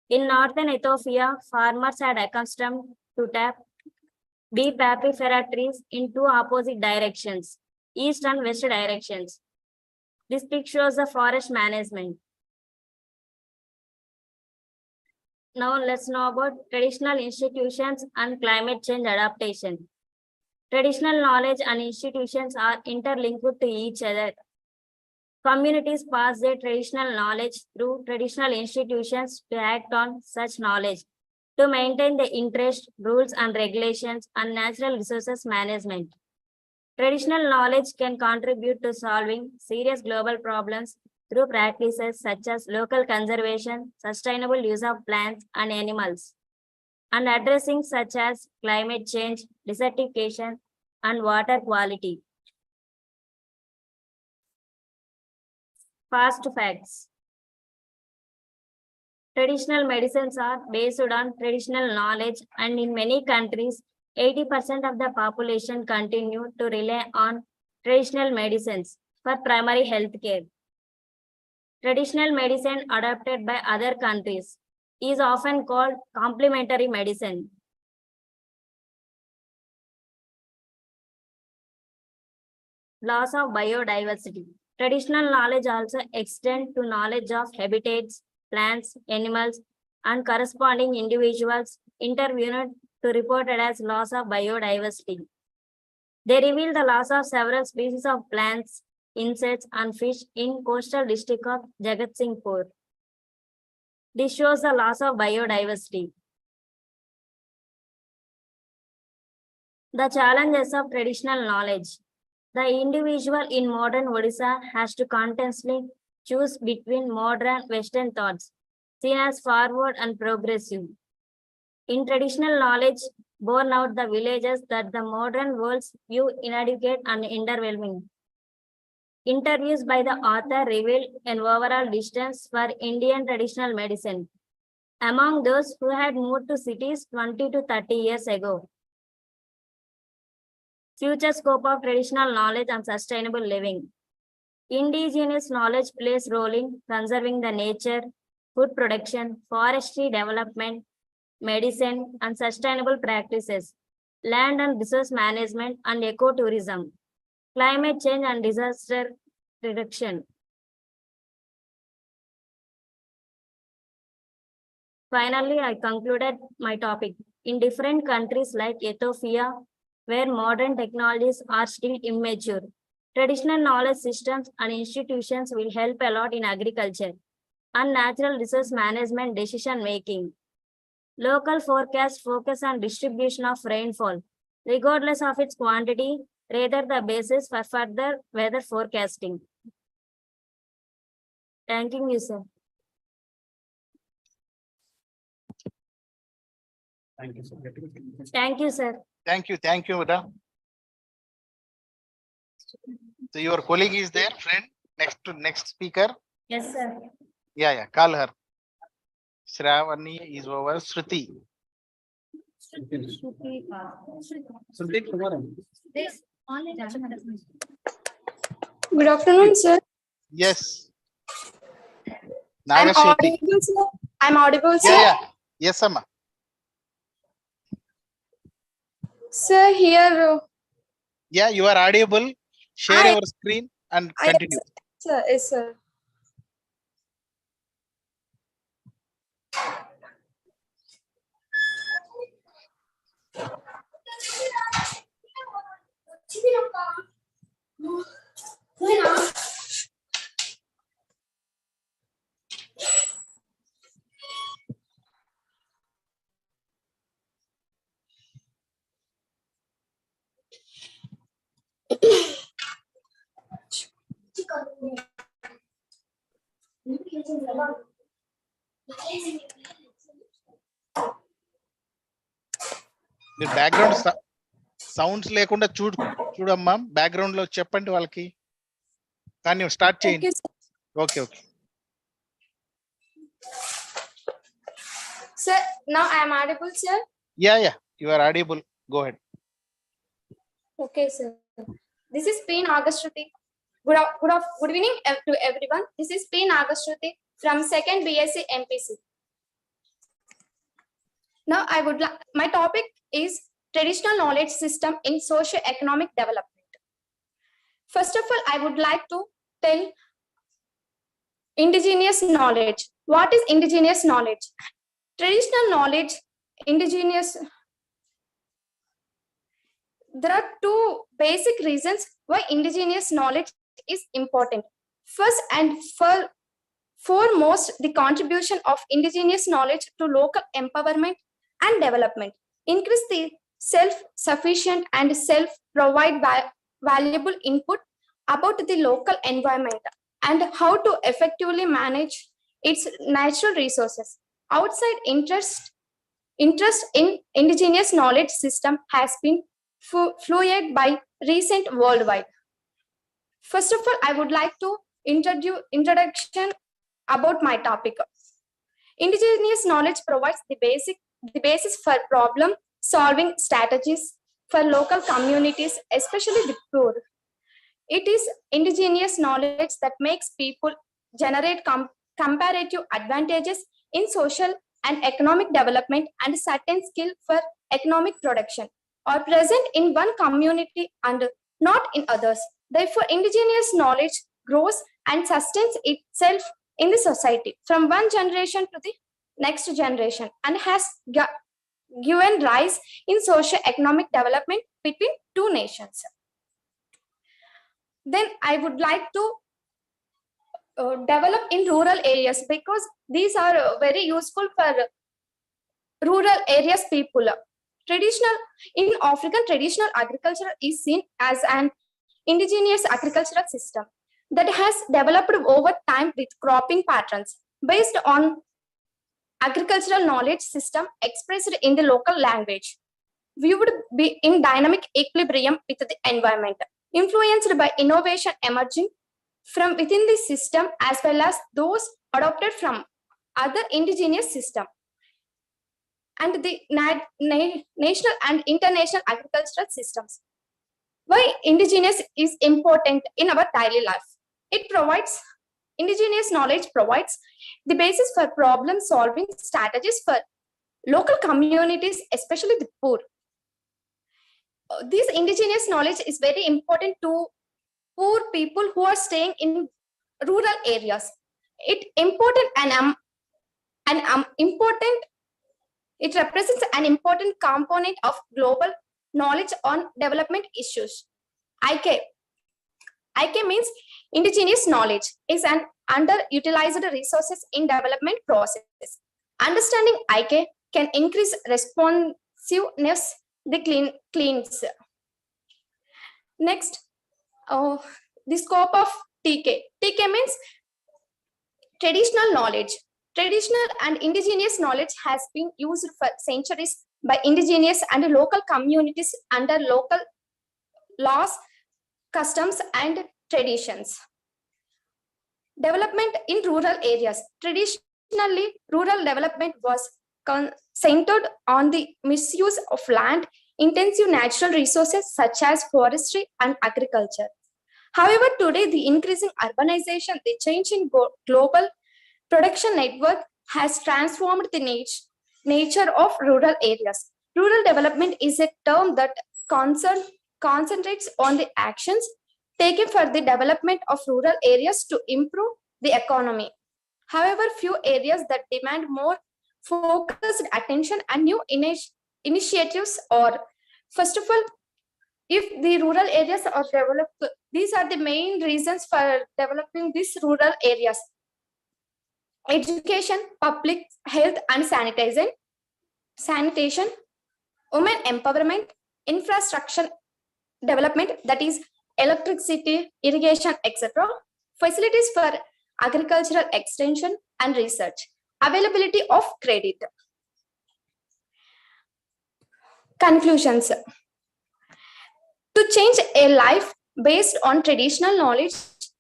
Speaker 3: In northern Ethiopia, farmers are accustomed to tap bee papyrifera trees in two opposite directions, east and west directions.
Speaker 18: This pic shows the forest management. Now let's know about traditional institutions and climate change adaptation. Traditional knowledge and institutions are interlinked to each other. Communities pass their traditional knowledge through traditional institutions to act on such knowledge to maintain the interest, rules and regulations and natural resources management. Traditional knowledge can contribute to solving serious global problems through practices such as local conservation, sustainable use of plants and animals, and addressing such as climate change, desertification, and water quality. Fast facts. Traditional medicines are based on traditional knowledge, and in many countries, 80% of the population continue to rely on traditional medicines for primary health care. Traditional medicine adopted by other countries is often called complementary medicine. Loss of biodiversity. Traditional knowledge also extends to knowledge of habitats, plants, animals, and corresponding individuals interviewed to reported as loss of biodiversity. They reveal the loss of several species of plants, insects, and fish in coastal district of Jagatsinghpur. This shows the loss of biodiversity. The challenges of traditional knowledge. The individual in modern Odisha has to constantly choose between modern Western thoughts, seen as forward and progressive. In traditional knowledge, borne out the villages that the modern world's view inadequate and underwhelming. Interviews by the author revealed an overall distance for Indian traditional medicine among those who had moved to cities 20 to 30 years ago. Future scope of traditional knowledge and sustainable living. Indigenous knowledge plays a role in conserving the nature, food production, forestry development, medicine, and sustainable practices, land and resource management, and ecotourism, climate change and disaster reduction. Finally, I concluded my topic. In different countries like Ethiopia, where modern technologies are still immature, traditional knowledge systems and institutions will help a lot in agriculture and natural resource management decision making. Local forecasts focus on distribution of rainfall, regardless of its quantity, rather the basis for further weather forecasting. Thank you, sir.
Speaker 4: Thank you, sir.
Speaker 18: Thank you, sir.
Speaker 4: Thank you, madam. So your colleague is there, friend, next speaker.
Speaker 18: Yes, sir.
Speaker 4: Yeah, call her. Shravani is over. Shruti.
Speaker 6: Good afternoon, sir.
Speaker 4: Yes.
Speaker 6: I'm
Speaker 4: Nagashetty.
Speaker 6: audible, sir. I'm audible, sir.
Speaker 4: Yeah. Yes, Amma.
Speaker 6: Sir, here.
Speaker 4: Yeah, you are audible. Share your screen and continue.
Speaker 6: Sir, yes, sir.
Speaker 4: మీరు background sounds లేకుండా చూడమ్మా background లో చెప్పండి వాళ్ళకి కానీ start చేయండి okay
Speaker 6: Sir, now I am audible, sir.
Speaker 4: Yeah, you are audible. Go ahead.
Speaker 6: Okay, sir. This is P. Nagashruti. Good evening to everyone. This is P. Nagashruti from 2nd BSc MPC. Now my topic is traditional knowledge system in socio-economic development. First of all, I would like to tell Indigenous knowledge. What is indigenous knowledge? Traditional knowledge, indigenous. There are two basic reasons why indigenous knowledge is important. First and foremost, the contribution of indigenous knowledge to local empowerment and development. Increase the self-sufficient and self-provide valuable input about the local environment and how to effectively manage its natural resources. Outside interest in indigenous knowledge system has been fluid by recent worldwide. First of all, I would like to introduction about my topic. Indigenous knowledge provides the basis for problem solving strategies for local communities, especially the poor. It is indigenous knowledge that makes people generate comparative advantages in social and economic development, and certain skill for economic production are present in one community and not in others. Therefore, indigenous knowledge grows and sustains itself in the society from one generation to the next generation and has given rise in socio-economic development between two nations. Then I would like to develop in rural areas because these are very useful for rural areas people. In African, traditional agriculture is seen as an indigenous agricultural system that has developed over time with cropping patterns based on agricultural knowledge system expressed in the local language. We would be in dynamic equilibrium with the environment, influenced by innovation emerging from within the system as well as those adopted from other indigenous systems and the national and international agricultural systems. Why indigenous is important in our daily life? Indigenous knowledge provides the basis for problem solving strategies for local communities, especially the poor. This indigenous knowledge is very important to poor people who are staying in rural areas. It represents an important component of global knowledge on development issues. IK means indigenous knowledge is an underutilized resources in development process. Understanding IK can increase responsiveness, the cleans. Next, the scope of TK. TK means traditional knowledge. Traditional and indigenous knowledge has been used for centuries by indigenous and local communities under local laws, customs, and traditions. Development in rural areas. Traditionally, rural development was centered on the misuse of land, intensive natural resources such as forestry and agriculture. However, today the increasing urbanization, the change in global production network has transformed the nature of rural areas. Rural development is a term that concentrates on the actions taken for the development of rural areas to improve the economy. However, few areas that demand more focused attention and new initiatives are, first of all, if the rural areas are developed, these are the main reasons for developing these rural areas. Education, public health and sanitation, women empowerment, infrastructure development, that is electricity, irrigation, etc. Facilities for agricultural extension and research, availability of credit. Conclusions. To change a life based on traditional knowledge,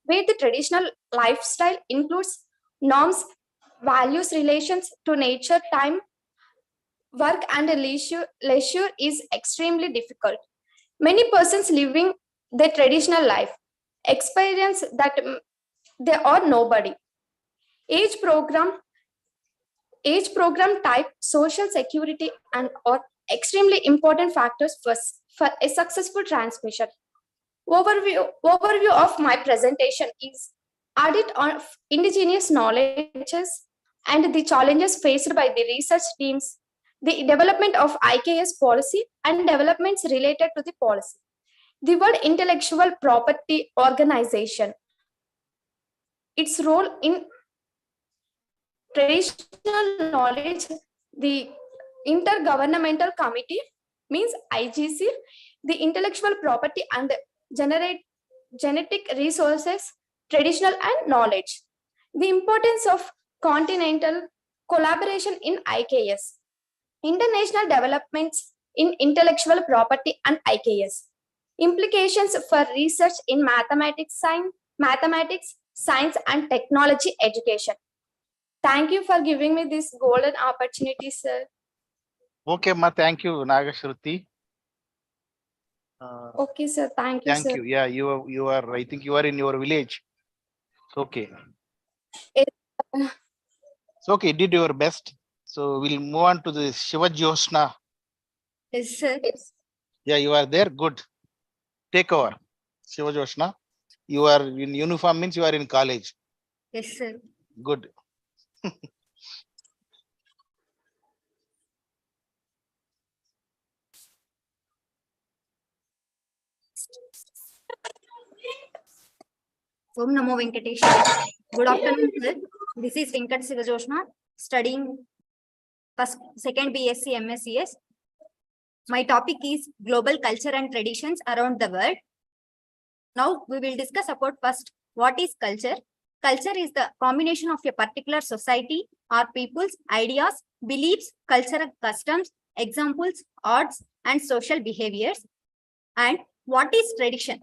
Speaker 6: where the traditional lifestyle includes norms, values, relations to nature, time, work, and leisure is extremely difficult. Many persons living their traditional life experience that they are nobody. Age program type, social security, and are extremely important factors for a successful transmission. Overview of my presentation is Audit of indigenous knowledges and the challenges faced by the research teams, the development of IKS policy and developments related to the policy. The World Intellectual Property Organization, its role in traditional knowledge, the Intergovernmental Committee means IGC, the intellectual property and genetic resources, traditional and knowledge. The importance of continental collaboration in IKS, international developments in intellectual property and IKS, implications for research in mathematics, science and technology education. Thank you for giving me this golden opportunity, sir.
Speaker 4: Okay, Ma, thank you, Nagashruti.
Speaker 6: Okay, sir. Thank you, sir.
Speaker 4: Thank you. Yeah, you are, I think you are in your village. It's okay. It's okay, you did your best. So we'll move on to the Shiva Jyotsna.
Speaker 6: Yes, sir.
Speaker 4: Yeah, you are there. Good. Take over. Shiva Jyotsna. You are in uniform means you are in college.
Speaker 6: Yes, sir.
Speaker 4: Good.
Speaker 19: Om Namo Venkateshwara. Good afternoon, sir. This is Venkat Shiva Jyotsna, studying second BSc MScs. My topic is global culture and traditions around the world. Now we will discuss about first what is culture. Culture is the combination of a particular society or people's ideas, beliefs, cultural customs, examples, arts, and social behaviors. And what is tradition?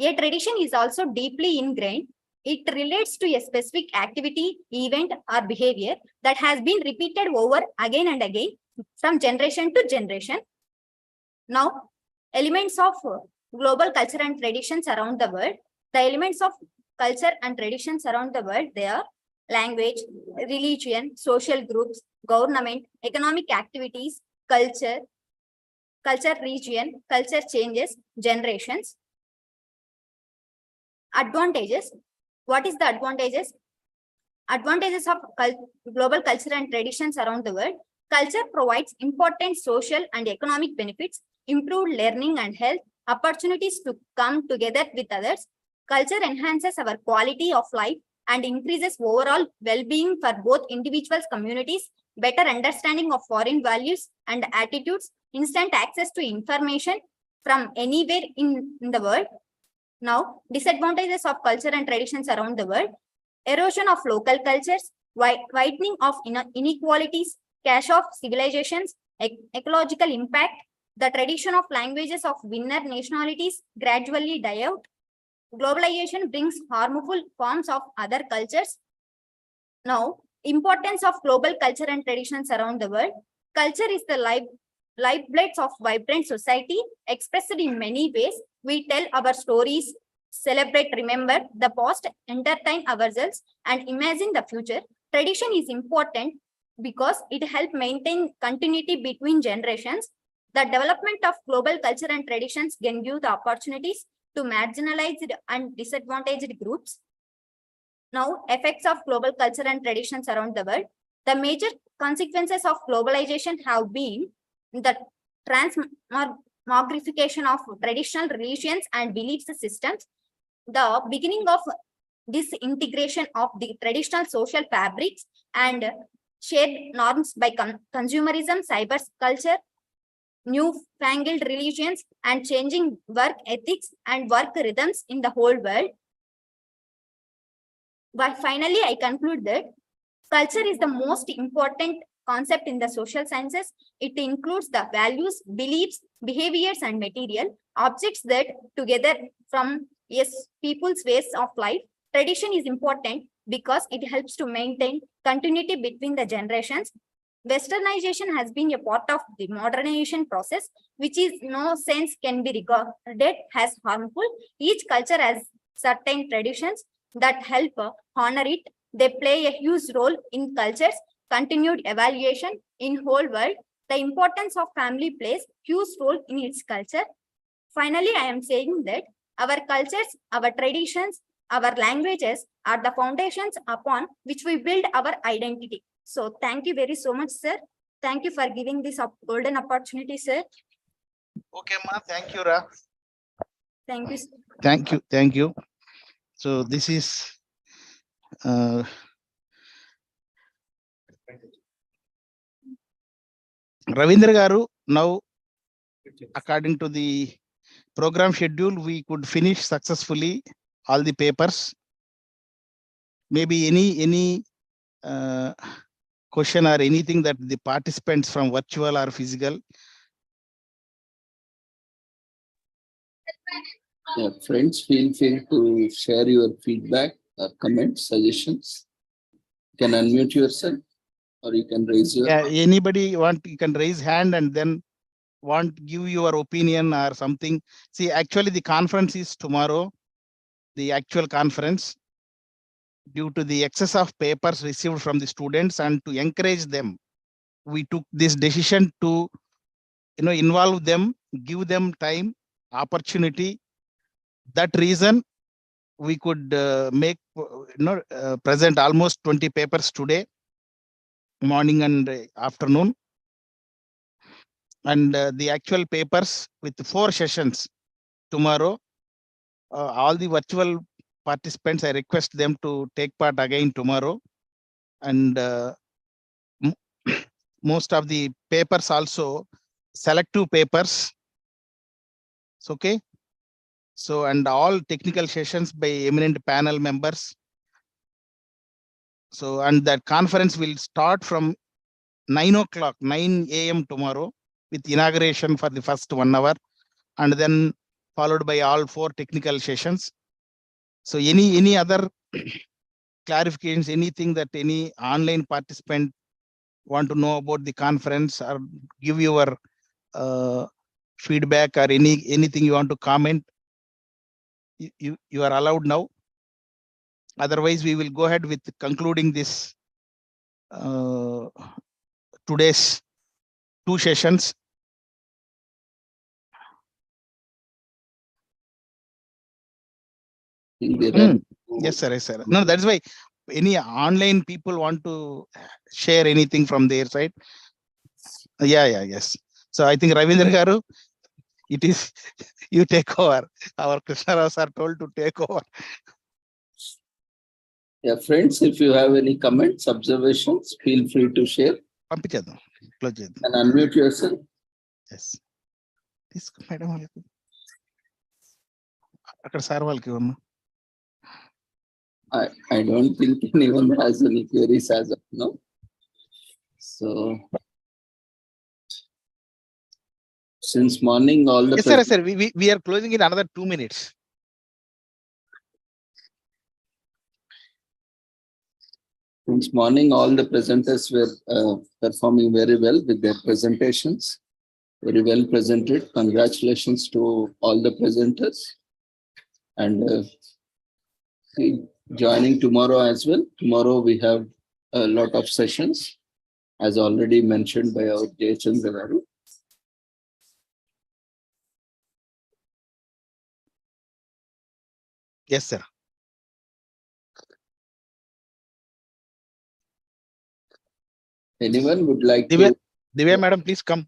Speaker 19: A tradition is also deeply ingrained. It relates to a specific activity, event, or behavior that has been repeated over again and again from generation to generation. Now, elements of global culture and traditions around the world. The elements of culture and traditions around the world, they are language, religion, social groups, government, economic activities, culture, region, culture changes, generations. Advantages. What is the advantages? Advantages of global culture and traditions around the world. Culture provides important social and economic benefits, improved learning and health, opportunities to come together with others. Culture enhances our quality of life and increases overall well-being for both individuals, communities, better understanding of foreign values and attitudes, instant access to information from anywhere in the world. Now, disadvantages of culture and traditions around the world. Erosion of local cultures, widening of inequalities, clash of civilizations, ecological impact, the tradition of languages of winner nationalities gradually die out. Globalization brings harmful forms of other cultures. Now, importance of global culture and traditions around the world. Culture is the lifeblood of vibrant society, expressed in many ways. We tell our stories, celebrate, remember the past, entertain ourselves, and imagine the future. Tradition is important because it helps maintain continuity between generations. The development of global culture and traditions can give the opportunities to marginalized and disadvantaged groups. Now, effects of global culture and traditions around the world. The major consequences of globalization have been the transmogrification of traditional religions and belief systems, the beginning of disintegration of the traditional social fabrics and shared norms by consumerism, cyber culture, newfangled religions, and changing work ethics and work rhythms in the whole world. But finally, I conclude that culture is the most important concept in the social sciences. It includes the values, beliefs, behaviors, and material objects that together from people's ways of life. Tradition is important because it helps to maintain continuity between the generations. Westernization has been a part of the modernization process, which is no sense can be regarded as harmful. Each culture has certain traditions that help honor it. They play a huge role in culture's continued evaluation in whole world. The importance of family plays huge role in its culture. Finally, I am saying that our cultures, our traditions Our languages are the foundations upon which we build our identity. So thank you very so much, sir. Thank you for giving this golden opportunity, sir.
Speaker 4: Okay, Ma. Thank you, Ra.
Speaker 19: Thank you, sir.
Speaker 4: Thank you. Thank you. So this is Ravindra Garu. Now, according to the program schedule, we could finish successfully all the papers. Maybe any question or anything that the participants from virtual or physical.
Speaker 1: Yeah, friends, feel free to share your feedback or comments, suggestions. You can unmute yourself or you can raise your hand.
Speaker 4: Anybody want, you can raise hand and then give your opinion or something. See, actually the conference is tomorrow, the actual conference, due to the excess of papers received from the students, and to encourage them, we took this decision to involve them, give them time, opportunity. That reason we could make present almost 20 papers today, morning and afternoon, and the actual papers with 4 sessions tomorrow. All the virtual participants, I request them to take part again tomorrow, and most of the papers also selective papers. It's okay. So, and all technical sessions by eminent panel members. So, and that conference will start from 9 o'clock, 9 a.m. tomorrow, with inauguration for the first 1 hour, and then followed by all 4 technical sessions. So any other clarifications, anything that any online participant want to know about the conference, or give your feedback, or anything you want to comment, you are allowed now. Otherwise, we will go ahead with concluding this today's 2 sessions. Yes, sir. Yes, sir. No, that's why any online people want to share anything from their side. Yes. So I think Ravindra Garu, it is you take over. Our Krishnaras are told to take over.
Speaker 1: Yeah, friends, if you have any comments, observations, feel free to share. And unmute yourself.
Speaker 4: Yes. This madam.
Speaker 1: I don't think anyone has any queries as of now. So since morning, all the
Speaker 4: yes, sir. We are closing in another 2 minutes.
Speaker 1: Since morning, all the presenters were performing very well with their presentations. Very well presented. Congratulations to all the presenters. And joining tomorrow as well. Tomorrow we have a lot of sessions, as already mentioned by our J.Chandra Garu.
Speaker 4: Yes, sir.
Speaker 1: Anyone would like
Speaker 4: Divya,
Speaker 1: to?
Speaker 4: Divya, madam, please come.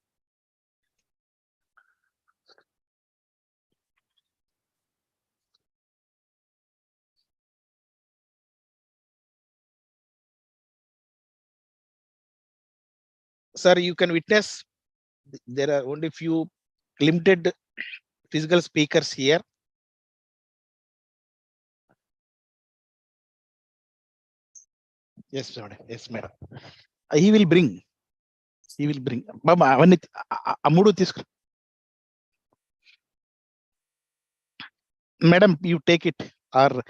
Speaker 4: Sir, you can witness there are only few limited physical speakers here. Yes, madam. Yes, madam. He will bring. He will bring. Mama, Amudu Tisk. Madam, you take it, or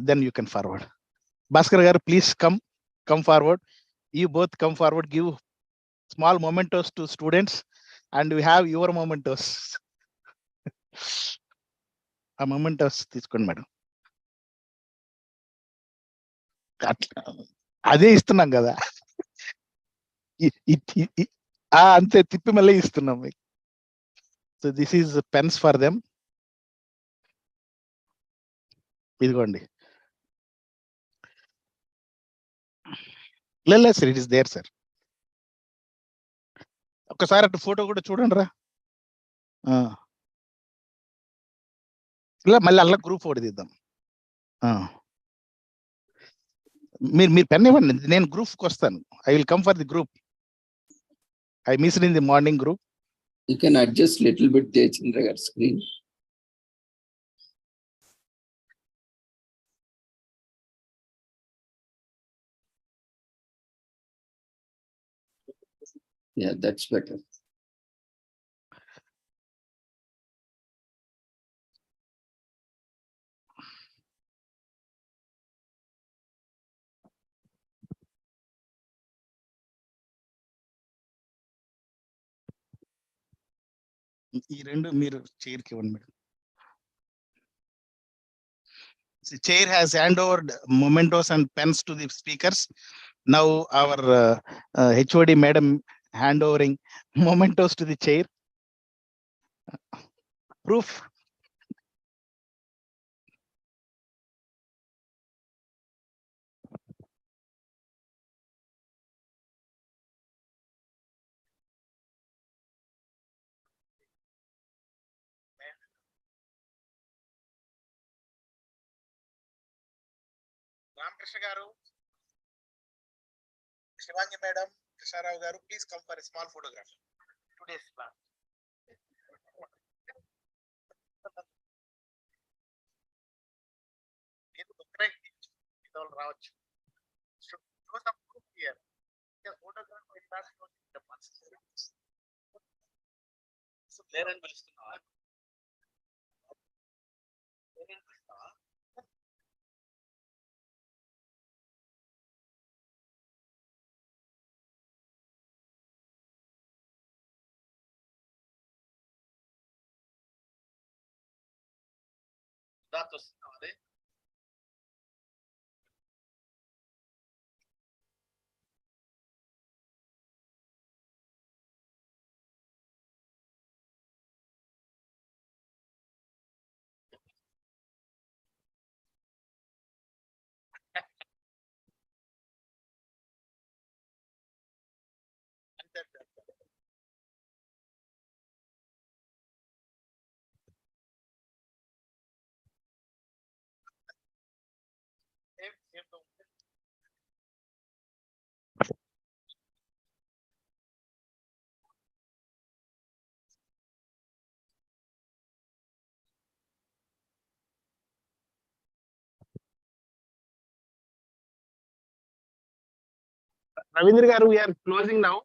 Speaker 4: then you can forward. Bhaskar Garu, please come forward. You both come forward, give small mementos to students, and we have your mementos. A mementos తీసుకోండి madam. అదే ఇస్తున్నాం కదా, అంతే తిప్పి మళ్ళీ ఇస్తున్నాం మీకు. So this is pens for them. ఇదిగోండి. లేదు sir, it is there sir. ఒకసారి అటు ఫోటో కూడా చూడండి రా. ఇలా మళ్ళీ అలా గ్రూప్ ఫోటో తీద్దాం. మీరు పెన్ ఇవ్వండి, నేను గ్రూప్కి వస్తాను. I will come for the group. I missed in the morning group.
Speaker 1: You can adjust little bit Jayachandra garu screen. Yeah, that's better.
Speaker 4: ఈ రెండు మీరు చైర్కి ఇవ్వండి madam. Chair has hand over mementos and pens to the speakers. Now our HOD madam hand overing mementos to the chair. Proof. Ramkrishna garu, Shivangi madam, Krishnarao garu, please come for a small photograph. Today's plan. Ravindra garu, we are closing now.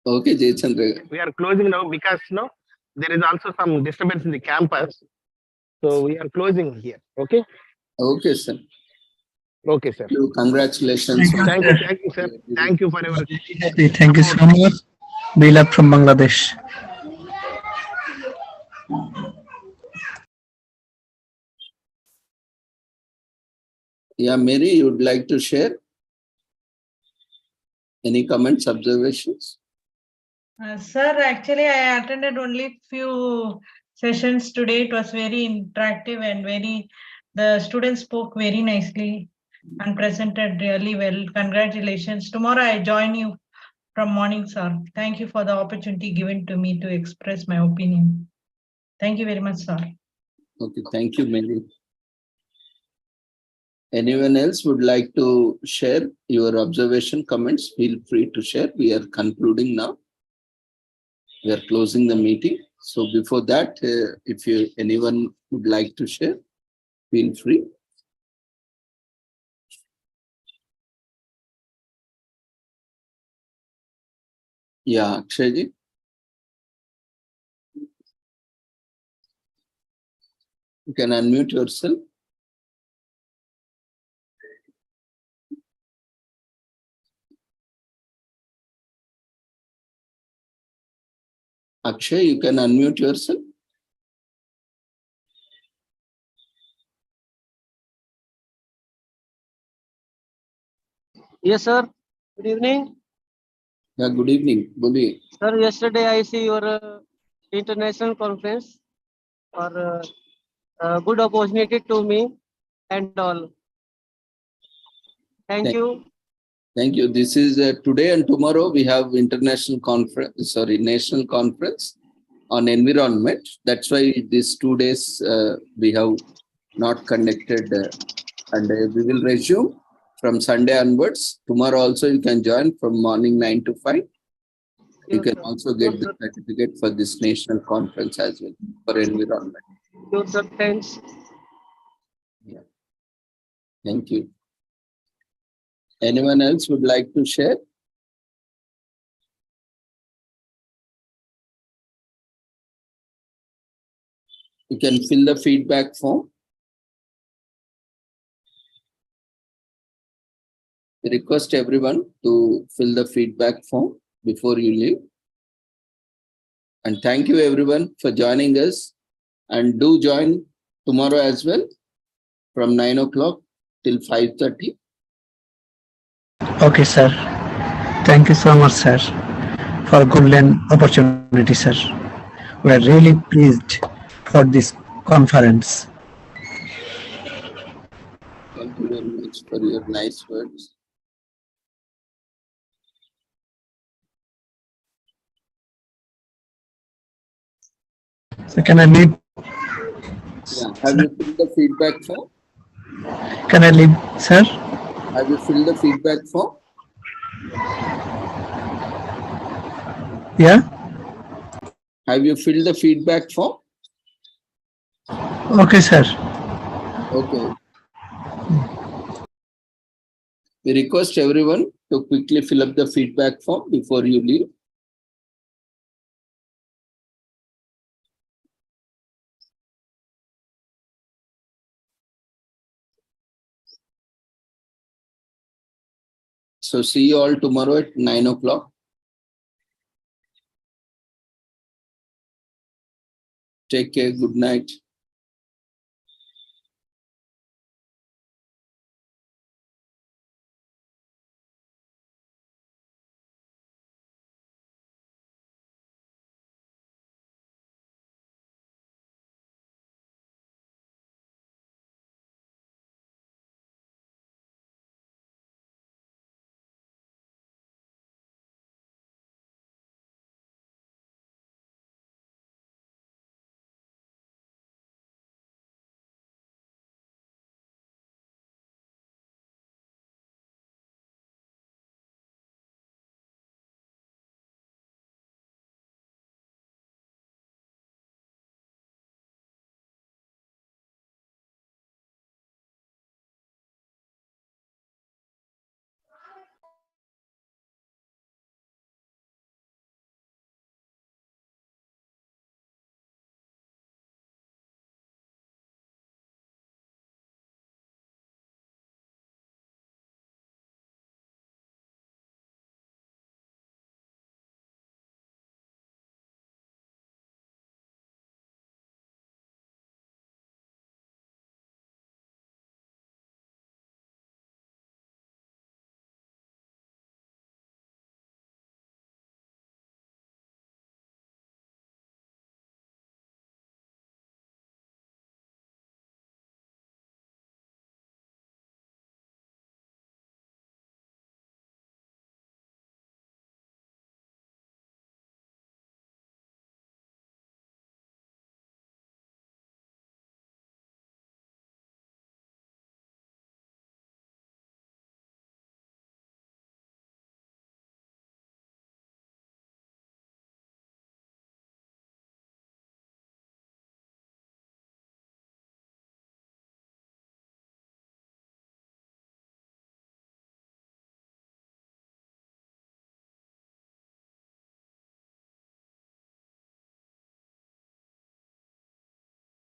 Speaker 1: Okay, Jayachandra.
Speaker 4: We are closing now because there is also some disturbance in the campus. So we are closing here. Okay.
Speaker 1: Okay, sir.
Speaker 4: Okay, sir.
Speaker 1: Congratulations.
Speaker 4: Thank you, sir. Thank you for your.
Speaker 10: Thank you so much. Bila from Bangladesh.
Speaker 1: Yeah, Mary, you would like to share any comments, observations?
Speaker 20: Sir, actually, I attended only few sessions today. It was very interactive and the students spoke very nicely and presented really well. Congratulations. Tomorrow I join you from morning, sir. Thank you for the opportunity given to me to express my opinion. Thank you very much, sir.
Speaker 1: Okay, thank you, Mary. Anyone else would like to share your observation, comments? Feel free to share. We are concluding now. We are closing the meeting. So before that, if anyone would like to share, feel free. Yeah, Akshayji. You can unmute yourself. Akshay, you can unmute yourself.
Speaker 21: Yes, sir. Good evening.
Speaker 1: Yeah, good evening. Good evening.
Speaker 21: Sir, yesterday I see your international conference for
Speaker 8: good opportunity to me and all. Thank you.
Speaker 1: Thank you. This is today and tomorrow we have national conference on environment. That's why these 2 days we have not conducted and we will resume from Sunday onwards. Tomorrow also you can join from morning 9 to 5. You can also get the certificate for this national conference as well for environment.
Speaker 8: Good, sir. Thanks.
Speaker 1: Yeah. Thank you. Anyone else would like to share? You can fill the feedback form. I request everyone to fill the feedback form before you leave. And thank you everyone for joining us. And do join tomorrow as well from 9 o'clock till 5:30.
Speaker 10: Okay, sir. Thank you so much, sir, for good opportunity, sir. We are really pleased for this conference.
Speaker 1: Thank you very much for your nice words.
Speaker 10: So can I leave?
Speaker 1: Yeah. Have you filled the feedback form?
Speaker 10: Can I leave, sir?
Speaker 1: Have you filled the feedback form?
Speaker 10: Yeah.
Speaker 1: Have you filled the feedback form?
Speaker 10: Okay, sir.
Speaker 1: Okay. We request everyone to quickly fill up the feedback form before you leave. So see you all tomorrow at 9 o'clock. Take care. Good night.